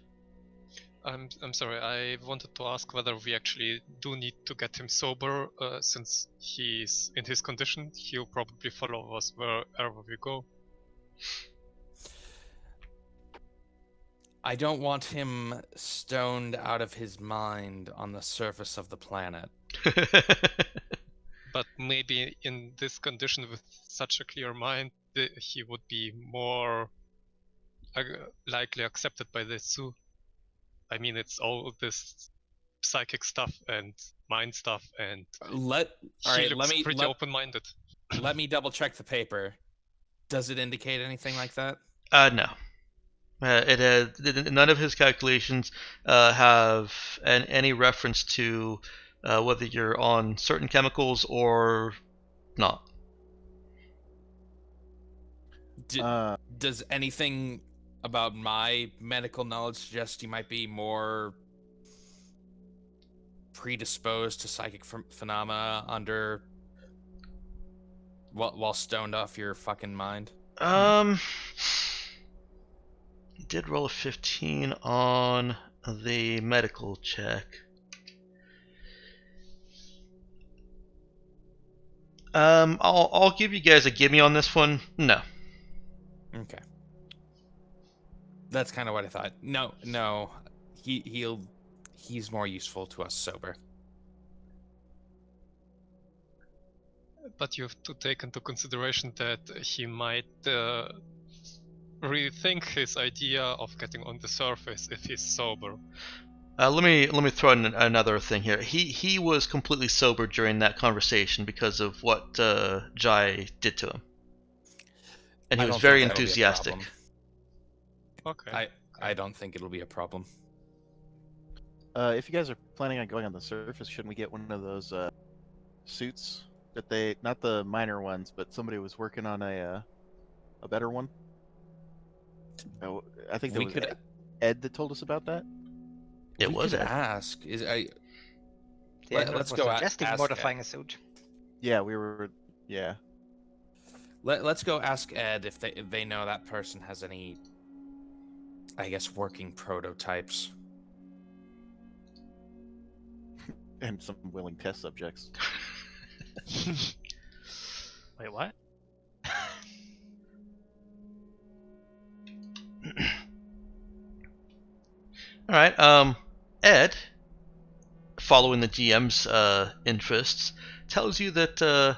I'm sorry. I wanted to ask whether we actually do need to get him sober, since he's in his condition. He'll probably follow us wherever we go. I don't want him stoned out of his mind on the surface of the planet. But maybe in this condition, with such a clear mind, he would be more likely accepted by the zoo. I mean, it's all this psychic stuff and mind stuff, and he looks pretty open-minded. Let me double check the paper. Does it indicate anything like that? No. It has none of his calculations have any reference to whether you're on certain chemicals or not. Does anything about my medical knowledge suggest you might be more predisposed to psychic phenomena under while stoned off your fucking mind? He did roll a 15 on the medical check. I'll give you guys a gimme on this one. No. Okay. That's kind of what I thought. No. He's more useful to us sober. But you have to take into consideration that he might rethink his idea of getting on the surface if he's sober. Let me throw in another thing here. He was completely sober during that conversation because of what Jai did to him, and he was very enthusiastic. Okay. I don't think it'll be a problem. If you guys are planning on going on the surface, shouldn't we get one of those suits that not the minor ones, but somebody was working on a better one? Oh, I think that was Ed that told us about that. It was could Ed. ask. Let's go suggesting ask modifying a suit. Yeah, we were. Yeah. Let's go ask Ed if they know that person has any, I guess, working prototypes. And some willing test subjects. Wait, what? All right. Ed, following the GM's interests, tells you that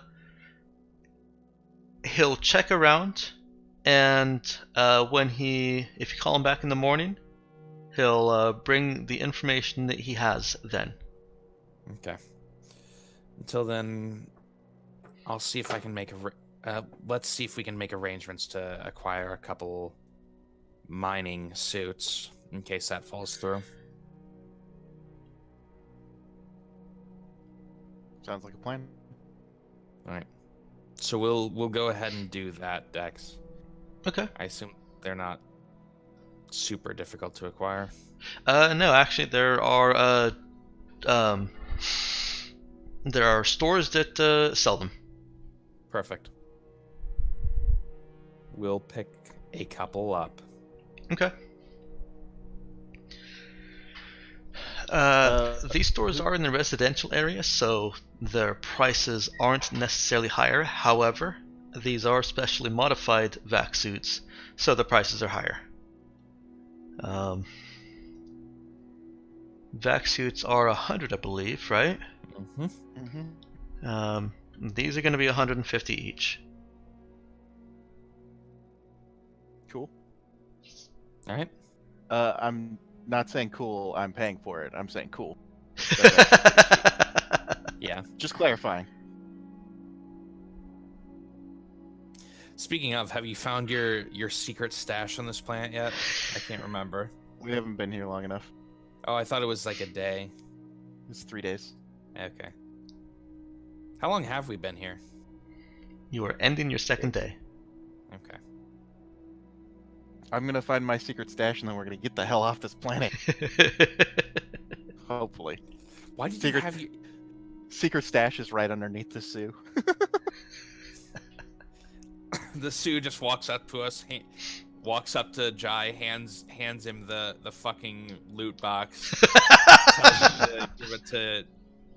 he'll check around, and if you call him back in the morning, he'll bring the information that he has then. Okay. Until then, I'll see if I can make let's see if we can make arrangements to acquire a couple mining suits in case that falls through. Sounds like a plan. All right. So we'll go ahead and do that, Dex. Okay. I assume they're not super difficult to acquire. No, actually, um, there are stores that sell them. Perfect. We'll pick a couple up. Okay. These stores are in the residential area, so their prices aren't necessarily higher. However, these are specially modified vac suits, so the prices are higher. Vac suits are 100, I believe, right? These are going to be 150 each. Cool. All right. I'm not saying cool. I'm paying for it. I'm saying cool. That's actually pretty sweet. Yeah. Just clarifying. Speaking of, have you found your secret stash on this planet yet? I can't remember. We haven't been here long enough. Oh, I thought it was like a day. It's 3 days. Okay. How long have we been here? You are ending your second day. Okay. I'm gonna find my secret stash and then we're gonna get the hell off this planet. Hopefully. Why did Secret- you have you? Secret stash is right underneath the Sioux. The Sioux just walks up to us, walks up to Jai, hands him the fucking loot box, tells him to give it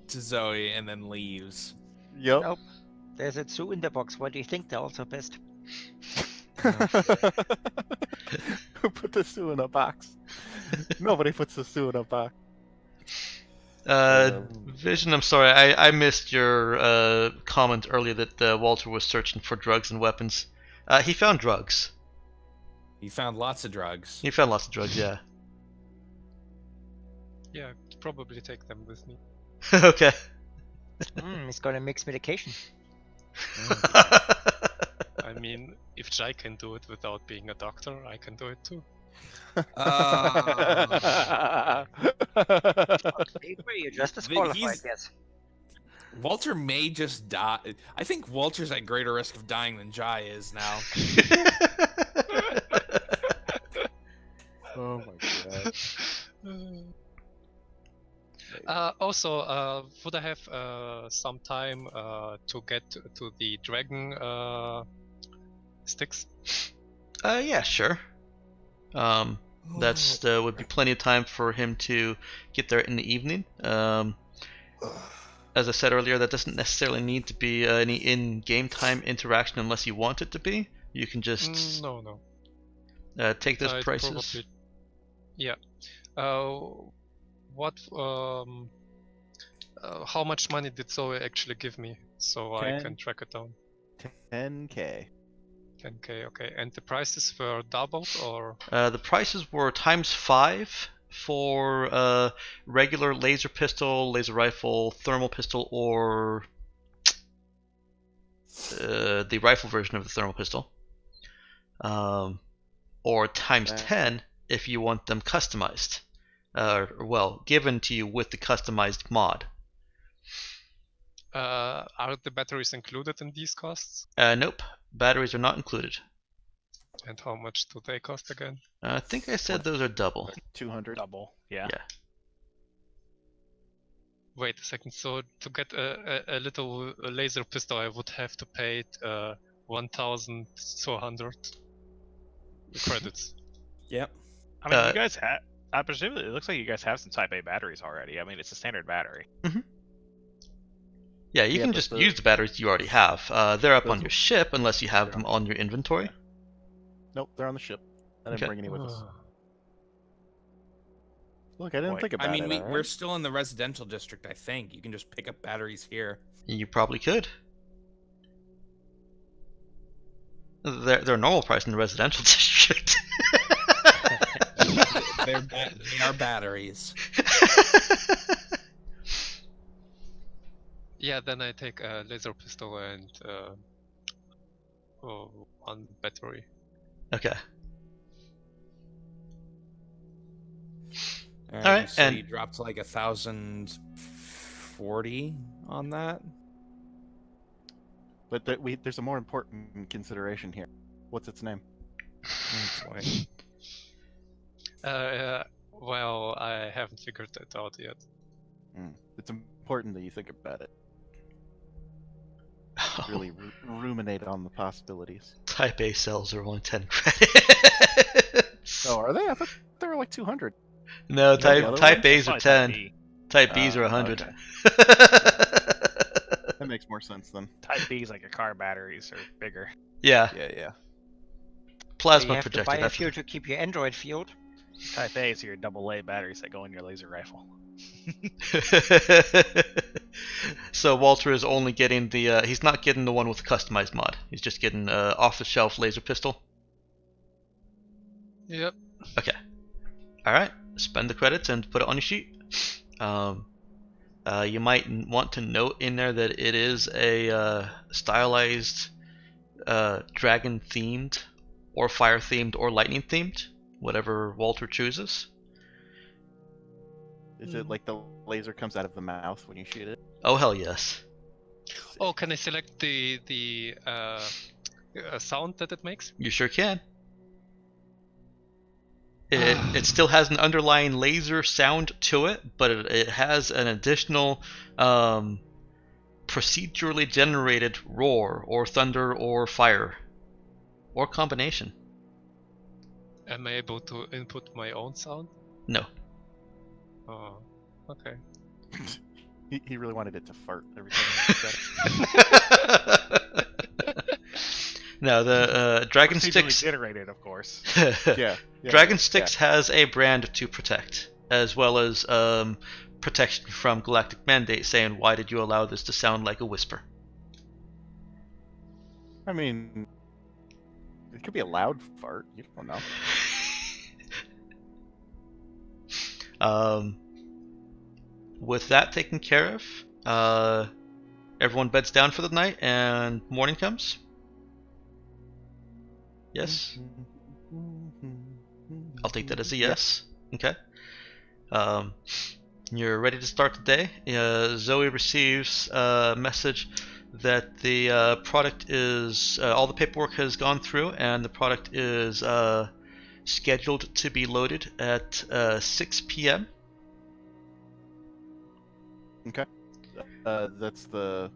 to Zoe, and then leaves. Yup. Nope. There's a Zoo in the box. What do you think? They're also pissed. Who put the Sioux in a box? Nobody puts the Sioux in a box. Vision, I'm sorry, I missed your comment earlier that Walter was searching for drugs and weapons. He found drugs. He found lots of drugs. He found lots of drugs, yeah. Yeah, I'd probably take them with me. Okay. He's gonna mix medication. I mean, if Jai can do it without being a doctor, I can do it too. You're just as qualified, he's- yes. Walter may just die. I think Walter's at greater risk of dying than Jai is now. Oh my god. Also, would I have some time to get to the dragon sticks? Yeah, sure. That's would be plenty of time for him to get there in the evening. As I said earlier, that doesn't necessarily need to be any in-game time interaction unless you want it to be. You can just No. take those I'd prices. probably- Yeah. What? How much money did Zoe actually give me, so I can track it down? 10k. 10k. Okay. And the prices were doubled, or? The prices were ×5 for regular laser pistol, laser rifle, thermal pistol, or the rifle version of the thermal pistol. Or ×10 if you want them customized. Well, given to you with the customized mod. Are the batteries included in these costs? Nope, batteries are not included. And how much do they cost again? I think I said those are double. 200. Double. Yeah. Yeah. Wait a second. So to get a little laser pistol, I would have to pay 1,200 credits. Yep. I mean, you guys have. I presume it looks like you guys have some Type A batteries already. I mean, it's a standard battery. Yeah, you Yeah, can but just the- use the batteries you already have. They're up on Those- your ship unless you have them on your inventory. Nope, they're on the ship. I didn't Okay. bring any with us. Look, I didn't Boy, think about I mean, it. we're alright? still in the residential district, I think. You can just pick up batteries here. You probably could. They're normal price in the residential district. They are batteries. Yeah, then I take a laser pistol and one battery. Okay. Alright, so and- you dropped like 1,040 on that. But there's a more important consideration here. What's its name? Oh, boy. Well, I haven't figured that out yet. It's important that you think about it. Really ruminate on the possibilities. Type A cells are only 10 credits. Oh, are they? I thought they were like 200. No, Is that the other type one? A's are Probably type 10. B. Type B's are Oh, 100. okay. That makes more sense then. Type B is like your car batteries are bigger. Yeah, Yeah. plasma you have projector. to buy a That's fuel to keep your Android fueled. Type A is your AA batteries that go in your laser rifle. So Walter is only getting the. He's not getting the one with the customized mod. He's just getting off-the-shelf laser pistol. Yep. Okay. All right. Spend the credits and put it on your sheet. You might want to note in there that it is a stylized dragon themed, or fire themed, or lightning themed, whatever Walter chooses. Is it like the laser comes out of the mouth when you shoot it? Oh hell yes. Oh, can I select the sound that it makes? You sure can. It still has an underlying laser sound to it, but it has an additional procedurally generated roar, or thunder, or fire, or combination. Am I able to input my own sound? No. Oh, okay. He really wanted it to fart every time he said it. No, the Dragon Procedurally Sticks. generated, of course. Yeah. Dragon Sticks has a brand to protect, as well as protection from Galactic Mandate saying, "Why did you allow this to sound like a whisper?" I mean, it could be a loud fart. You don't know. With that taken care of, everyone beds down for the night, and morning comes. Yes, I'll take that as a yes. Okay. You're ready to start the day. Zoe receives a message that the product is all the paperwork has gone through, and the product is scheduled to be loaded at 6 p.m. Okay. That's the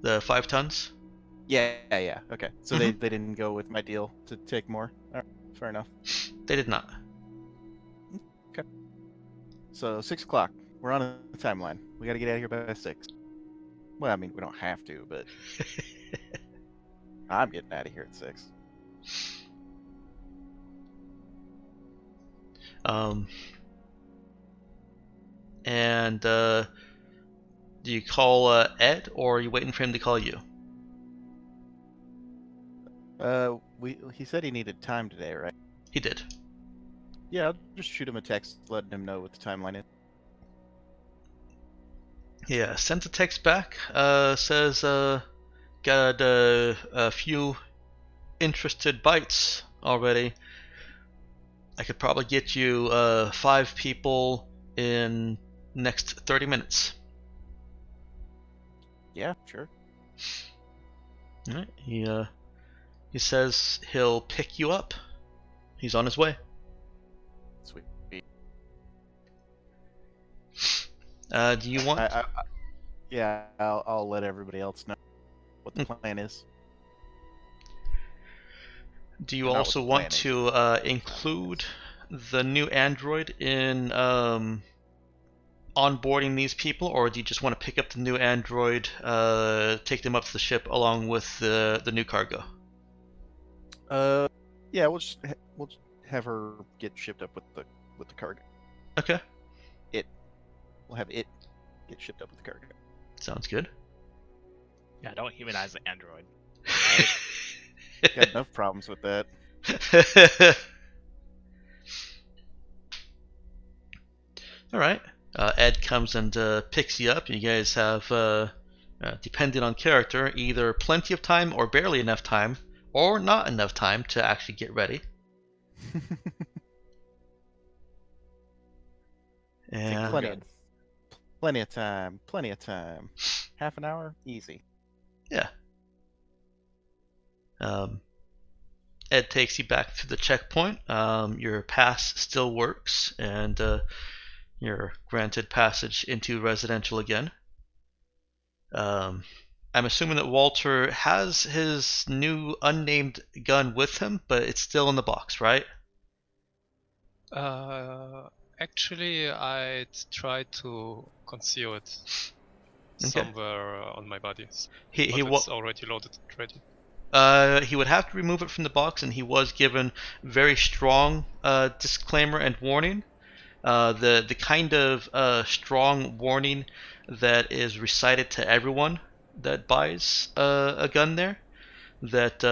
The 5 tons. yeah. Okay. So they didn't go with my deal to take more. All right, fair enough. They did not. So 6 o'clock. We're on a timeline. We got to get out of here by 6. Well, I mean, we don't have to, but I'm getting out of here at 6. And do you call Ed, or are you waiting for him to call you? He said he needed time today, right? He did. Yeah, I'll just shoot him a text, letting him know what the timeline is. Yeah, sends a text back. Says got a few interested bites already. I could probably get you 5 people in next 30 minutes. Yeah, sure. All right. He says he'll pick you up. He's on his way. Sweet. Do you want? Yeah, I'll let everybody else know what the plan is. Do you Not what also the want plan to include the new android in onboarding these people, or do you just want to pick up the new android, take them up to the ship along with the new cargo? Yeah, we'll just have her get shipped up with the cargo. Okay, We'll have it get shipped up with the cargo. sounds good. Yeah, don't humanize the android. Got enough problems with that. All right. Ed comes and picks you up. You guys have, depending on character, either plenty of time or barely enough time, or not enough time to actually get ready. And Plenty. Plenty of time. Plenty of time. Half an hour, easy. Yeah. Ed takes you back to the checkpoint. Your pass still works, and you're granted passage into residential again. I'm assuming that Walter has his new unnamed gun with him, but it's still in the box, right? Actually, I'd try to conceal it somewhere on my body, but it's already loaded and ready. He would have to remove it from the box, and he was given very strong disclaimer and warning. The kind of strong warning that is recited to everyone that buys a gun there, that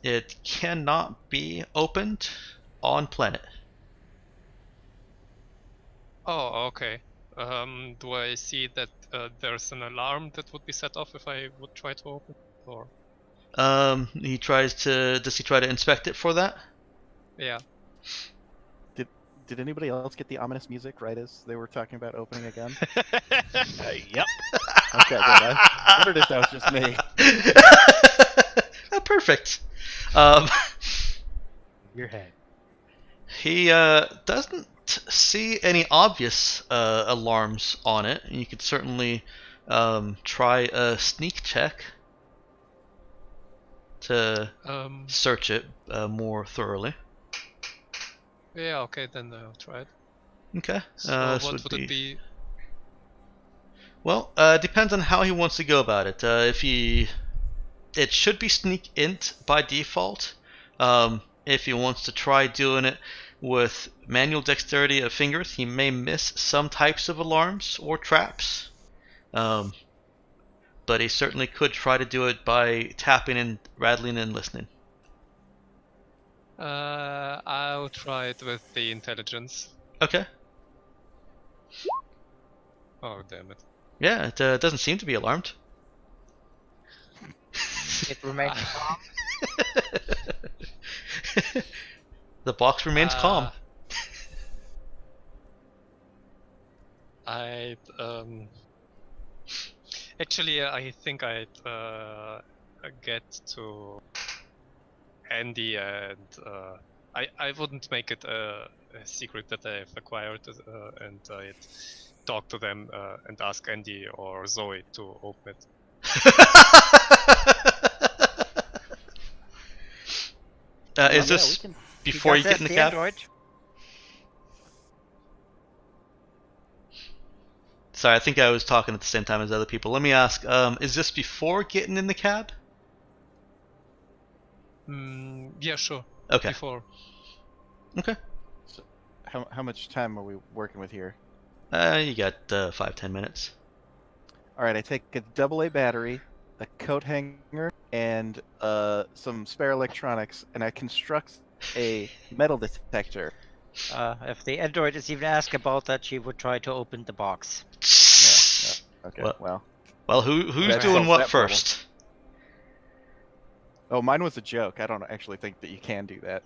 it cannot be opened on planet. Oh, okay. Do I see that there's an alarm that would be set off if I would try to open it, or? Does he try to inspect it for that? Yeah. Did anybody else get the ominous music right as they were talking about opening a gun? Yep. Okay, good. I wondered if that was just me. Perfect. Your head. He doesn't see any obvious alarms on it. You could certainly try a sneak check to search it more thoroughly. Yeah, okay, then I'll try it. Okay. So what would it be? Well, depends on how he wants to go about it. It should be sneak int by default. If he wants to try doing it with manual dexterity of fingers, he may miss some types of alarms or traps. But he certainly could try to do it by tapping and rattling and listening. I'll try it with the intelligence. Okay. Oh, damn it. Yeah, it doesn't seem to be alarmed. It remains calm. The box remains calm. Actually, I think I'd get to Andy, and I wouldn't make it a secret that I've acquired, and I'd talk to them and ask Andy or Zoe to open it. Is this before you get in the cab? Android. Sorry, I think I was talking at the same time as other people. Let me ask, is this before getting in the cab? Yeah, sure. Okay. Before. Okay. So how much time are we working with here? You got 5-10 minutes. All right, I take a AA battery, a coat hanger, and some spare electronics, and I construct a metal detector. If the android is even asked about that, she would try to open the box. Yeah. Okay. Well, Well. who's That doing solves what that problem. first? Oh, mine was a joke. I don't actually think that you can do that.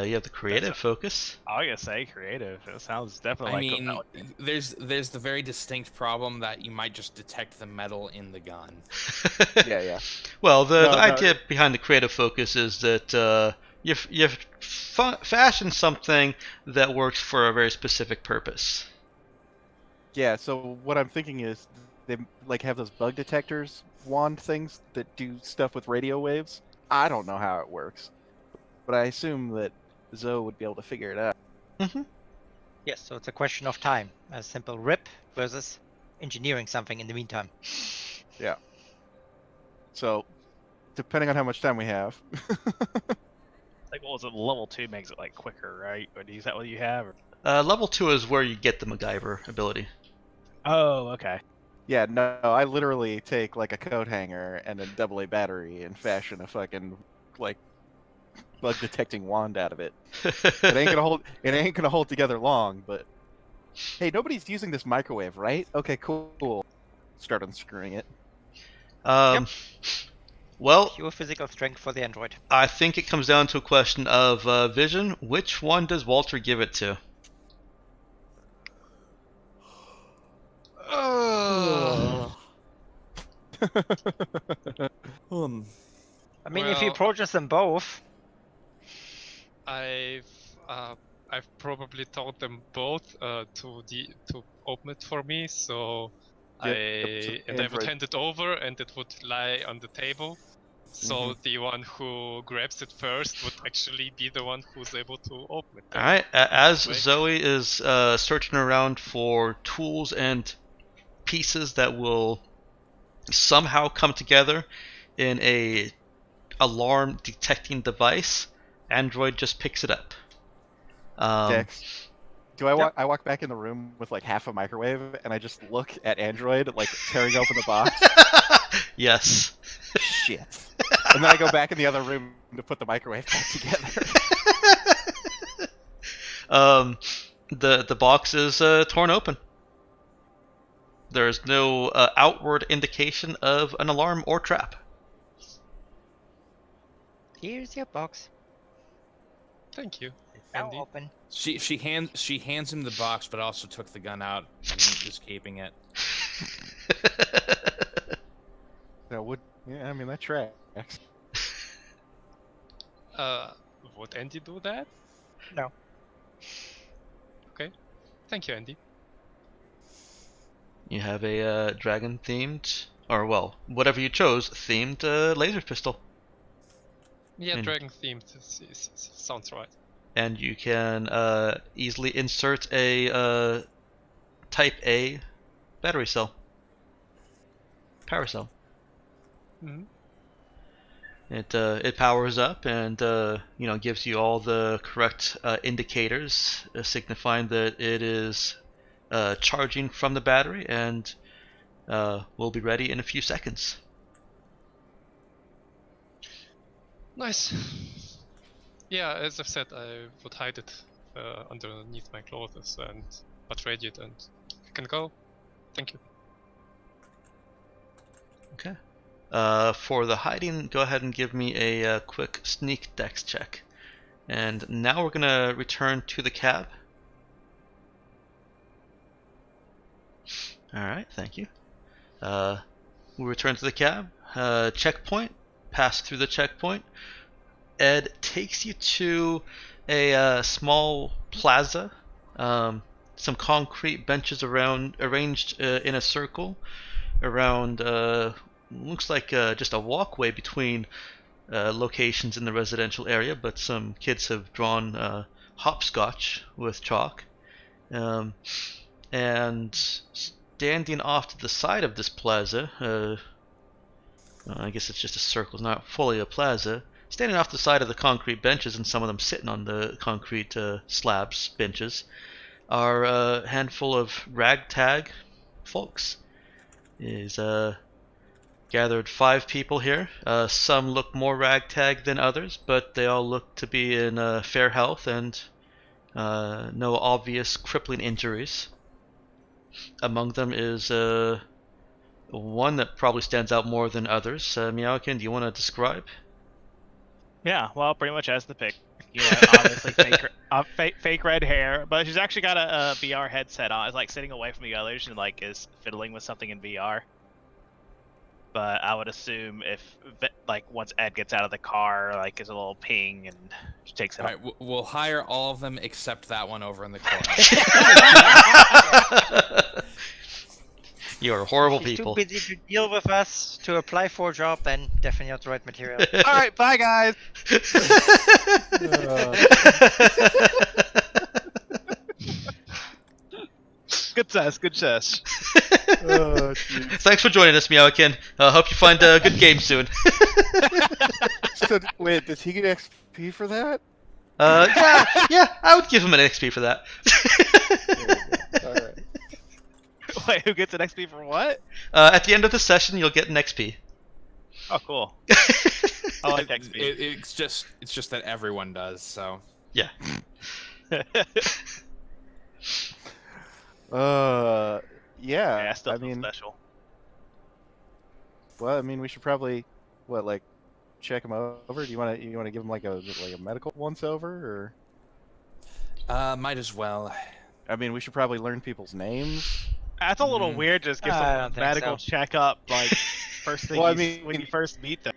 You have the creative focus. I gotta say, creative. It sounds definitely I like mean, there's the very distinct problem that you might just detect the metal in the gun. Yeah. Well, the No, idea behind the creative focus is that you fashion something that works for a very specific purpose. Yeah, so what I'm thinking is they like have those bug detectors wand things that do stuff with radio waves. I don't know how it works, but I assume that Zoe would be able to figure it out. Mm-hmm. Yes, so it's a question of time. A simple rip versus engineering something in the meantime. So, depending on how much time we have. like, what was it? Level 2 makes it like quicker, right? Or is that what you have? Or... Level 2 is where you get the MacGyver ability. Oh, okay. Yeah, no, I literally take like a coat hanger and a AA battery and fashion a fucking like bug detecting wand out of it. It ain't gonna hold together long, but hey, nobody's using this microwave, right? Okay, cool. Start unscrewing it. Well, Pure physical strength for the android. I think it comes down to a question of vision. Which one does Walter give it to? I mean, if he Well, approaches them both, I've probably told them both to open it for me, so Yep, I would Android. hand it over and it would lie on the table. So the one who grabs it first would actually be the one who's able to open it. All right. in As this way. Zoe is searching around for tools and pieces that will somehow come together in a alarm detecting device, Android just picks it up. Dex. Do I walk? I walk back in the room with like half a microwave, and I just look at Android like tearing open the box. Yes. Shit. And then I go back in the other room to put the microwave back together. The box is torn open. There is no outward indication of an alarm or trap. here's your box. Thank you. Now Andy. open. She hands him the box, but also took the gun out and is keeping it. That would, yeah, I mean that tracks. Would Andy do that? No. Okay. Thank you, Andy. You have a dragon-themed, or well, whatever you chose, themed laser pistol. Yeah, And- dragon themed sounds right. And you can easily insert a Type A battery cell. Power cell. Mhm. It powers up and gives you all the correct indicators signifying that it is charging from the battery and will be ready in a few seconds. Nice. Yeah, as I've said, I would hide it underneath my clothes but ready it, and you can go. Thank you. Okay. For the hiding, go ahead and give me a quick sneak dex check. And now we're gonna return to the cab. All right, thank you. We return to the cab. Checkpoint. Pass through the checkpoint. Ed takes you to a small plaza. Some concrete benches arranged in a circle around. Looks like just a walkway between locations in the residential area, but some kids have drawn hopscotch with chalk. And standing off to the side of this plaza, I guess it's just a circle, it's not fully a plaza. Standing off the side of the concrete benches, and some of them sitting on the concrete slabs, benches, are a handful of ragtag folks. Is gathered 5 people here. Some look more ragtag than others, but they all look to be in fair health and no obvious crippling injuries. Among them is one that probably stands out more than others. Meowkin, do you want to describe? Yeah, well, pretty much as the pic. You know, obviously fake red hair, but she's actually got a VR headset on. It's like sitting away from the others and like is fiddling with something in VR. But I would assume if like once Ed gets out of the car, like is a little ping and she takes it. All right, we'll hire all of them except that one over in the corner. You are horrible She's people. too busy to deal with us to apply for a job, then definitely not the right material. All right, bye guys. Good test, good test. Oh, jeez. Thanks for joining us, Meowkin. Hope you find a good game soon. So wait, does he get XP for that? Yeah, I would give him an XP for that. All right. Wait, who gets an XP for what? At the end of the session, you'll get an XP. Oh, cool. I like XP. It's just that everyone does. So Yeah. Yeah. Yeah, I still feel mean, special. well, I mean, we should probably check him over. Do you want to give him like a medical once over, or? might as well. I mean, we should probably learn people's names. That's a little weird. Just give I some don't think medical so. checkup. Like, First thing Well, I when mean- you first meet them.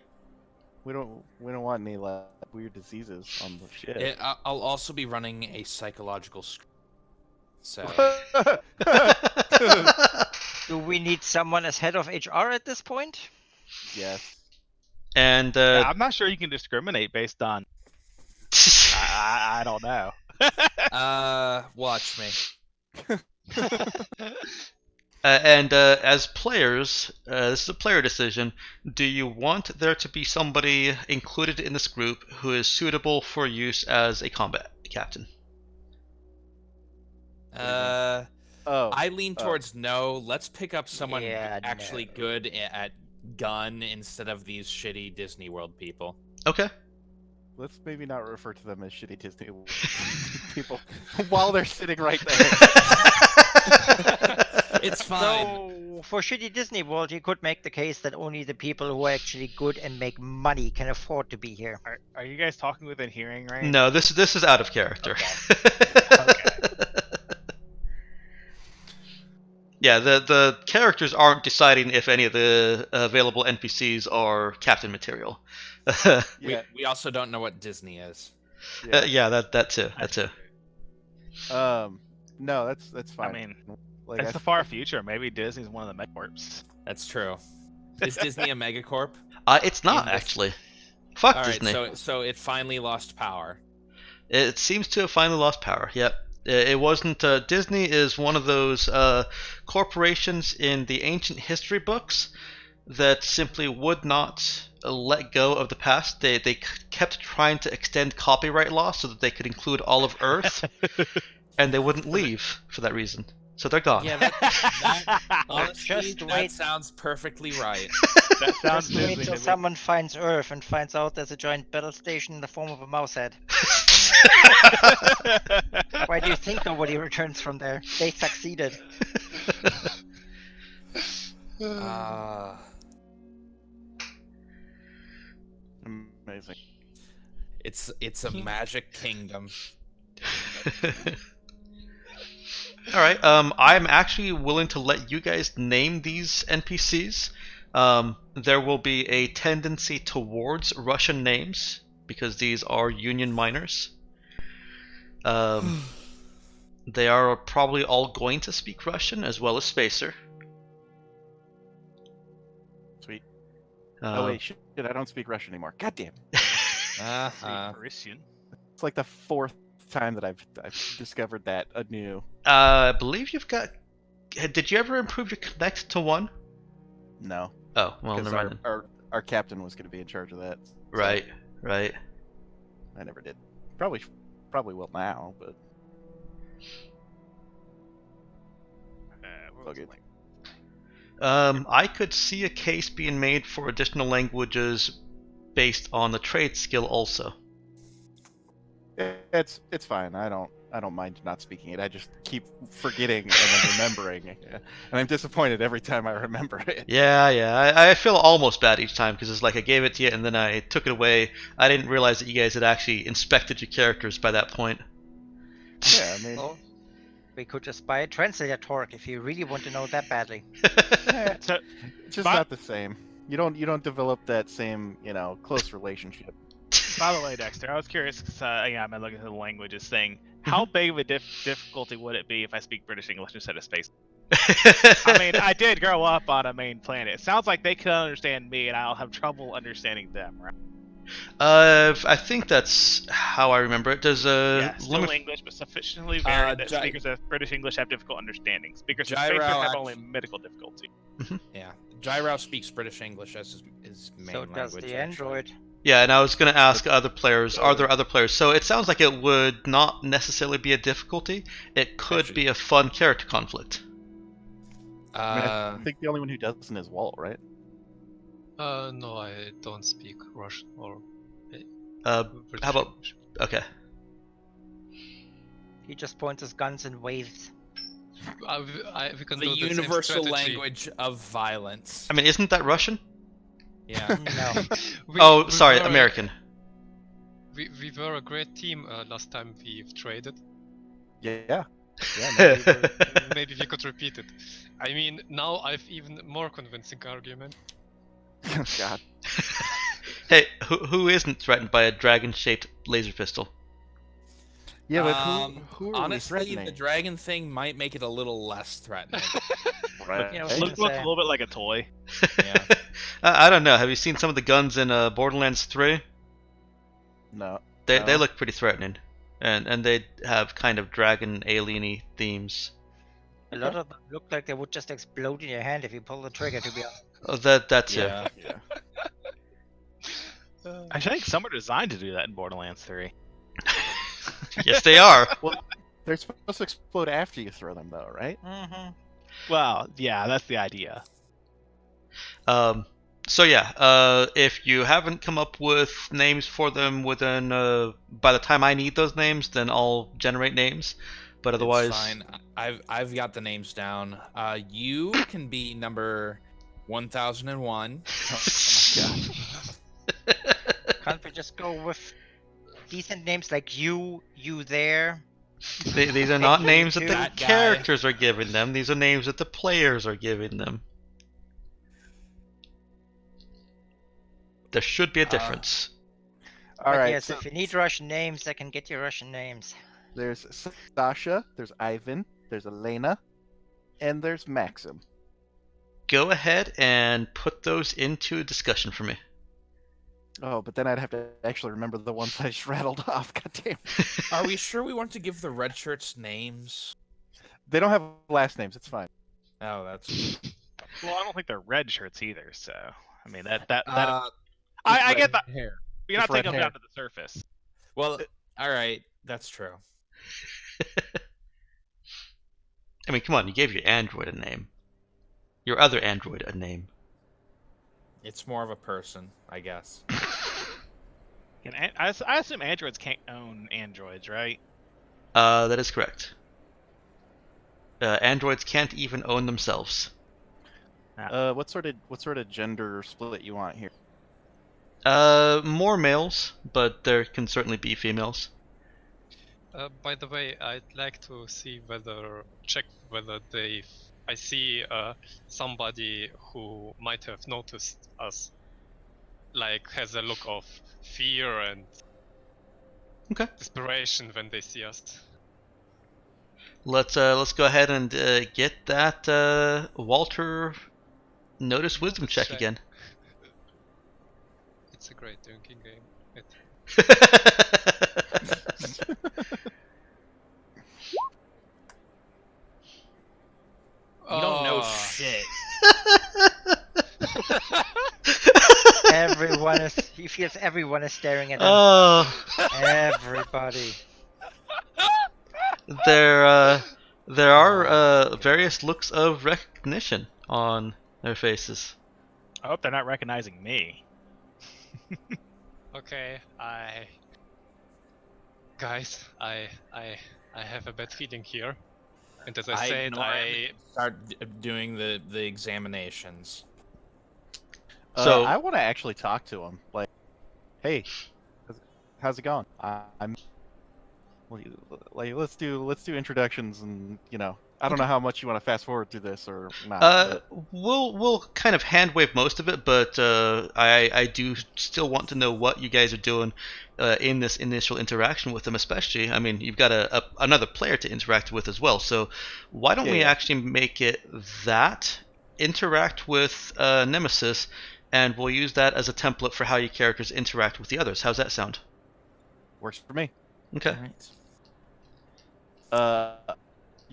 We don't want any like weird diseases on the ship. I'll also be running a psychological script. So Do we need someone as head of HR at this point? Yes. And Yeah, I'm not sure you can discriminate based on. I don't know. watch me. As players, this is a player decision. Do you want there to be somebody included in this group who is suitable for use as a combat captain? Oh. I lean towards no. Let's pick up someone Yeah, actually no. good at gun instead of these shitty Disney World people. Okay. Let's maybe not refer to them as shitty Disney people while they're sitting right there. It's fine. So, for shitty Disney World, you could make the case that only the people who are actually good and make money can afford to be here. Are you guys talking within hearing range? No, this is out of character. Okay. Yeah, the characters aren't deciding if any of the available NPCs are captain material. Yeah. We also don't know what Disney is. Yeah, that too. That too. No, that's fine. I mean, like, it's the far future. Maybe Disney's one of the megacorps. That's true. Is Disney a megacorp? It's not In this- actually. Fuck All right, Disney. so it finally lost power. It seems to have finally lost power. Yep. It wasn't. Disney is one of those corporations in the ancient history books that simply would not let go of the past. They kept trying to extend copyright law so that they could include all of Earth, and they wouldn't leave for that reason. So they're gone. Yeah, that honestly, Just that wait. sounds perfectly right. That sounds Just wait Disney till to me. someone finds Earth and finds out there's a giant battle station in the form of a mouse head. Why do you think nobody returns from there? They succeeded. amazing. It's a magic kingdom. All right. I'm actually willing to let you guys name these NPCs. There will be a tendency towards Russian names because these are Union miners. They are probably all going to speak Russian as well as Spacer. Sweet. Oh wait, shit! I don't speak Russian anymore. God damn. Christian. It's like the fourth time that I've discovered that anew. I believe you've got. Did you ever improve your connect to 1? No, Oh, well, because never mind. our captain was going to be in charge of that. so Right, right. I never did. Probably will now, but What all was good. it like? I could see a case being made for additional languages based on the trade skill also. It's fine. I don't mind not speaking it. I just keep forgetting and then remembering, and I'm disappointed every time I remember it. Yeah. I feel almost bad each time because it's like I gave it to you and then I took it away. I didn't realize that you guys had actually inspected your characters by that point. Yeah, I mean, Well, we could just buy a translator torque if you really want to know that badly. So, it's just But- not the same. You don't develop that same close relationship. by the way, Dexter, I was curious because I've been looking at the languages thing. How big of a difficulty would it be if I speak British English instead of space? I mean, I did grow up on a main planet. It sounds like they can understand me, and I'll have trouble understanding them, right? I think that's how I remember it. Does Yeah, still limit... English, but sufficiently varied that Gy- speakers of British English have difficult understanding. Speakers of Gyro space have act- only medical difficulty. Yeah, Gyro speaks British English as his main So language. does the actually. android. Yeah, and I was going to ask other players, are there other players? So it sounds like it would not necessarily be a difficulty. It could Actually- be a fun character conflict. I mean, I think the only one who doesn't is Walt, right? No, I don't speak Russian or British How about... English. Okay. He just points his guns and waves. We can the do the same universal strategy. language of violence. I mean, isn't that Russian? Yeah. No. Oh, We sorry, were- American. We were a great team last time we've traded. Yeah. Maybe we could repeat it. I mean, now I've even more convincing argument. God. Hey, who isn't threatened by a dragon-shaped laser pistol? Yeah, but who are we honestly, threatening? the dragon thing might make it a little less threatening. Right. Yeah, I was It gonna looks a say. little bit like a toy. Yeah. I don't know. Have you seen some of the guns in Borderlands 3? No. They No. look pretty threatening, and they have kind of dragon alien-y themes. A lot of them look like they would just explode in your hand if you pull the trigger. To be honest. Oh, that too. Yeah. Yeah. I think some are designed to do that in Borderlands 3. Yes, they are. Well, they're supposed to explode after you throw them, though, right? Mm-hmm. Well, yeah, that's the idea. So yeah, if you haven't come up with names for them within, by the time I need those names, then I'll generate names. But otherwise, It's fine. I've got the names down. You can be number 1001. Can't we just go with decent names like you there? these are not names that the That guy. characters are giving them. These are names that the players are giving them. There should be a difference. All But right. yes, So if you need Russian names, I can get you Russian names. there's Sasha, there's Ivan, there's Elena, and there's Maxim. Go ahead and put those into discussion for me. Oh, but then I'd have to actually remember the ones I just rattled off. God damn. Are we sure we want to give the red shirts names? They don't have last names. It's fine. Oh, that's. Well, I don't think they're red shirts either. So, I mean, that With I get red that. hair. You're not Just red taking them hair. down to the surface. Well, all right, that's true. I mean, come on, you gave your android a name. Your other android a name. It's more of a person, I guess. I assume androids can't own androids, right? That is correct. Androids can't even own themselves. What sort of gender split you want here? More males, but there can certainly be females. By the way, I'd like to check whether I see somebody who might have noticed us, like has a look of fear and Okay. desperation when they see us. Let's go ahead and get that Walter notice wisdom check Check. again. It's a great drinking game. You don't know Oh. shit. He feels everyone is staring at him. Oh, Everybody. there are various looks of recognition on their faces. I hope they're not recognizing me. Okay, guys, I have a bad feeling here, and as I said, ignore him and start doing the examinations. So- I want to actually talk to him. Like, hey, how's it going? I'm. Like, let's do introductions, and I don't know how much you want to fast forward through this or not. but- We'll kind of hand wave most of it, but I do still want to know what you guys are doing in this initial interaction with them, especially. I mean, you've got another player to interact with as well, so why don't we Yeah. actually make it that interact with Nemesis, and we'll use that as a template for how your characters interact with the others. How's that sound? Works for me. Okay. Alright.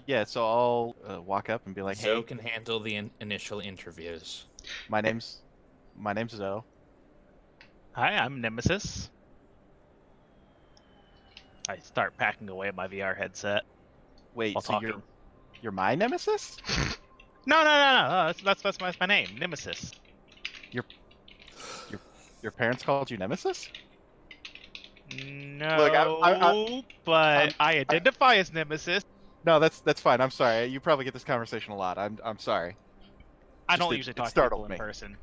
Yeah. So I'll walk up and be like, Zoe "Hey, can handle the initial interviews. my name's Zoe. Hi, I'm Nemesis. I start packing away my VR headset. Wait, While so talking. you're my nemesis? No. That's my name, Nemesis. Your parents called you Nemesis? No, but I identify as Nemesis. No, that's fine. I'm sorry. You probably get this conversation a lot. I'm sorry. I Just don't it- usually it talk to startled people in me. person.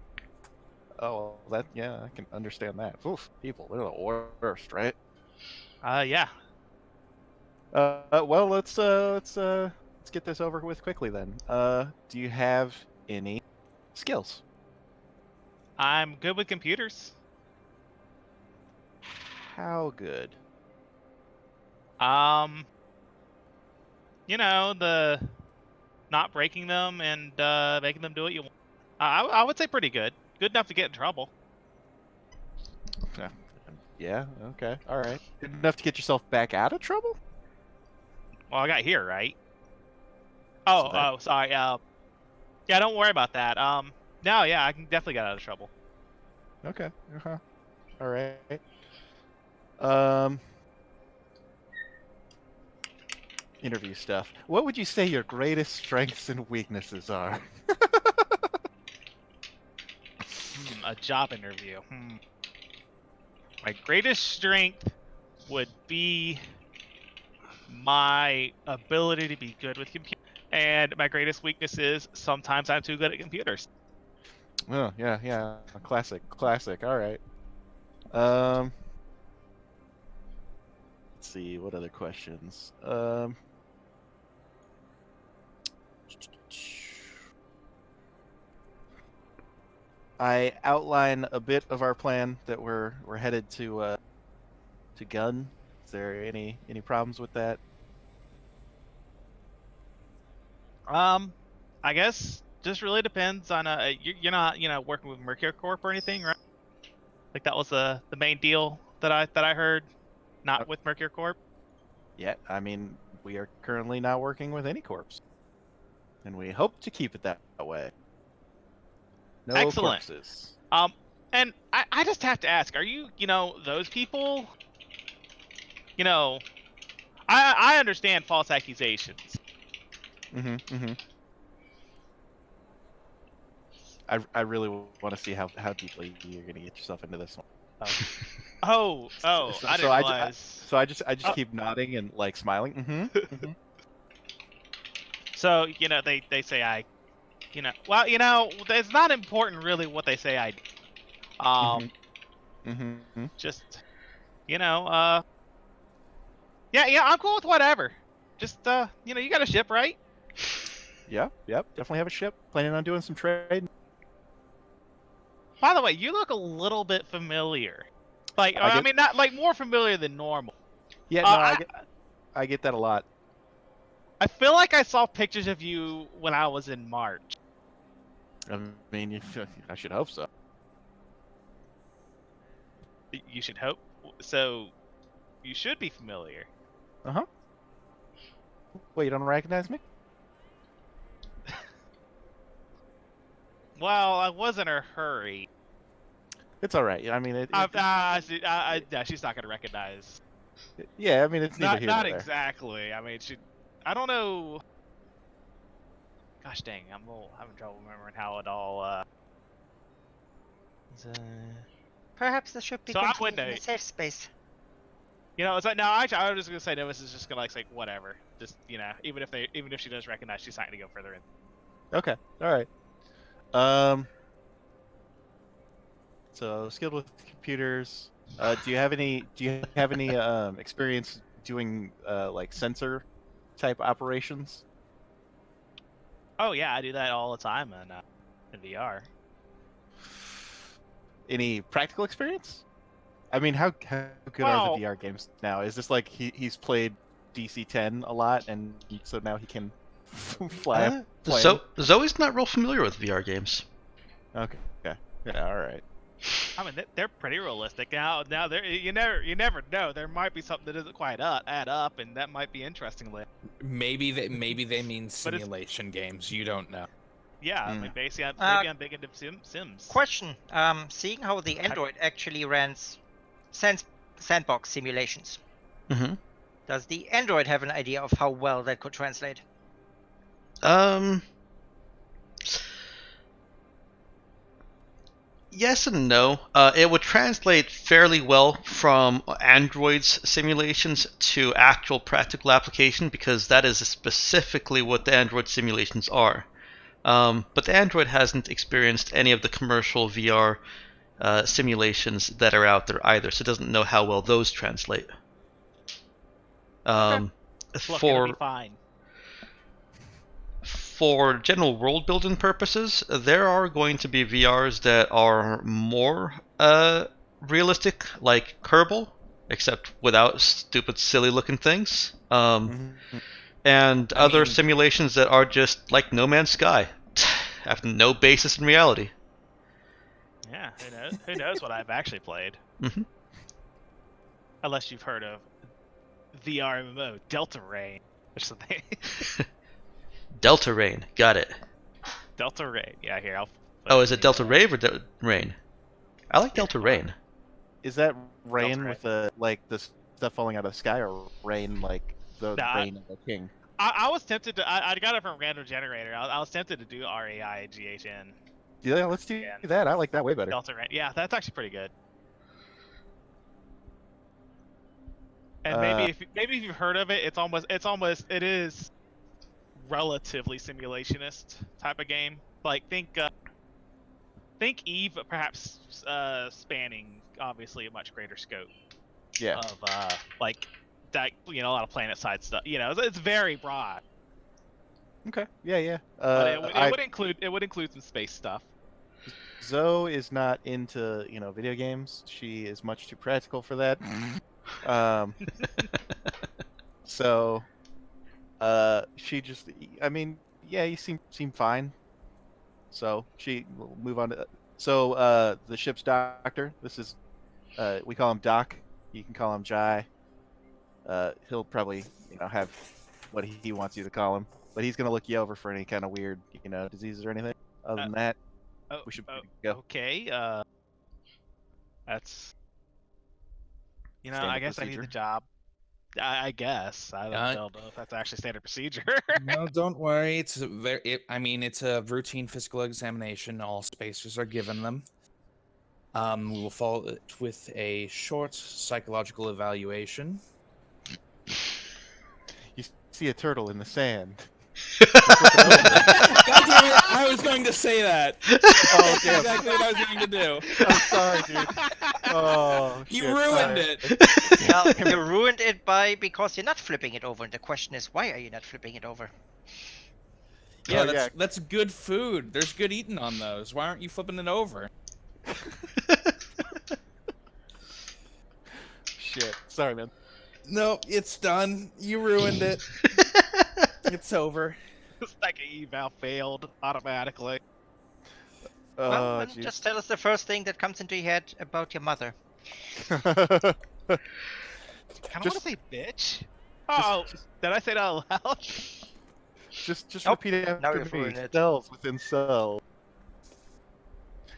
Oh, well, I can understand that. Oof, people, they're the worst, right? Yeah. Well, let's get this over with quickly then. Do you have any skills? I'm good with computers. How good? The not breaking them and making them do what you want. I would say pretty good. Good enough to get in trouble. Yeah. Okay. All right. Good enough to get yourself back out of trouble. Well, I got here, right? So that- Oh, sorry. Yeah, don't worry about that. No, yeah, I can definitely get out of trouble. Okay. All right. Um. Interview stuff. What would you say your greatest strengths and weaknesses are? A job interview. My greatest strength would be my ability to be good with computers, and my greatest weakness is sometimes I'm too good at computers. Oh, yeah. Classic. All right. Um. Let's see. What other questions? I outline a bit of our plan that we're headed to Gun. Is there any problems with that? I guess just really depends on you're not working with Mercury Corp or anything, right? Like that was the main deal that I heard, Uh, not with Mercury Corp. Yeah, I mean, we are currently not working with any corpse, and we hope to keep it that way. No Excellent. corpses. And I just have to ask, are you those people? I understand false accusations. Mm-hmm. I really want to see how deeply you're gonna get yourself into this one. Oh, So, I so didn't I, realize. so I just keep nodding and like smiling. Mm-hmm. So they say well it's not important really what they say I Mm-hmm. just yeah I'm cool with whatever. Just you got a ship, right? Yep. Definitely have a ship. Planning on doing some trade. By the way, you look a little bit familiar. Like I I get. mean not like more familiar than normal. Yeah. No, I I get that a lot. I feel like I saw pictures of you when I was in March. I mean, I should hope so. You should hope so. You should be familiar. Uh-huh. Wait, you don't recognize me? Well, I was in a hurry. It's all right. I mean, She's not gonna recognize. yeah. I mean, it's neither here nor Not there. exactly. I mean, I don't know. Gosh dang, I'm having trouble remembering how it all. Perhaps the ship be So I contained would in a know. safe space. It's like no. Actually, I was just gonna say Novus is just gonna like say whatever. Just even if she does recognize, she's not gonna go further in. Okay. All right. So skilled with computers. Do you have any experience doing like sensor type operations? Oh yeah, I do that all the time in VR. Any practical experience? I mean, how good are the VR games now? Is this like he's played DC-10 a lot, and so now he can fly a plane? So Zoe's not real familiar with VR games. Okay. Yeah. All right. I mean, they're pretty realistic. Now you never know. There might be something that doesn't quite add up, and that might be interesting later. Maybe they mean simulation games. You don't know. Yeah, I Mm. mean, basically, I'm big into Sims. Question: seeing how the Android actually runs sandbox simulations, Mm-hmm. does the Android have an idea of how well that could translate? Yes and no. It would translate fairly well from Android's simulations to actual practical application because that is specifically what the Android simulations are. But the Android hasn't experienced any of the commercial VR simulations that are out there either, so it doesn't know how well those translate. Look, it'll be fine. for general world building purposes, there are going to be VRs that are more realistic, like Kerbal, except without stupid, silly looking things. And I other mean- simulations that are just like No Man's Sky, have no basis in reality. Yeah, who knows what I've actually played. Mhm. Unless you've heard of VR MMO, Delta Rain. Which is the thing. Delta Rain, got it. Delta Rain. Yeah, here, I'll... Oh, is it Delta Rave or Rain? I like Delta Rain. Is that rain Rain. with the stuff falling out of the sky, or rain like the Nah, rain of the king? I was tempted to... I got it from Random Generator. I was tempted to do RAIGHN. Yeah, let's do Yeah. that. I like that way better. Delta Rain. Yeah, that's actually pretty good. And maybe if you've heard of it, it is relatively simulationist type of game. Like think Eve, but perhaps spanning obviously a much greater scope Yeah. of like that, a lot of planet side stuff. It's very broad. Okay. Yeah, yeah. But it would include some space stuff. Zoe is not into video games. She is much too practical for that. So, she just, I mean, yeah, you seem fine. So she will move on to. So the ship's doctor. This is, we call him Doc. You can call him Jai. He'll probably have what he wants you to call him, but he's gonna look you over for any kind of weird diseases or anything. Other than that, we should go. Okay. That's. Standard I guess I need procedure. the job. I guess I don't know if that's actually standard procedure. No, don't worry. It's it's a routine physical examination. All spacers are given them. We will follow it with a short psychological evaluation. You see a turtle in the sand. God damn it! I was going to say that. Oh, That's damn. exactly what I was going to do. I'm sorry, dude. Oh, You shit, ruined sorry. it. Well, you ruined it because you're not flipping it over, and the question is, why are you not flipping it over? Yeah, Oh, that's good food. There's good eating on those. Why aren't you flipping it over? Shit. Sorry, man. No, it's done. You ruined it. It's over. Second eval failed automatically. Oh, Well, then jeez. just tell us the first thing that comes into your head about your mother. I kind of want to Just- say bitch. Oh, did I say that out loud? just Nope. repeat it Now after you've me. ruined it. Cells within cells.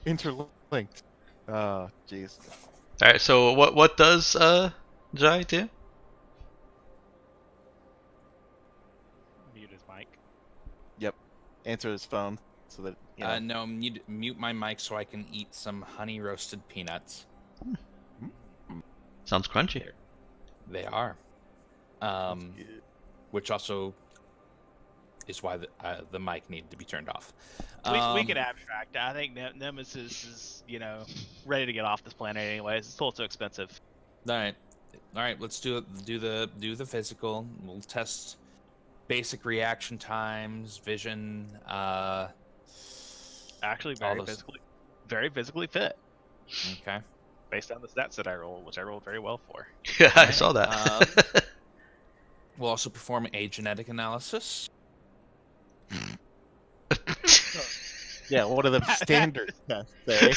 Interlinked. Oh, jeez. All right. So what does Jai do? Mute his mic. Answer his phone so that No, mute my mic so I can eat some honey roasted peanuts. Sounds crunchy. They are. Which also is why the mic needed to be turned off. We could abstract. I think Nemesis is, ready to get off this planet anyways. It's a little too expensive. All right. Let's do the physical. We'll test basic reaction times, vision. Actually, All very those- physically fit, Okay. based on the stats that I rolled, which I rolled very well for. Yeah, I Alright, saw that. We'll also perform a genetic analysis. yeah, one of them standard tests, eh?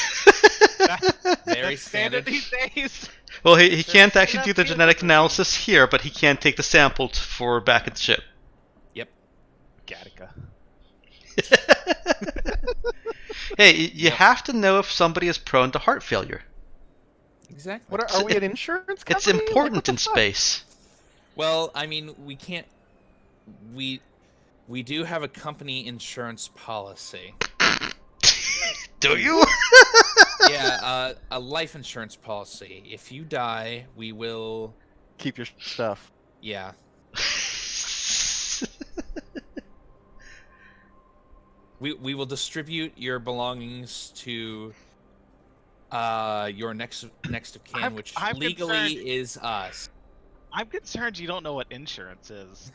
Very That's standard standard. these days. Well, he can't actually not do the feasible. genetic analysis here, but he can take the sample for back at the ship. Yep. Gattaca. Hey, you Yep. have to know if somebody is prone to heart failure. Exactly. What are we an insurance company? It's Like, what important the in fuck? space. Well, I mean, we can't. We do have a company insurance policy. Do you? Yeah, a life insurance policy. If you die, we will. Keep your stuff. Yeah. We will distribute your belongings to your next of kin, which I'm legally concerned- is us. I'm concerned you don't know what insurance is.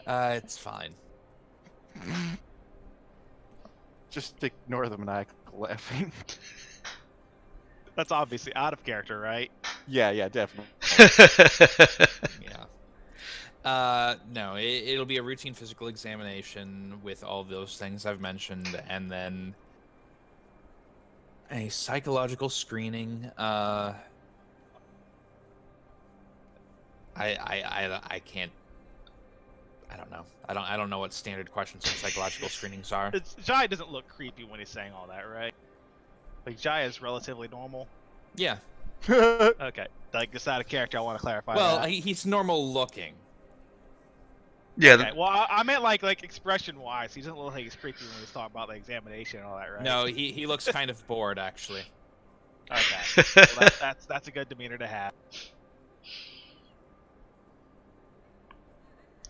It's fine. Just ignore the maniacal laughing. That's obviously out of character, right? Yeah, definitely. Yeah. No, it'll be a routine physical examination with all those things I've mentioned, and then a psychological screening. I can't. I don't know. I don't know what standard questions for psychological screenings are. Jai doesn't look creepy when he's saying all that, right? Like Jai is relatively normal. Yeah. Okay, like just out of character, I want to clarify. Well, that. he's normal looking. Yeah. Okay, well, I meant like expression wise. He doesn't look like he's creepy when he's talking about the examination and all that, right? No, he looks kind of bored actually. Okay, well, that's a good demeanor to have.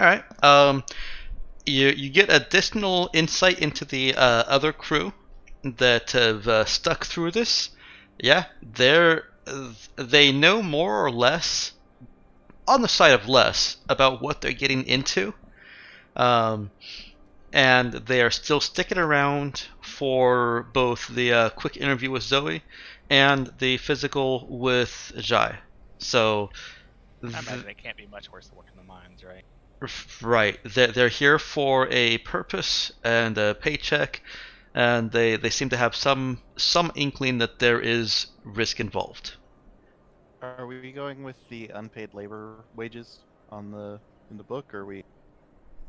All right. You get additional insight into the other crew that have stuck through this. Yeah, they know more or less, on the side of less, about what they're getting into, and they are still sticking around for both the quick interview with Zoe and the physical with Jai. So, I imagine it can't be much worse than working the mines, right? right, they're here for a purpose and a paycheck, and they seem to have some inkling that there is risk involved. Are we going with the unpaid labor wages in the book, or are we?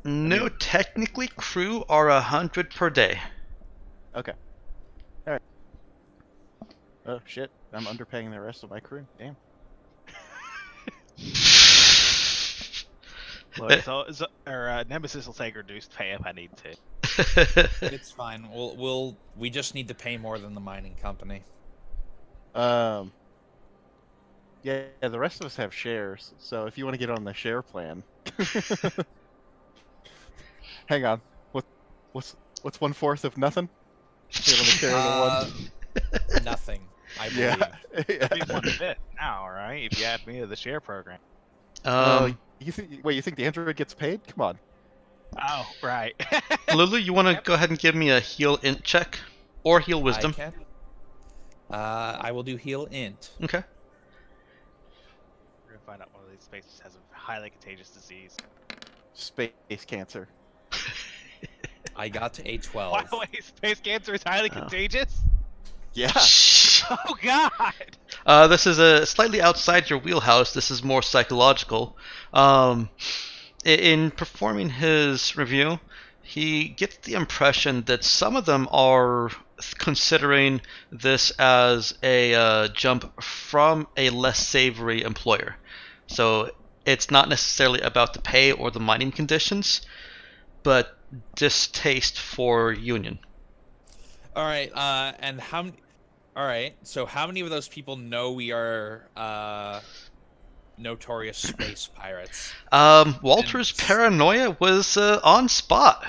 No, technically, crew are 100 per day. Okay. All right. Oh shit! I'm underpaying the rest of my crew. Damn. Look, Nemesis will take reduced pay if I need to. It's fine. We just need to pay more than the mining company. Yeah, the rest of us have shares, so if you want to get on the share plan. Hang on. What's 1/4 of nothing? Here, let me carry the one. Nothing. I believe. Yeah. It'd be 1/5 now, right? If you add me to the share program. You think the android gets paid? Come on. Oh, right. Lulu, you want to go ahead and give me a heal int check or heal wisdom? I can. I will do heal int. Okay. We're gonna find out one of these spaces has a highly contagious disease. Space cancer. I got to a 12. By the way, space cancer is highly Oh. contagious? Yeah. Oh god! This is slightly outside your wheelhouse. This is more psychological. In performing his review, he gets the impression that some of them are considering this as a jump from a less savory employer. So it's not necessarily about the pay or the mining conditions, but distaste for union. All right. And how many? All right. So how many of those people know we are notorious space pirates? Walter's paranoia was on spot.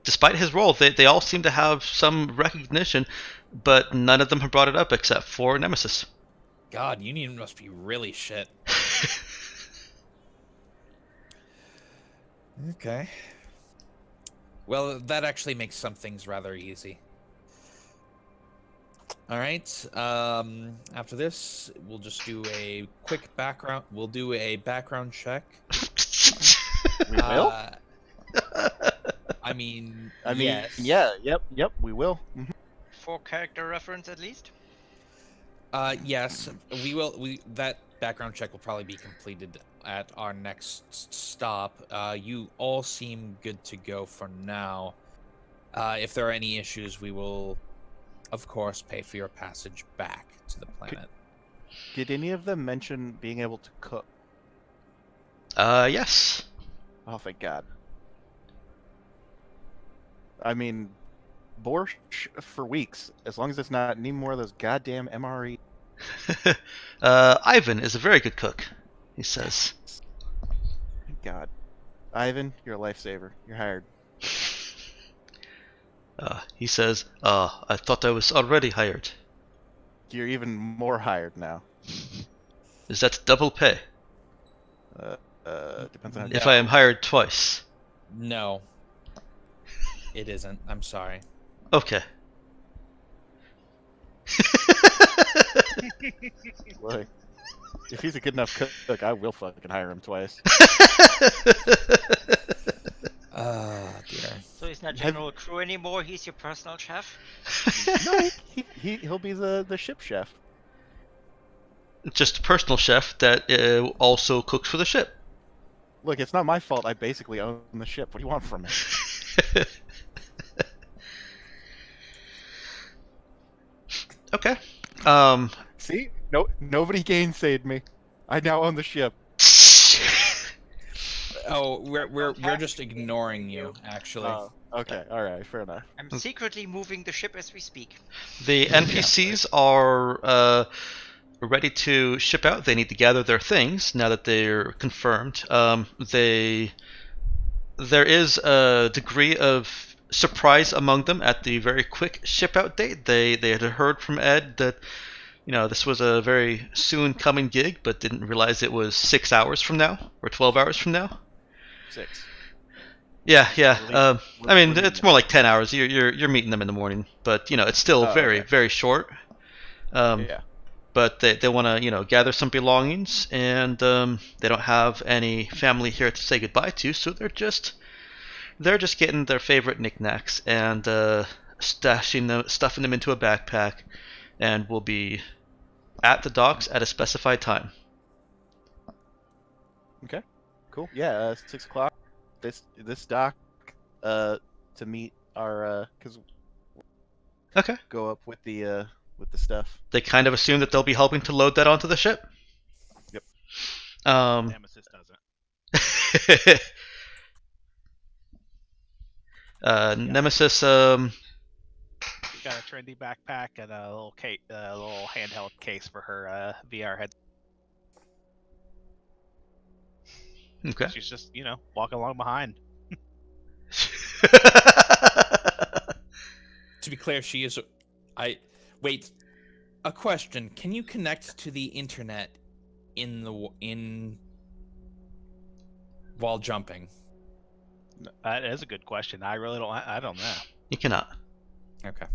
Despite his role, they all seem to have some recognition, but none of them have brought it up except for Nemesis. God, Union must be really shit. Okay. Well, that actually makes some things rather easy. All right. After this, we'll just do a quick background. We'll do a background check. We will. I mean, yes. Yep. We will. Mhm. For character reference, at least. Yes, we will. That background check will probably be completed at our next stop. You all seem good to go for now. If there are any issues, we will, of course, pay for your passage back to the planet. Did any of them mention being able to cook? Yes. Oh, thank God. I mean, borscht for weeks, as long as it's not any more of those goddamn MRE. Ivan is a very good cook, he says. Thank God. Ivan, you're a lifesaver. You're hired. He says, I thought I was already hired. you're even more hired now. Is that double pay Depends on how if No. I am hired twice? No, it isn't. I'm sorry. Okay. Look, if he's a good enough cook, I will fucking hire him twice. Oh dear. So he's not Have- general crew anymore. He's your personal chef. No, he'll be the ship chef. Just a personal chef that also cooks for the ship. Look, it's not my fault. I basically own the ship. What do you want from me? Okay. See, nobody gainsayed me. I now own the ship. Oh, we're just ignoring you, actually. Oh, okay, all right, fair enough. I'm secretly moving the ship as we speak. The NPCs are ready to ship out. They need to gather their things now that they're confirmed. There is a degree of surprise among them at the very quick ship out date. They had heard from Ed that this was a very soon coming gig, but didn't realize it was 6 hours from now or 12 hours from now. 6. Yeah. We're I mean, meeting it's them. more like 10 hours. You're meeting them in the morning, but it's still Oh, very okay. very short. Yeah. But they want to gather some belongings, and they don't have any family here to say goodbye to, so they're just getting their favorite knickknacks and stuffing them into a backpack, and will be at the docks at a specified time. Okay. Cool. Yeah. 6 o'clock. This dock. To meet our because Okay. go up with the stuff. They kind of assume that they'll be helping to load that onto the ship. Yep. Nemesis doesn't. Nemesis. She's got a trendy backpack and a little little handheld case for her VR head. Okay. She's just walking along behind. To be clear, she is. Wait. A question: can you connect to the internet while jumping? That is a good question. I really don't. I don't know. You cannot. Okay.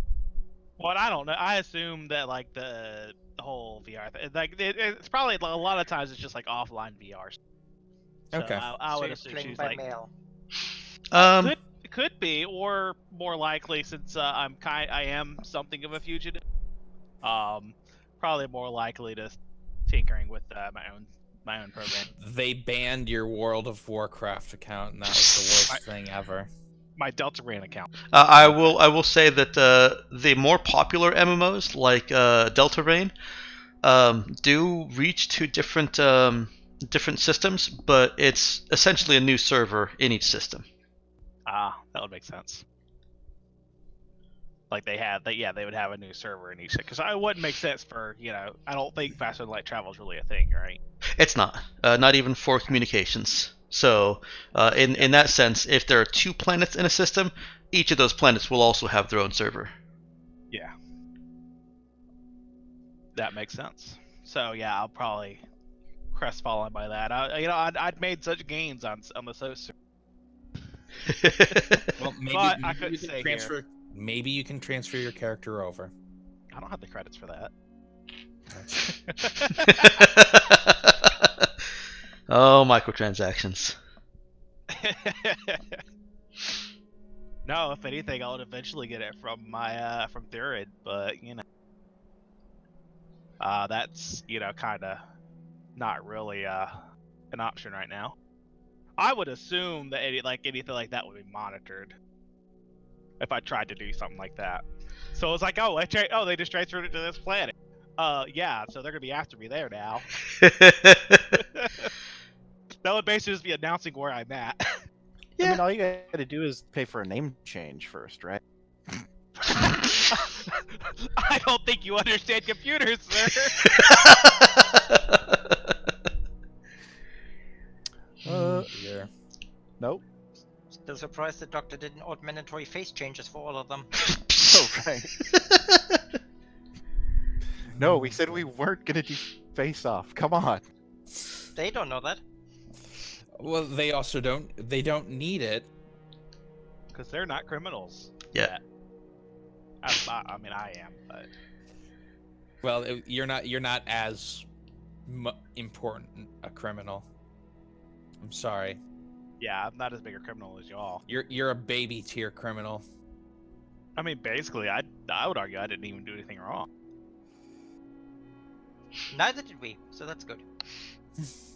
Well, I don't know. I assume that like the whole VR thing, like it's probably a lot of times it's just like offline VR. So Okay. I So would you're assume playing she's by like mail. could be, or more likely since I am something of a fugitive. Probably more likely to tinkering with my own program. They banned your World of Warcraft account, and that was the worst thing ever. My Deltarune account. I will say that the more popular MMOs like Deltarune do reach to different systems, but it's essentially a new server in each system. Ah, that would make sense. Like they would have a new server in each, because it wouldn't make sense for I don't think faster than light travel is really a thing, right? It's not even for communications. So in that sense, if there are 2 planets in a system, each of those planets will also have their own server. Yeah, that makes sense. So yeah, I'll probably crestfallen by that. I'd made such gains on the social. Well, maybe, But I maybe couldn't you can say transfer. here. Maybe you can transfer your character over. I don't have the credits for that. Oh, microtransactions. No, if anything, I would eventually get it from my from Thurid, but that's kind of not really an option right now. I would assume that anything like that would be monitored if I tried to do something like that. So it's like, they just transferred it to this planet. Yeah, so they're gonna be after me there now. That would basically just be announcing where I'm at. I mean, all you gotta do is pay for a name change first, right? I don't think you understand computers, sir. Yeah. Nope. Still surprised the doctor didn't order mandatory face changes for all of them. Oh, right. No, we said we weren't gonna do face-off. Come on. They don't know that. Well, they also don't. They don't need it. Because they're not criminals. Yeah. I mean, I am, but Well, you're not. You're not as important a criminal. I'm sorry. yeah, I'm not as big a criminal as y'all. You're a baby tier criminal. I mean, basically, I would argue I didn't even do anything wrong. Neither did we, so that's good. That's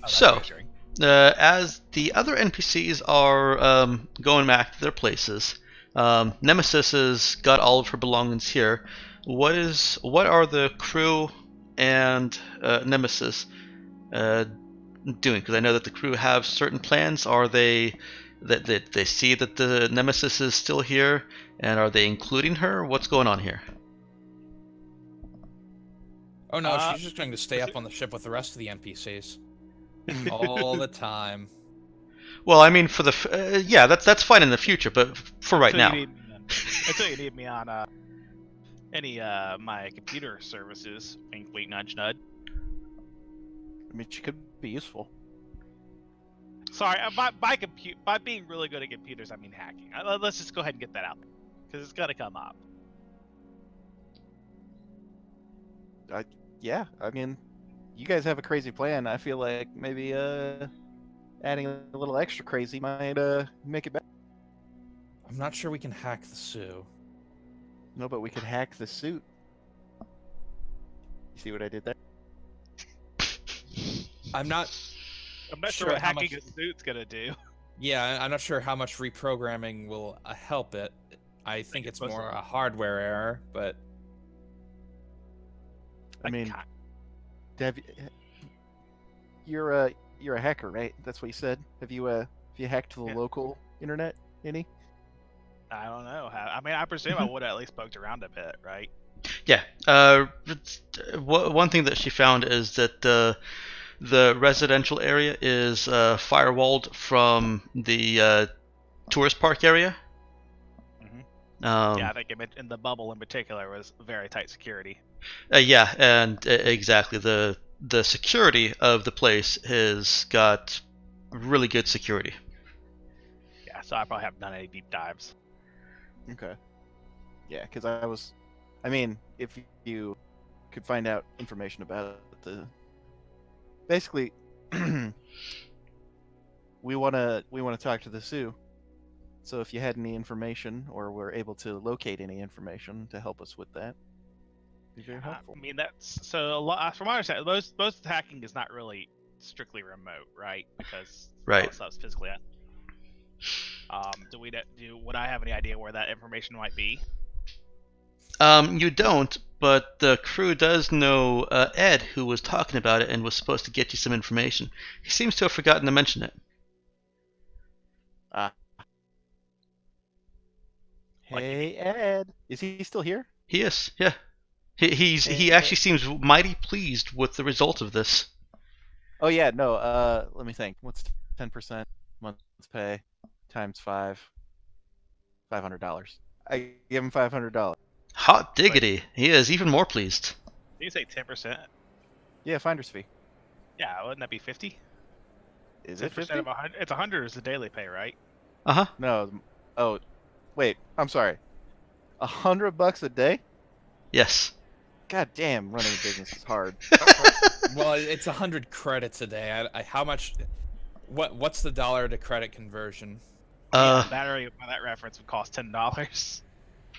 So, reassuring. as the other NPCs are going back to their places, Nemesis has got all of her belongings here. What are the crew and Nemesis doing? Because I know that the crew have certain plans. Are they that they see that the Nemesis is still here, and are they including her? What's going on here? Oh no, she's just going to stay up on the ship with the rest of the NPCs all the time. Well, I mean, for the yeah, that's fine in the future, but for right now. Until you need me on any my computer services. Wink, wink, nudge, nudge. I mean, she could be useful. Sorry, by being really good at computers, I mean hacking. Let's just go ahead and get that out there, because it's gonna come up. Yeah, I mean, you guys have a crazy plan. I feel like maybe adding a little extra crazy might make it better. I'm not sure we can hack the Sioux. No, but we could hack the suit. You see what I did there? I'm not sure what hacking a suit's gonna do. Yeah, I'm not sure how much reprogramming will help it. I think it's more a hardware error, but I mean, you're a hacker, right? That's what you said. Have you hacked the local internet any? I don't know. I mean, I presume I would have at least poked around a bit, right? Yeah. One thing that she found is that the residential area is firewalled from the tourist park area. Yeah, I think in the bubble in particular was very tight security. Yeah, and exactly the security of the place has got really good security. Yeah, so I probably haven't done any deep dives. Okay. Yeah, because I mean, if you could find out information about basically, we wanna talk to the Sioux. So if you had any information or were able to locate any information to help us with that, it'd be very helpful. I mean, that's so a lot. From my understanding, most hacking is not really strictly remote, right? Because all that stuff's physically. Would I have any idea where that information might be? You don't, but the crew does know Ed, who was talking about it and was supposed to get you some information. He seems to have forgotten to mention it. Hey, Ed, is he still here? He is, yeah. He actually seems mighty pleased with the result of this. Oh yeah, no. Let me think. What's 10% month's pay times $500? I give him $500. Hot diggity! He is even more pleased. Did you say 10%? Yeah, finder's fee. Yeah, wouldn't that be 50? Is it 50? Of 100? It's 100 is the daily pay, right? Uh huh. No. Oh, wait. I'm sorry. $100 a day? Yes. God damn, running a business is hard. well, it's 100 credits a day. How much? What's the dollar to credit conversion? Yeah, battery by that reference would cost $10.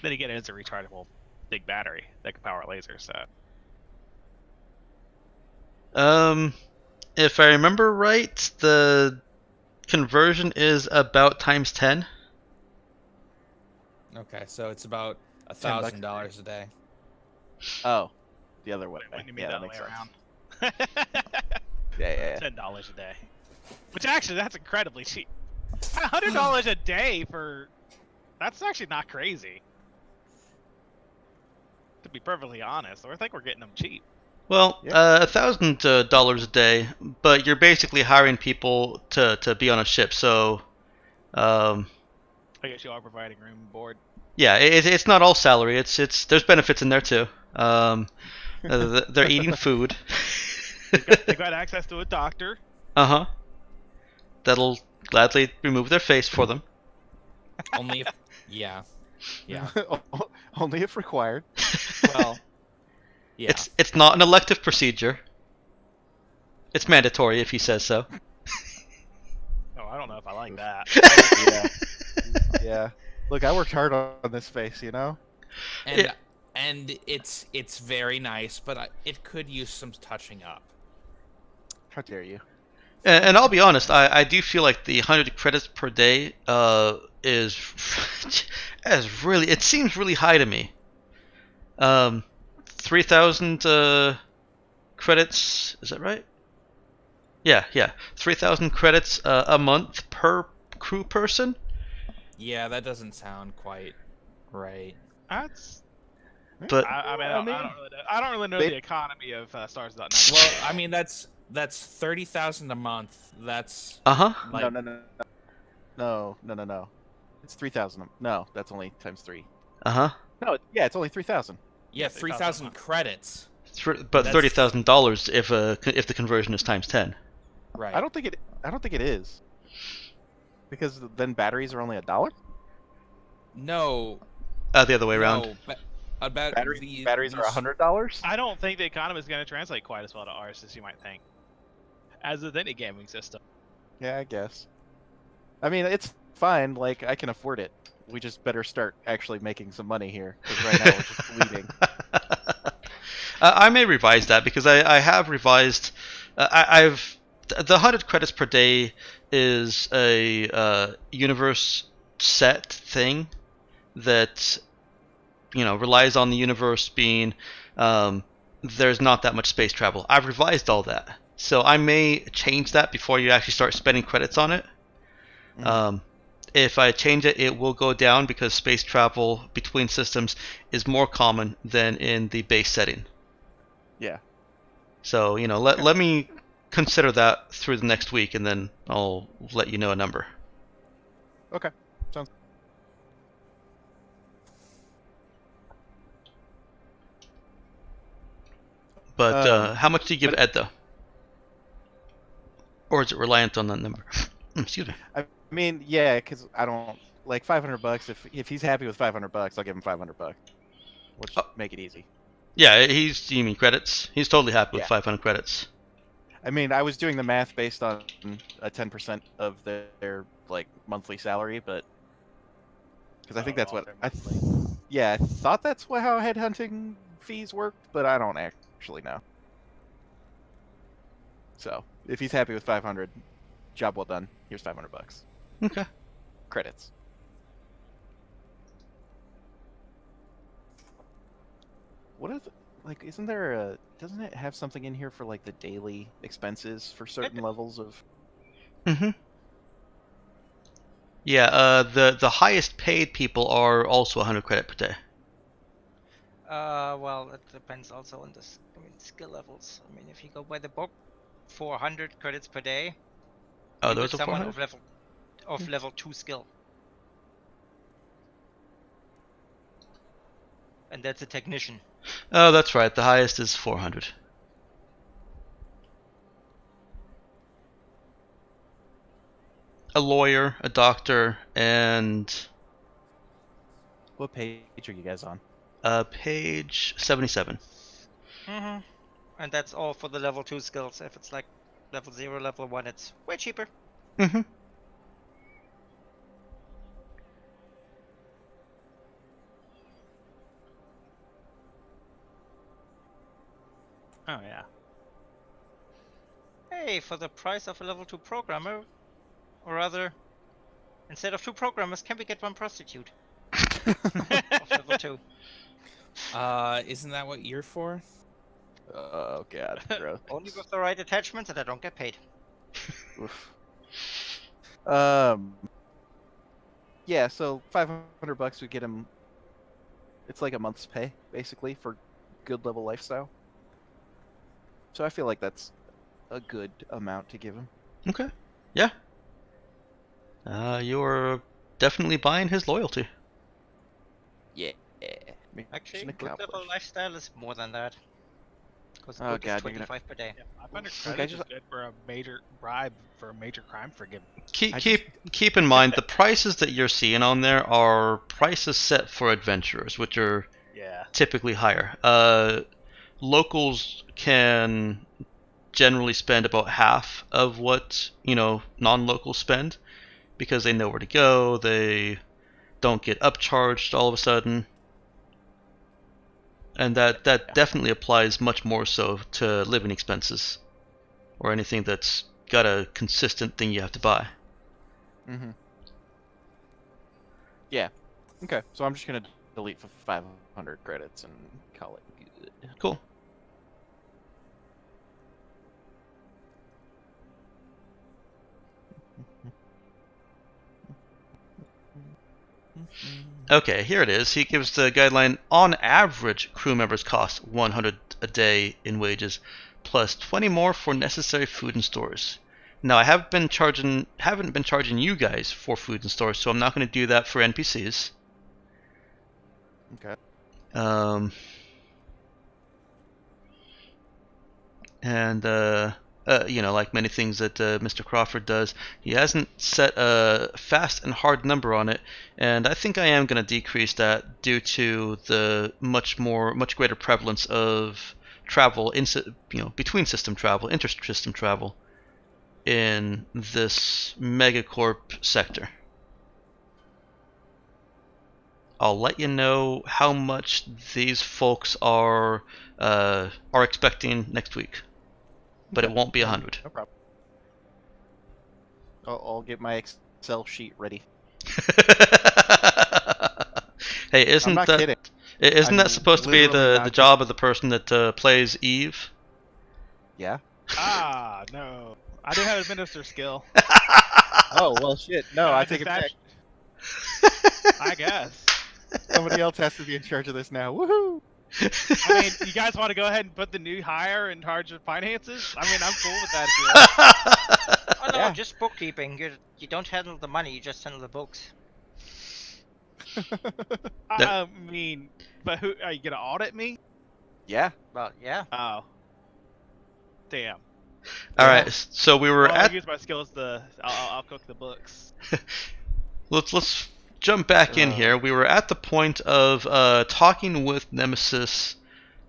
Then again, it's a rechargeable big battery that can power a laser. So, if I remember right, the conversion is about times 10. Okay, so it's about $1,000 a day. Oh, the other way. When you mean Yeah, that that makes way sense. around. Yeah. $10 a day. Which actually, that's incredibly cheap. $100 a day for... That's actually not crazy. To be perfectly honest, I think we're getting them cheap. Well, $1,000 a day, but you're basically hiring people to be on a ship, so... I guess you are providing room and board. Yeah, it's not all salary. It's there's benefits in there too. They're eating food. They've got access to a doctor. Uh-huh. That'll gladly remove their face for them. Only if, yeah. Only if required. Well, yeah. It's not an elective procedure. It's mandatory if he says so. Oh, I don't know if I like that. Yeah. Look, I worked hard on this face, you know? And Yeah. and it's very nice, but it could use some touching up. How dare you? And I'll be honest, I do feel like the 100 credits per day is really, it seems really high to me. 3,000 credits, is that right? Yeah. 3,000 credits a month per crew person. Yeah, that doesn't sound quite right. That's. But I don't really know they- the economy of Stars.net. Well, I mean that's 30,000 a month. That's uh-huh. like No. It's 3,000. No, that's only times 3. Uh-huh. No, yeah, it's only 3,000. yeah, 3,000 credits. But That's- $30,000 if the conversion is times 10. Right. I don't think it is. Because then batteries are only $1? No. The other way around. No, about Batteries are $100? I don't think the economy is going to translate quite as well to ours as you might think. As with any gaming system. Yeah, I guess. I mean, it's fine. Like, I can afford it. We just better start actually making some money here. Because right now we're just bleeding. I may revise that because I have revised. I've the 100 credits per day is a universe set thing that relies on the universe being there's not that much space travel. I've revised all that, so I may change that before you actually start spending credits on it. Mhm. If I change it, it will go down because space travel between systems is more common than in the base setting. Yeah. So, let me consider that through the next week, and then I'll let you know a number. Okay. Sounds. But how much do you give Ed, though? Or is it reliant on that number? Excuse me. I mean, yeah, because I don't like $500. If he's happy with $500, I'll give him $500. We'll just make it easy. Yeah, you mean credits? He's totally happy with Yeah. 500 credits. I mean, I was doing the math based on a 10% of their like monthly salary, but because I think that's what I thought that's how headhunting fees worked, but I don't actually know. So if he's happy with 500, job well done. Here's $500. Okay. Credits. What is like? Isn't there a? Doesn't it have something in here for like the daily expenses for certain levels of? Mm-hmm. Yeah, the highest paid people are also 100 credit per day. Well, it depends also on this. I mean, skill levels. I mean, if you go by the book, 400 credits per day. Oh, with those are someone 400? of level 2 skill. And that's a technician. Oh, that's right. The highest is 400. A lawyer, a doctor, and What page are you guys on? page 77. Mm-hmm. And that's all for the level 2 skills. If it's like level 0, level 1, it's way cheaper. Mm-hmm. Oh yeah. Hey, for the price of a level 2 programmer, or rather, instead of 2 programmers, can we get 1 prostitute? Of level 2. Isn't that what you're for? Oh god, gross. Only with the right attachments, and I don't get paid. Oof. Yeah, so $500 would get him. It's like a month's pay, basically, for good level lifestyle. So I feel like that's a good amount to give him. Okay. Yeah. You're definitely buying his loyalty. Yeah. Actually, Mission good level accomplished. lifestyle is more than that. Because Oh, good is God, you're gonna- 25 per day. Yeah, 500 Look, I credits is just- good for a major bribe for a major crime forgiven. Keep I keep in mind the prices that you're seeing on there are prices set for adventurers, which are Yeah. typically higher. Locals can generally spend about half of what non-locals spend because they know where to go. They don't get upcharged all of a sudden, and that definitely applies much more so to living expenses or anything that's got a consistent thing you have to buy. Mm-hmm. Yeah. Okay, so I'm just gonna delete for 500 credits and call it good. Cool. Okay, here it is. He gives the guideline: on average, crew members cost 100 a day in wages, plus 20 more for necessary food and stores. Now, I haven't been charging you guys for food and stores, so I'm not going to do that for NPCs. Okay. And like many things that Mr. Crawford does, he hasn't set a fast and hard number on it, and I think I am going to decrease that due to the much greater prevalence of travel between system travel, inter-system travel in this megacorp sector. I'll let you know how much these folks are expecting next week, but it Okay. won't be Yeah, 100. No problem. I'll get my Excel sheet ready. Hey, I'm not kidding. isn't that I'm supposed to be literally the not job of the person that plays Eve? Yeah. Ah, no. I do have administer skill. Oh well, shit. No, I take it back. I guess. Somebody else has to be in charge of this now. Woohoo! I mean, you guys want to go ahead and put the new hire in charge of finances? I mean, I'm cool with that if you want. Oh no, Yeah. just bookkeeping. You don't handle the money, you just handle the books. I mean, but who are you gonna audit me? Yeah. Well, yeah. Oh, damn. All Yeah. right, so we were Well, I'll at. use my skills to. I'll cook the books. Let's jump back in here. We were at the point of talking with Nemesis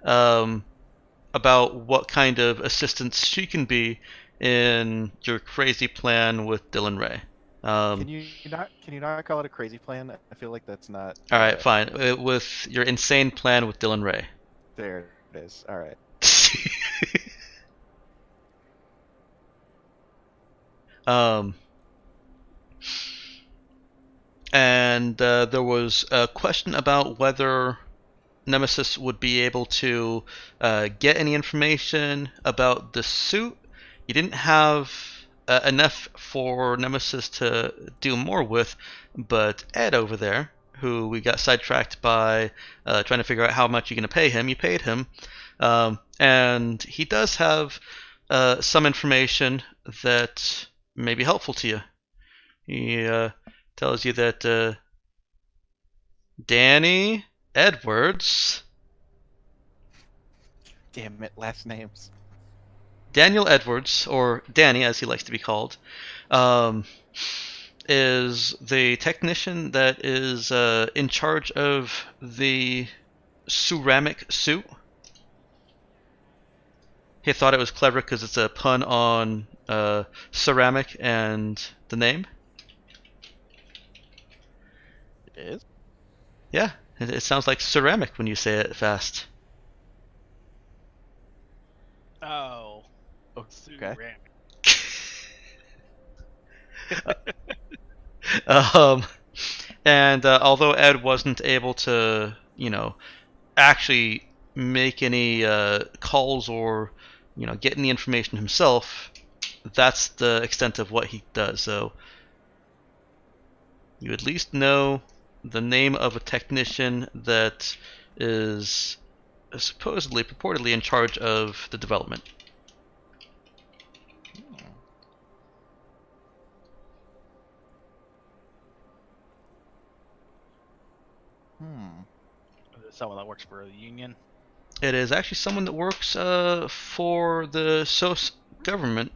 about what kind of assistance she can be in your crazy plan with Dylan Ray. Can you not call it a crazy plan? I feel like that's not. All right, fine. With your insane plan with Dylan Ray. There it is. All right. And there was a question about whether Nemesis would be able to get any information about the suit. You didn't have enough for Nemesis to do more with, but Ed over there, who we got sidetracked by trying to figure out how much you're going to pay him, you paid him. And he does have some information that may be helpful to you. He tells you that Danny Edwards, Damn it, last names. Daniel Edwards, or Danny as he likes to be called, is the technician that is in charge of the ceramic suit. He thought it was clever because it's a pun on ceramic and the name. It is. Yeah, it sounds like ceramic when you say it fast. Oh. Okay. And although Ed wasn't able to, actually make any calls or, get any information himself, that's the extent of what he does. So you at least know the name of a technician that is supposedly, purportedly in charge of the development. Hmm. The someone that works for the union? It is actually someone that works for the SOS government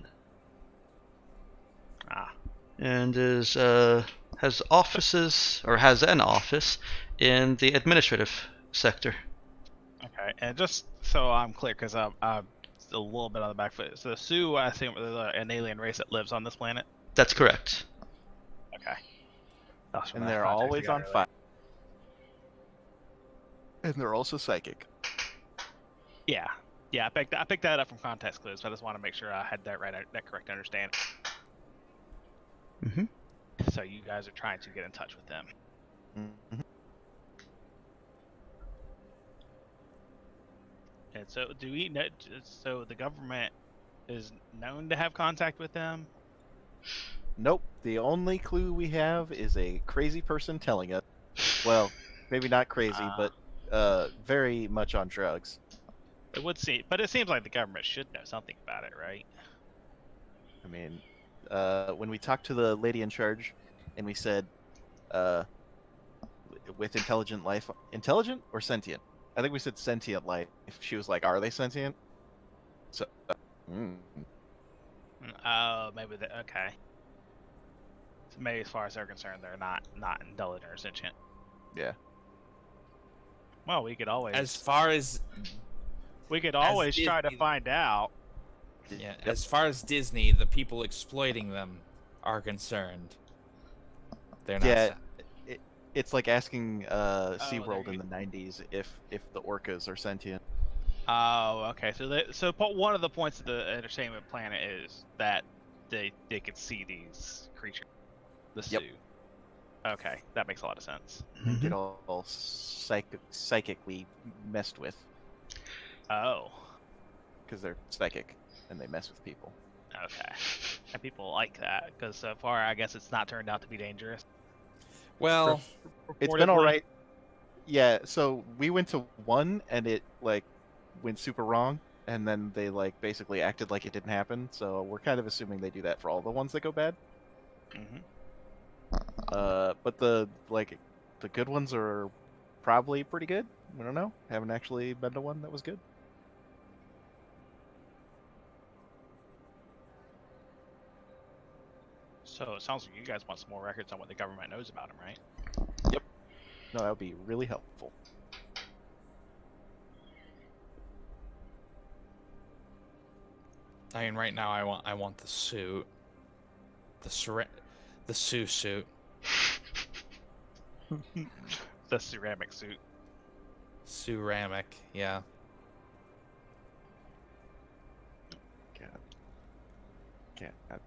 Ah, and is has offices or has an office in the administrative sector. okay. And just so I'm clear, because I'm a little bit on the back foot. So the Sioux, I assume, are an alien race that lives on this planet. That's correct. Okay. That's And my they're context always we got on earlier. fire. And they're also psychic. Yeah. Yeah, I picked that up from context clues, so I just want to make sure I had that right, that correct understanding. Mm-hmm. So you guys are trying to get in touch with them. Mhm. And so do we know? So the government is known to have contact with them. Nope. The only clue we have is a crazy person telling us. Well, maybe not crazy, but very much on drugs. It would seem, but it seems like the government should know something about it, right? I mean, when we talked to the lady in charge, and we said, uh, with intelligent life, intelligent or sentient? I think we said sentient life. She was like, "Are they sentient?" So, Oh, maybe the okay. So maybe as far as they're concerned, they're not intelligent or sentient. yeah. Well, we could always As far as try to Disney- find out. Yeah, Yep. as far as Disney, the people exploiting them are concerned, they're not. Yeah, it's like asking SeaWorld there in the '90s if the orcas are sentient. Oh, okay. So one of the points of the entertainment planet is that they could see these creatures, the Yep. Sioux. Okay, that makes a lot of sense. They get all psychically messed with Oh, because they're psychic and they mess with people. okay. And people like that because so far, I guess it's not turned out to be dangerous. Well, It's been all Reportedly- right. Yeah, so we went to one and it like went super wrong, and then they like basically acted like it didn't happen. So we're kind of assuming they do that for all the ones that go bad. Mhm. But the good ones are probably pretty good. I don't know. Haven't actually been to one that was good. So it sounds like you guys want some more records on what the government knows about them, right? No, that would be really helpful. I mean, right now I want the suit, the Sue suit. The ceramic suit. Ceramic, yeah. God.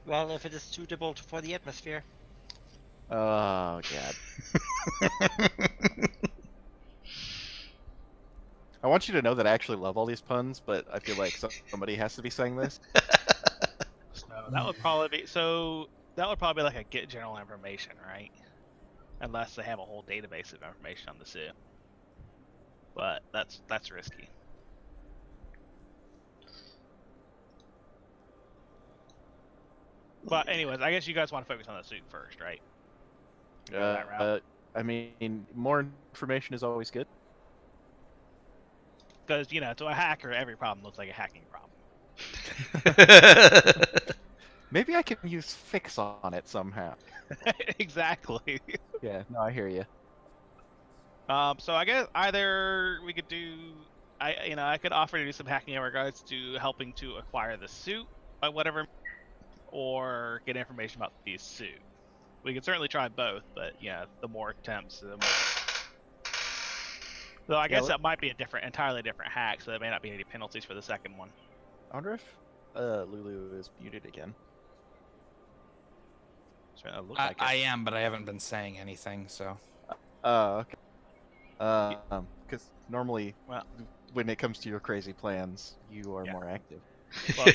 Well, if it is suitable for the atmosphere. Oh god. I want you to know that I actually love all these puns, but I feel like somebody has to be saying this. So that would probably be like a get general information, right? Unless they have a whole database of information on the Sioux. But that's risky. But anyways, I guess you guys want to focus on the suit first, right? Go that route. I mean, more information is always good. Because to a hacker, every problem looks like a hacking problem. Maybe I can use fix on it somehow. Exactly. Yeah, no, I hear you. So I guess either we could do, I could offer to do some hacking in regards to helping to acquire the suit by whatever, or get information about the suit. We could certainly try both, but the more attempts, the more. So I guess that might be entirely different hack, so there may not be any penalties for the second one. I wonder if Lulu is muted again. So it looks like I am, but I haven't been saying anything, so. Okay. Because normally, Well- when it comes to your crazy plans, you are Yeah. more active. Well,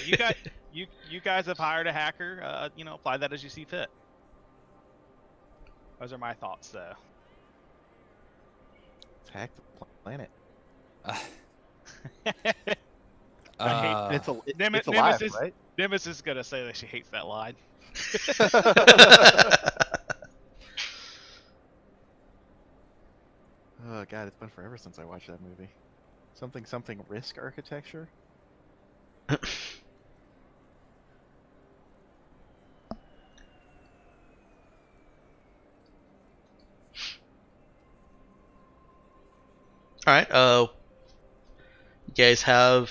you guys have hired a hacker. Apply that as you see fit. Those are my thoughts, though. Let's hack the planet. It's Nemesis- alive, right? Nemesis is gonna say that she hates that line. Oh god, it's been forever since I watched that movie. Something Risk Architecture. All right. You guys have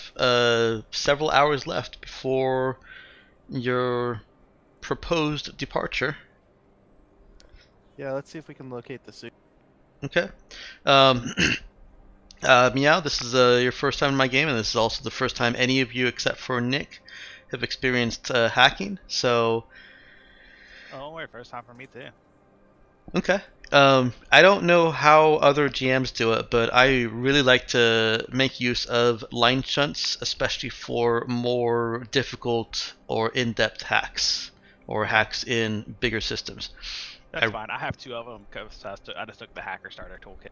several hours left before your proposed departure. Yeah, let's see if we can locate the suit. Okay. Meow, this is your first time in my game, and this is also the first time any of you except for Nick have experienced hacking. So, Oh, wait, first time for me too. okay. I don't know how other GMs do it, but I really like to make use of line shunts, especially for more difficult or in-depth hacks, or hacks in bigger systems. That's fine. I have 2 of them because I just took the hacker starter toolkit.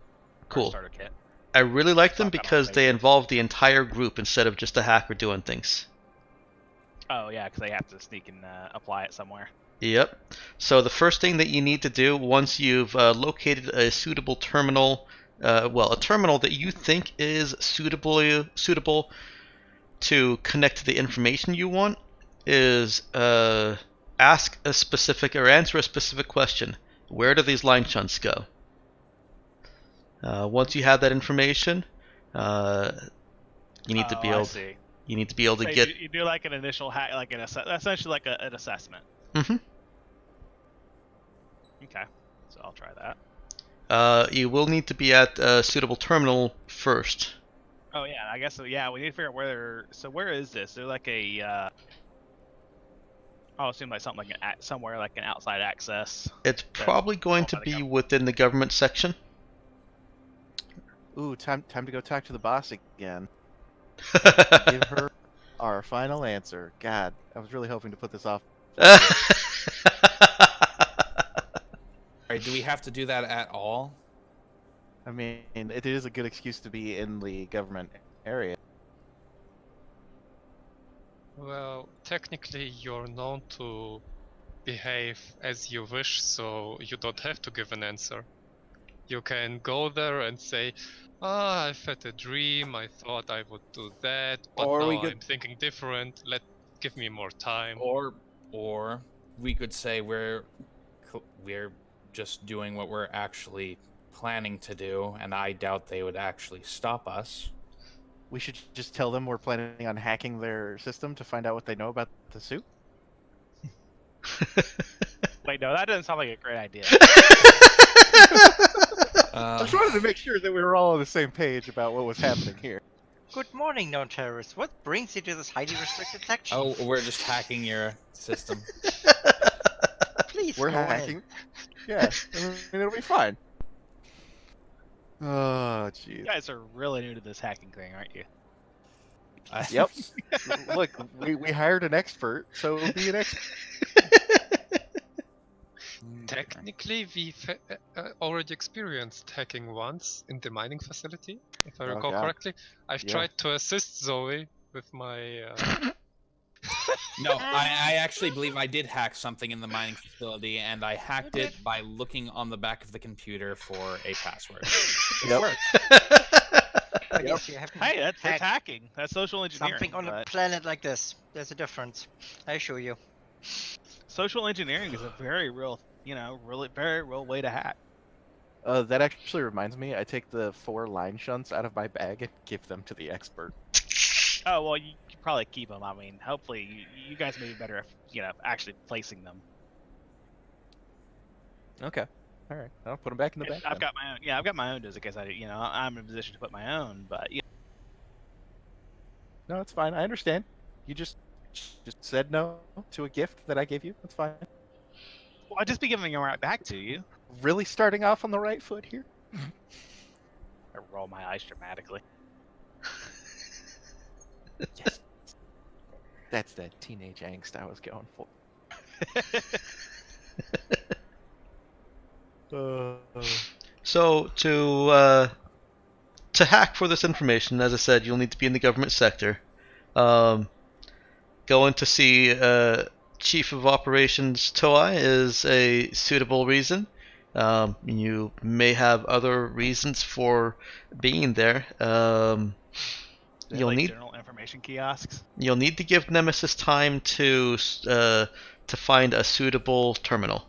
Cool. Starter kit. I really like them Swap out because my they involve the entire group instead of just a hacker doing things. Oh yeah, because they have to sneak and apply it somewhere. Yep. So the first thing that you need to do once you've located a suitable terminal, a terminal that you think is suitable to connect to the information you want, is ask a specific or answer a specific question. Where do these line shunts go? Once you have that information, you need to be able. You need to be able to So get. you do like an initial hack, like essentially like an assessment. Mm-hmm. Okay, so I'll try that. You will need to be at a suitable terminal first. Oh yeah, I guess so. Yeah, we need to figure out where. So where is this? Is there like a? I'll assume like something like somewhere like an outside access. It's probably going to be within the government section. Ooh, time to go talk to the boss again. Give her our final answer. God, I was really hoping to put this off. Alright, do we have to do that at all? I mean, it is a good excuse to be in the government area. Well, technically you're known to behave as you wish, so you don't have to give an answer. You can go there and say, I've had a dream, I thought I would do that, but Or now we could- I'm thinking different, give me more time. Or we could say we're just doing what we're actually planning to do, and I doubt they would actually stop us. We should just tell them we're planning on hacking their system to find out what they know about the suit. Wait, no, that doesn't sound like a great idea. I just wanted to make sure that we were all on the same page about what was happening here. Good morning, known terrorists. What brings you to this highly restricted section? Oh, we're just hacking your system. Please We're go on in. hacking. Yeah, I mean, it'll be fine. Oh, jeez. You guys are really new to this hacking thing, aren't you? Yep. Look, we hired an expert, so we'll be an expert. Technically, we've already experienced hacking once in the mining facility, if I recall God. correctly. I've Yeah. tried to assist Zoe with my... No, I actually believe I did hack something in the mining facility, and I hacked it by looking on the back of the computer for a password. It Yep. worked. I guess you haven't Hey, that's hacked hacking. That's social engineering. something on a but planet like this. There's a difference. I assure you. social engineering is a very real, really very real way to hack. That actually reminds me, I take the 4 line shunts out of my bag and give them to the expert. Oh well, you could probably keep them. I mean, hopefully you guys may be better at actually placing them. Okay. All right. I'll put them back in the bag. I've then. got my own. Yeah, I've got my own just in case I'm in a position to put my own. But No, it's fine. I understand. You just said no to a gift that I gave you. That's fine. well, I'll just be giving them right back to you. Really starting off on the right foot here. I roll my eyes dramatically. Yes. That's that teenage angst I was going for. So to hack for this information, as I said, you'll need to be in the government sector. Going to see Chief of Operations Toei is a suitable reason. You may have other reasons for being there. They have, You'll like, need general information kiosks. you'll need to give Nemesis time to find a suitable terminal.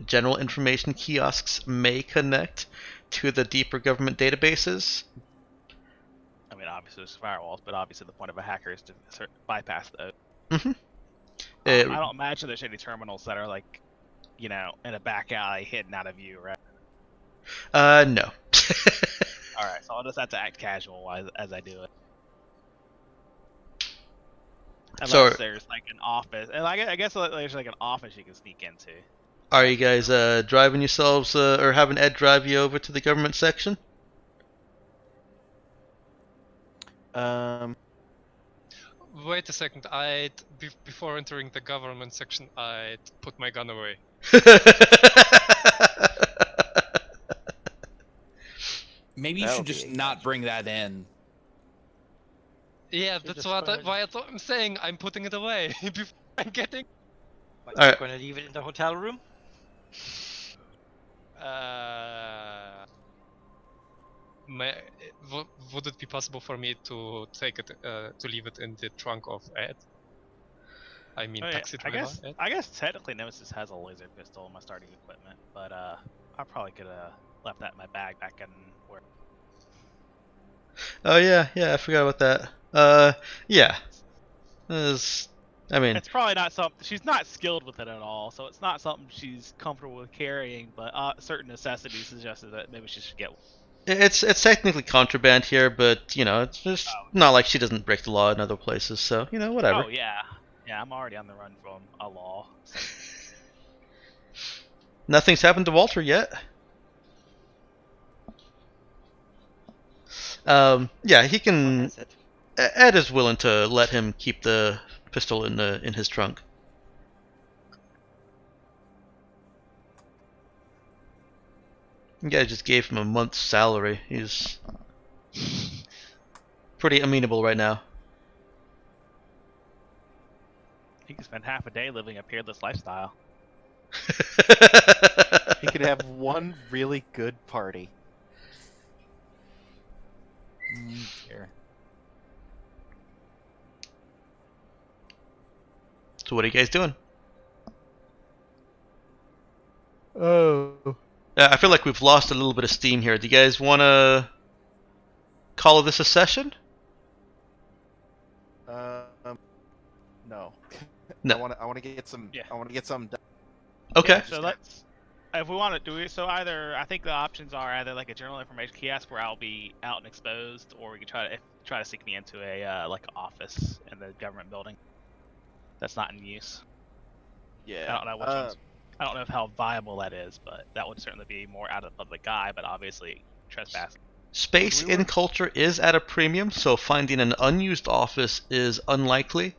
General information kiosks may connect to the deeper government databases. I mean, obviously there's firewalls, but obviously the point of a hacker is to bypass those. Mm-hmm. I don't imagine there's any terminals that are like, in a back alley hidden out of view, right? No. All right, so I'll just have to act casual as I do it. Unless there's like an office, and I guess there's like an office you can sneak into. Are you guys driving yourselves, or having Ed drive you over to the government section? Wait a second. Before entering the government section, I'd put my gun away. Maybe you That should would be just a not gotcha. bring that in. Yeah, So that's just what go ahead. why I'm saying I'm putting it away before I'm getting. But Alright. you're gonna leave it in the hotel room? Would it be possible for me to take it, to leave it in the trunk of Ed? I mean, Oh, yeah, taxi driver Ed? I guess technically Nemesis has a laser pistol in my starting equipment, but I probably could have left that in my bag back in where. Oh yeah, I forgot about that. Yeah. I mean, It's probably not something she's not skilled with it at all, so it's not something she's comfortable with carrying. But certain necessities suggested that maybe she should get one. it's technically contraband here, but it's just not like she doesn't break the law in other places. So whatever. Oh yeah, I'm already on the run from a law. So. Nothing's happened to Walter yet. Yeah, he can. What is it? Ed is willing to let him keep the pistol in his trunk. You guys just gave him a month's salary. He's pretty amenable right now. He can spend half a day living a peerless lifestyle. He could have one really good party. Dear. So what are you guys doing? Oh. I feel like we've lost a little bit of steam here. Do you guys want to call this a session? No. No. I want to get some. Yeah. I want to get some done. Okay. Yeah, so let's. If we want to do it, so I think the options are either like a general information kiosk where I'll be out and exposed, or we could try to sneak me into a like office in the government building that's not in use. Yeah. I don't know which ones. I don't know how viable that is, but that would certainly be more out of the public eye, but obviously trespassing. Space in culture is at a premium, so finding an unused office is unlikely.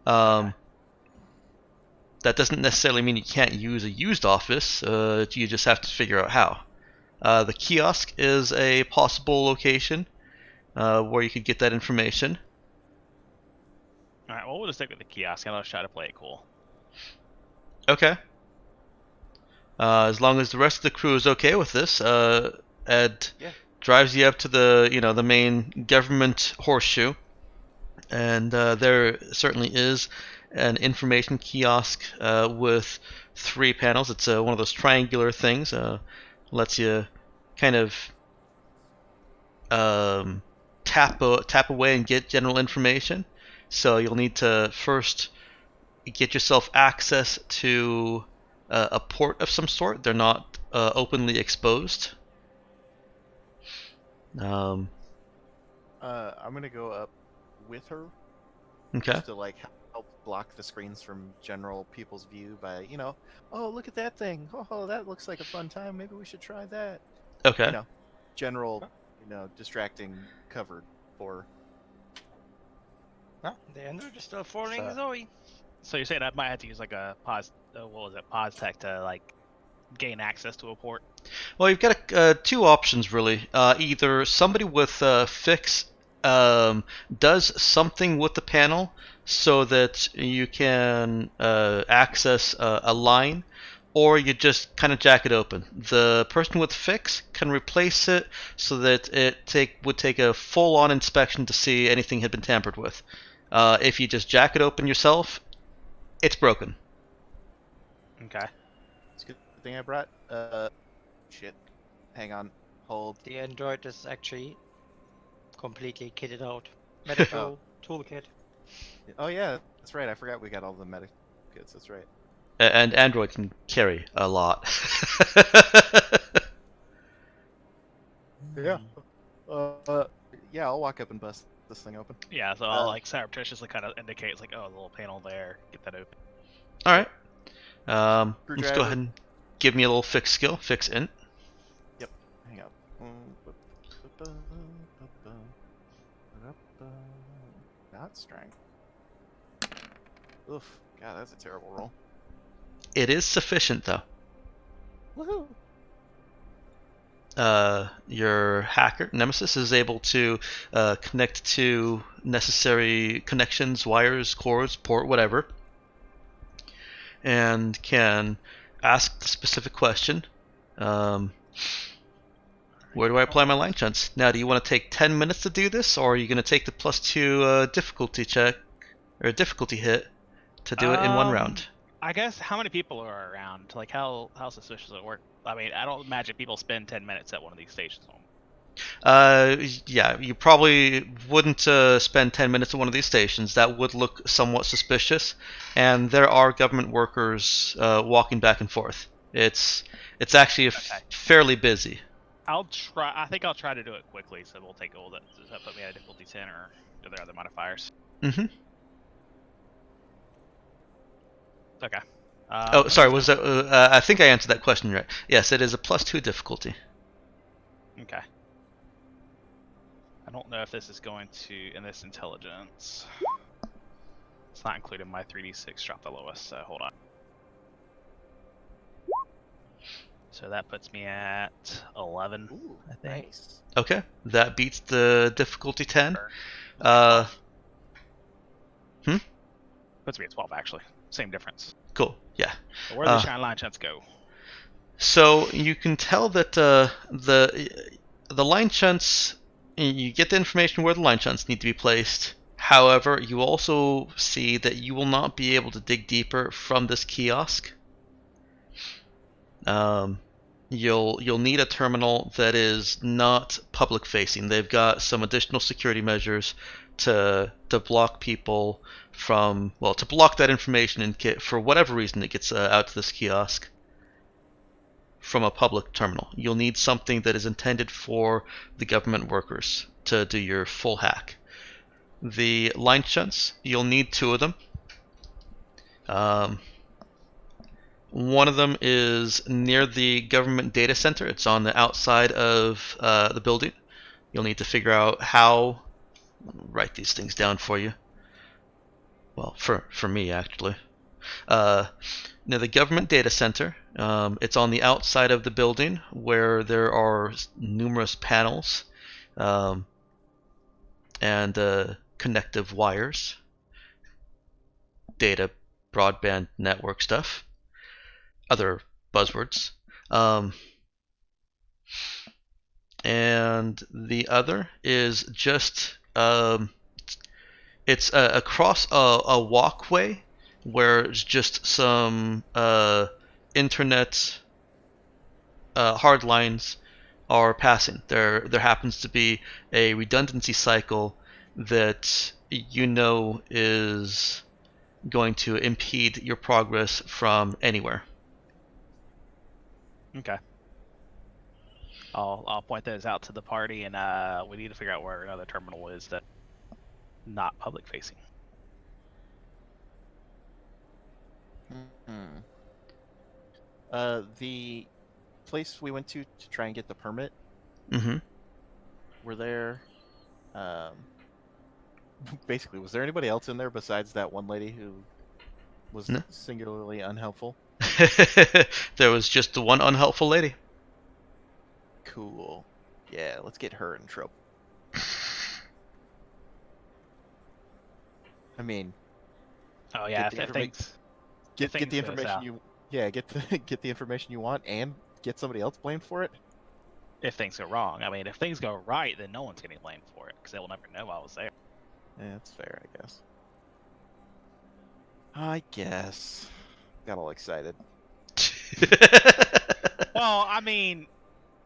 That doesn't necessarily mean you can't use a used office. You just have to figure out how. The kiosk is a possible location where you could get that information. All right, well, we'll just stick with the kiosk and I'll try to play it cool. Okay. As long as the rest of the crew is okay with this, Ed drives you up to the main government horseshoe, and there certainly is an information kiosk with 3 panels. It's one of those triangular things. Lets you kind of tap away and get general information. So you'll need to first get yourself access to a port of some sort. They're not openly exposed. I'm gonna go up with her. Okay. Just to help block the screens from general people's view by oh, look at that thing. Oh, that looks like a fun time. Maybe we should try that. Okay. General distracting cover for. No, the ender is still following So- Zoe. So you're saying I might have to use like a pause, pause tech to like gain access to a port? Well, you've got 2 options really. Either somebody with fix does something with the panel so that you can access a line, or you just kind of jack it open. The person with fix can replace it so that would take a full-on inspection to see anything had been tampered with. If you just jack it open yourself, it's broken. Okay. It's a good thing I brought. Shit. Hang on. Hold. The android is actually completely kitted out. Medical toolkit. Oh yeah, that's right. I forgot we got all the medic kits. That's right. And Android can carry a lot. Yeah. Yeah. I'll walk up and bust this thing open. Yeah, so I'll like surreptitiously kind of indicate, it's like, oh, the little panel there, get that open. All right. Let's go Screwdriver. ahead and give me a little fix skill. Fix int. Yep. Hang up. Not strength. Oof. God, that's a terrible roll. It is sufficient though. Woohoo! Your hacker Nemesis is able to connect to necessary connections, wires, cords, port, whatever, and can ask the specific question. Where do I apply my line chunks? Now, do you want to take 10 minutes to do this, or are you going to take the +2 difficulty check or difficulty hit to do it in one round? I guess how many people are around? Like how suspicious does it work? I mean, I don't imagine people spend 10 minutes at one of these stations. Yeah, you probably wouldn't spend 10 minutes at one of these stations. That would look somewhat suspicious, and there are government workers walking back and forth. It's actually fairly busy. I'll try. I think I'll try to do it quickly, so we'll take all that. Does that put me at a difficulty 10, or are there other modifiers? Mm-hmm. Okay. Oh, sorry. Was that? I think I answered that question right. Yes, it is a +2 difficulty. Okay. I don't know if this is going to in this intelligence. It's not including my 3d6 drop the lowest. So hold on. So that puts me at 11. Ooh, I think. nice. Okay, that beats the difficulty 10. Puts me at 12 actually. Same difference. Cool. Yeah. So where do the shine line chunks go? So you can tell that the line shunts, you get the information where the line shunts need to be placed. However, you also see that you will not be able to dig deeper from this kiosk. You'll need a terminal that is not public facing. They've got some additional security measures to block people from, well, to block that information and get, for whatever reason it gets out to this kiosk from a public terminal. You'll need something that is intended for the government workers to do your full hack. The line shunts, you'll need 2 of them. One of them is near the government data center. It's on the outside of the building. You'll need to figure out how. Write these things down for you. Well, for me actually. Near the government data center. It's on the outside of the building where there are numerous panels and connective wires. Data, broadband network stuff. Other buzzwords. And the other is just it's across a walkway where it's just some internet hard lines are passing. There happens to be a redundancy cycle that you know is going to impede your progress from anywhere. Okay. I'll point those out to the party, and we need to figure out where another terminal is that not public facing. The place we went to try and get the permit. Mm-hmm. Were there, basically, was there anybody else in there besides that one lady who was No. singularly unhelpful? There was just the one unhelpful lady. Cool. Yeah, let's get her in trouble. I mean, Oh yeah, Get the if things get things the go information south. you Yeah, get the get the information you want and get somebody else blamed for it. If things go wrong, I mean, if things go right, then no one's getting blamed for it because they will never know I was there. Yeah, that's fair, I guess. I guess. Got all excited. Well, I mean,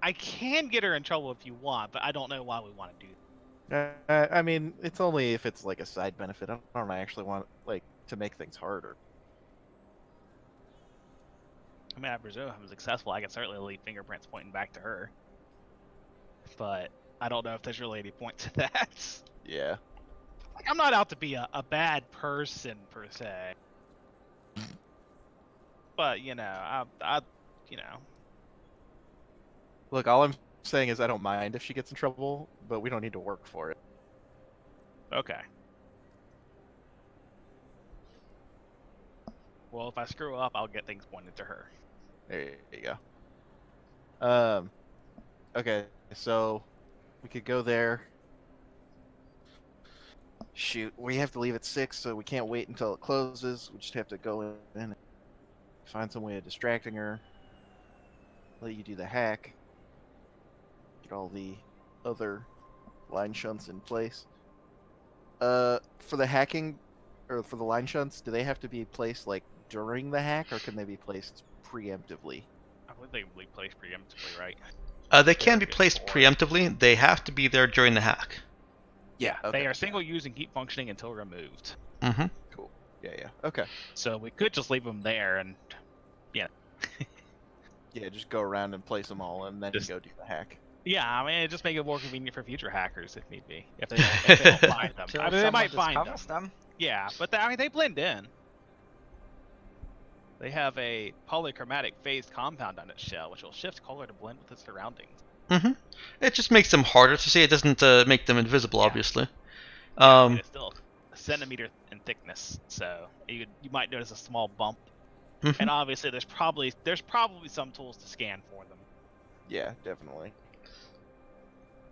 I can get her in trouble if you want, but I don't know why we want to do that. I mean, it's only if it's like a side benefit. I don't actually want like to make things harder. I mean, I presume if I'm successful, I can certainly leave fingerprints pointing back to her. But I don't know if there's really any point to that. Yeah. Like, I'm not out to be a bad person per se. But you know, you know, Look, all I'm saying is I don't mind if she gets in trouble, but we don't need to work for it. okay. Well, if I screw up, I'll get things pointed to her. There you go. Okay, so we could go there. Shoot, we have to leave at 6, so we can't wait until it closes. We just have to go in and find some way of distracting her. Let you do the hack. Get all the other line shunts in place. For the hacking, or for the line shunts, do they have to be placed like during the hack, or can they be placed preemptively? I believe they will be placed preemptively, right? They can be placed preemptively. They have to be there during the hack. Yeah. Okay. They are single use and keep functioning until removed. Mm-hmm. Cool. Yeah. Okay. So we could just leave them there and Yeah, just go around and place them all, and then Just- go do the hack. yeah, I mean, it just make it more convenient for future hackers if need be. If they don't find them, Till I mean, they someone might find them. discovers them. Yeah, but I mean, they blend in. They have a polychromatic phased compound on its shell, which will shift color to blend with its surroundings. Mm-hmm. It just makes them harder to see. It doesn't make them invisible, Yeah. obviously. I mean, it's still a centimeter in thickness, so you might notice a small bump. Mhm. And obviously, there's probably some tools to scan for them. Yeah, definitely.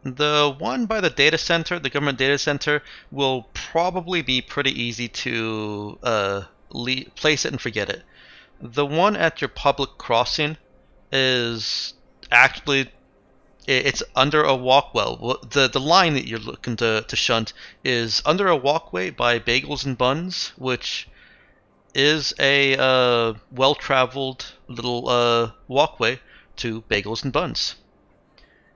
The one by the data center, the government data center, will probably be pretty easy to place it and forget it. The one at your public crossing is actually it's under a walkway. The line that you're looking to shunt is under a walkway by Bagels and Buns, which is a well-traveled little walkway to Bagels and Buns.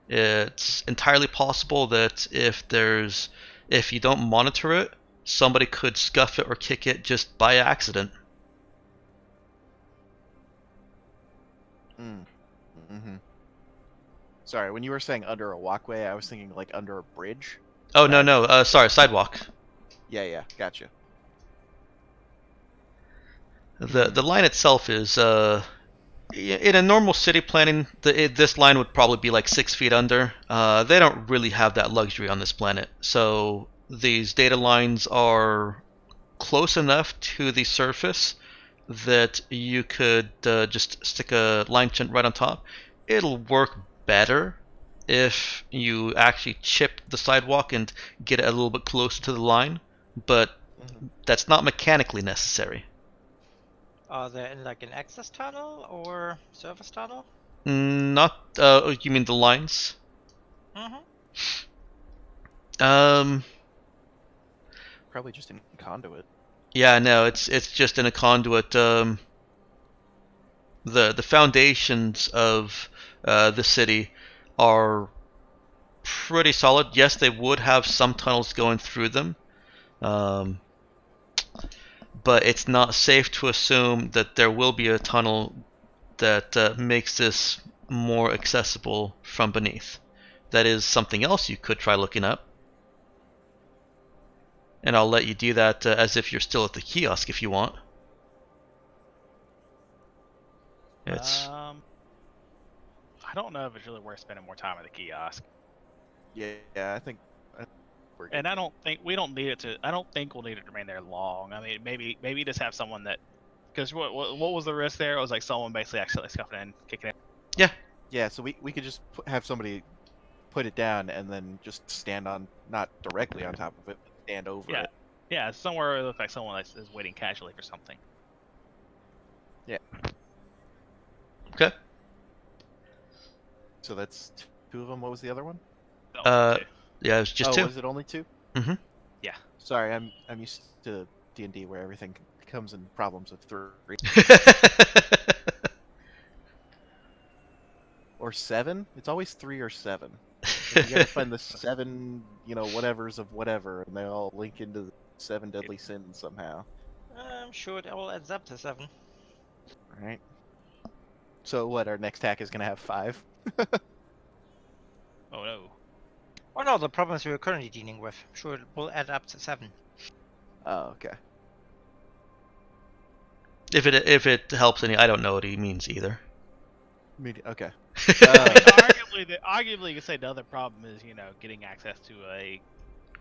It's entirely possible that if you don't monitor it, somebody could scuff it or kick it just by accident. Mm-hmm. Sorry, when you were saying under a walkway, I was thinking like under a bridge. Oh no, sorry, sidewalk. Yeah, gotcha. The line itself is in a normal city planning, this line would probably be like 6 feet under. They don't really have that luxury on this planet, so these data lines are close enough to the surface that you could just stick a line shunt right on top. It'll work better if you actually chip the sidewalk and get it a little bit closer to the line, but that's not mechanically necessary. Are they in like an access tunnel or service tunnel? Not, you mean the lines? Mm-hmm. Probably just in conduit. Yeah, no, it's just in a conduit. The foundations of the city are pretty solid. Yes, they would have some tunnels going through them, but it's not safe to assume that there will be a tunnel that makes this more accessible from beneath. That is something else you could try looking up. And I'll let you do that as if you're still at the kiosk if you want. It's I don't know if it's really worth spending more time at the kiosk. Yeah, I think we're good. And I don't think we don't need it to. I don't think we'll need it to remain there long. I mean, maybe just have someone that, because what was the risk there? It was like someone basically accidentally scuffing in, kicking it. Yeah, so we could just have somebody put it down and then just stand on, not directly on top of it, but stand over Yeah. it. Yeah, somewhere it looks like someone is waiting casually for something. Okay. So that's two of them. What was the other one? No, Uh, two. Yeah, it was just oh, two. was it only two? Mm-hmm. Sorry, I'm used to D&D where everything comes in problems of three or seven. It's always 3 or 7. Like, you gotta find the 7, whatevers of whatever, and they all link into the 7 deadly sins somehow. I'm sure it all adds up to 7. Right. So what? Our next hack is gonna have 5. Oh no. Oh no, the problems we're currently dealing with. I'm sure it will add up to 7. Oh, okay. If it helps any, I don't know what he means either. Okay. I mean, arguably, you could say the other problem is, getting access to a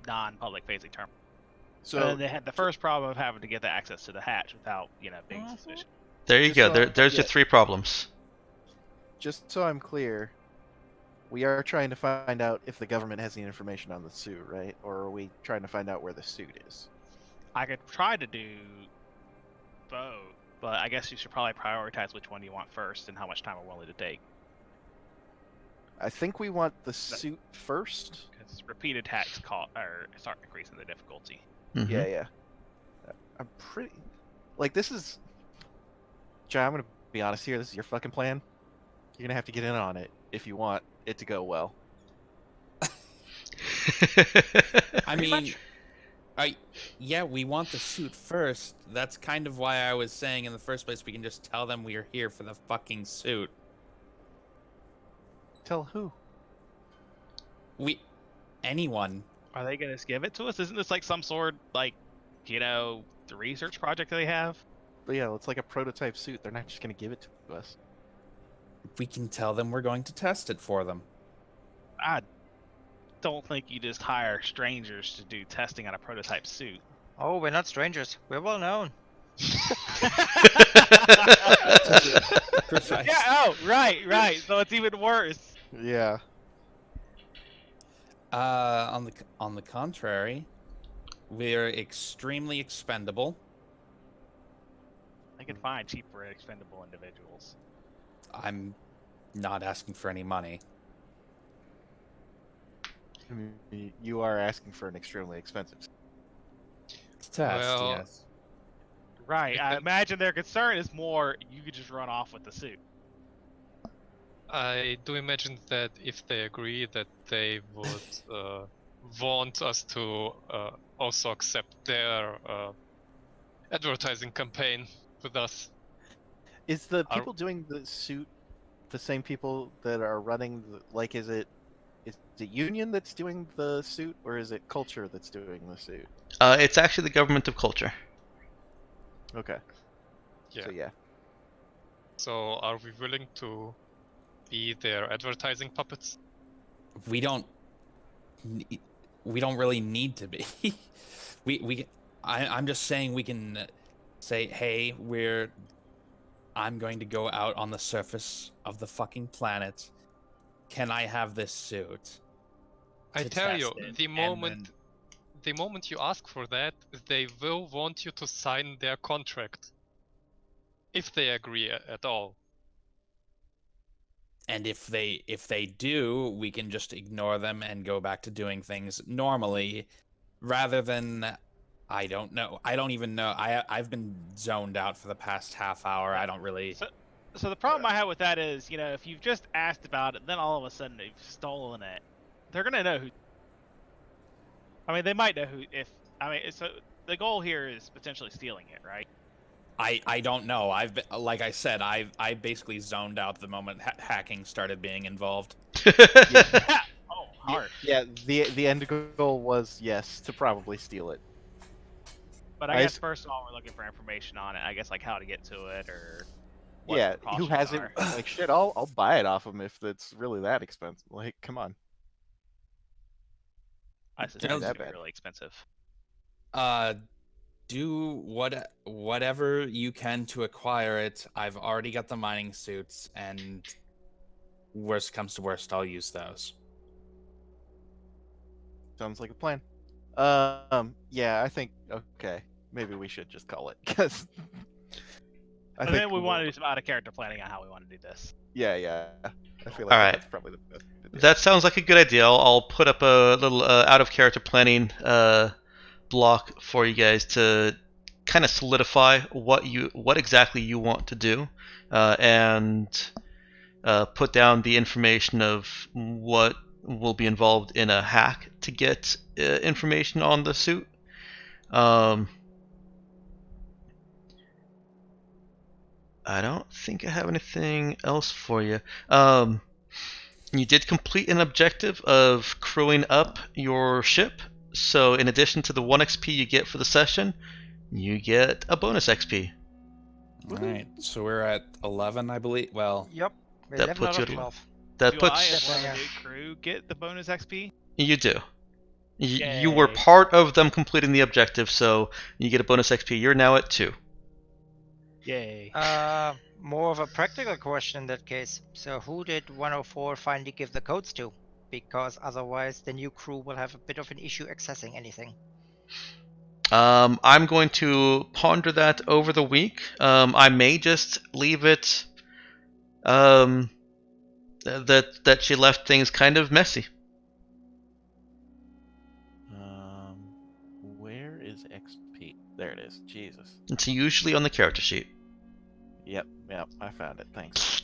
non-public facing terminal. So And then they had the first problem of having to get the access to the hatch without, being Mhm. suspicious. There you Just go. so- There's yeah. your 3 problems. just so I'm clear, we are trying to find out if the government has any information on the suit, right? Or are we trying to find out where the suit is? I could try to do both, but I guess you should probably prioritize which one you want first and how much time we're willing to take. I think we want the suit first. Because repeated attacks start increasing the difficulty. Mhm. Yeah. I'm pretty. Like, this is. John, I'm gonna be honest here. This is your fucking plan. You're gonna have to get in on it if you want it to go well. I Pretty mean, much. yeah, we want the suit first. That's kind of why I was saying in the first place we can just tell them we are here for the fucking suit. Tell who? Anyone. Are they going to give it to us? Isn't this like some sort, the research project they have? But yeah, it's like a prototype suit. They're not just gonna give it to us. We can tell them we're going to test it for them. I don't think you just hire strangers to do testing on a prototype suit. Oh, we're not strangers. We're well known. Precise. Yeah, oh, right. So it's even worse. Yeah. On the contrary, we're extremely expendable. They can find cheaper expendable individuals. I'm not asking for any money. I mean, you are asking for an extremely expensive. Test, Well, yes. Right, I imagine their concern is more you could just run off with the suit. I do imagine that if they agree, that they would want us to also accept their advertising campaign with us. Is the Are- people doing the suit the same people that are running? Like, is it Union that's doing the suit, or is it Culture that's doing the suit? It's actually the government of culture. Okay. Yeah. So yeah. So are we willing to be their advertising puppets? We don't really need to be. I'm just saying we can say, hey, I'm going to go out on the surface of the fucking planet. Can I have this suit? I To tell you, test it, the and moment you ask for that, they will want you to sign their contract. If they agree at all. And if they do, we can just ignore them and go back to doing things normally, rather than, I don't know. I don't even know. I've been zoned out for the past half hour. I don't really. So the problem I have with that is, if you've just asked about it, then all of a sudden they've stolen it, they're gonna know who. I mean, they might know who. So the goal here is potentially stealing it, right? I don't know. I've been, like I said, I basically zoned out the moment hacking started being involved. Oh, harsh. Yeah. The end goal was, yes, to probably steal it. But I guess first of all, we're looking for information on it. I guess like how to get to it or. What Yeah. the Who precautions has it? are. Like, shit. I'll buy it off them if it's really that expensive. Like, come on. I suspect it's that gonna be bad. really expensive. Do whatever you can to acquire it. I've already got the mining suits, and worst comes to worst, I'll use those. Sounds like a plan. Yeah, I think, okay, maybe we should just call it, because I And think then we want to do some out of character planning on how we want to do this. Yeah. I feel like All right. that's probably the best. thing to do. That sounds like a good idea. I'll put up a little out of character planning block for you guys to kind of solidify what exactly you want to do, and put down the information of what will be involved in a hack to get information on the suit. I don't think I have anything else for you. You did complete an objective of crewing up your ship, so in addition to the 1 XP you get for the session, you get a bonus XP. All right, so we're at 11, I believe. Well, Yep. That 11 puts out you of at 12. That do I, puts as one of Yeah. the new crew, get the bonus XP? you do. You were Yay. part of them completing the objective, so you get a bonus XP. You're now at 2. Yay. More of a practical question in that case. So who did 104 finally give the codes to? Because otherwise the new crew will have a bit of an issue accessing anything. I'm going to ponder that over the week. I may just leave it that she left things kind of messy. Where is XP? There it is. Jesus. It's usually on the character sheet. Yep. I found it. Thanks.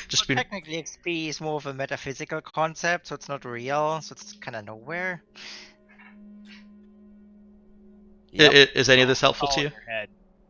Just Well, be, technically XP is more of a metaphysical concept, so it's not real, so it's kind of nowhere. Yep. is any of this helpful to you?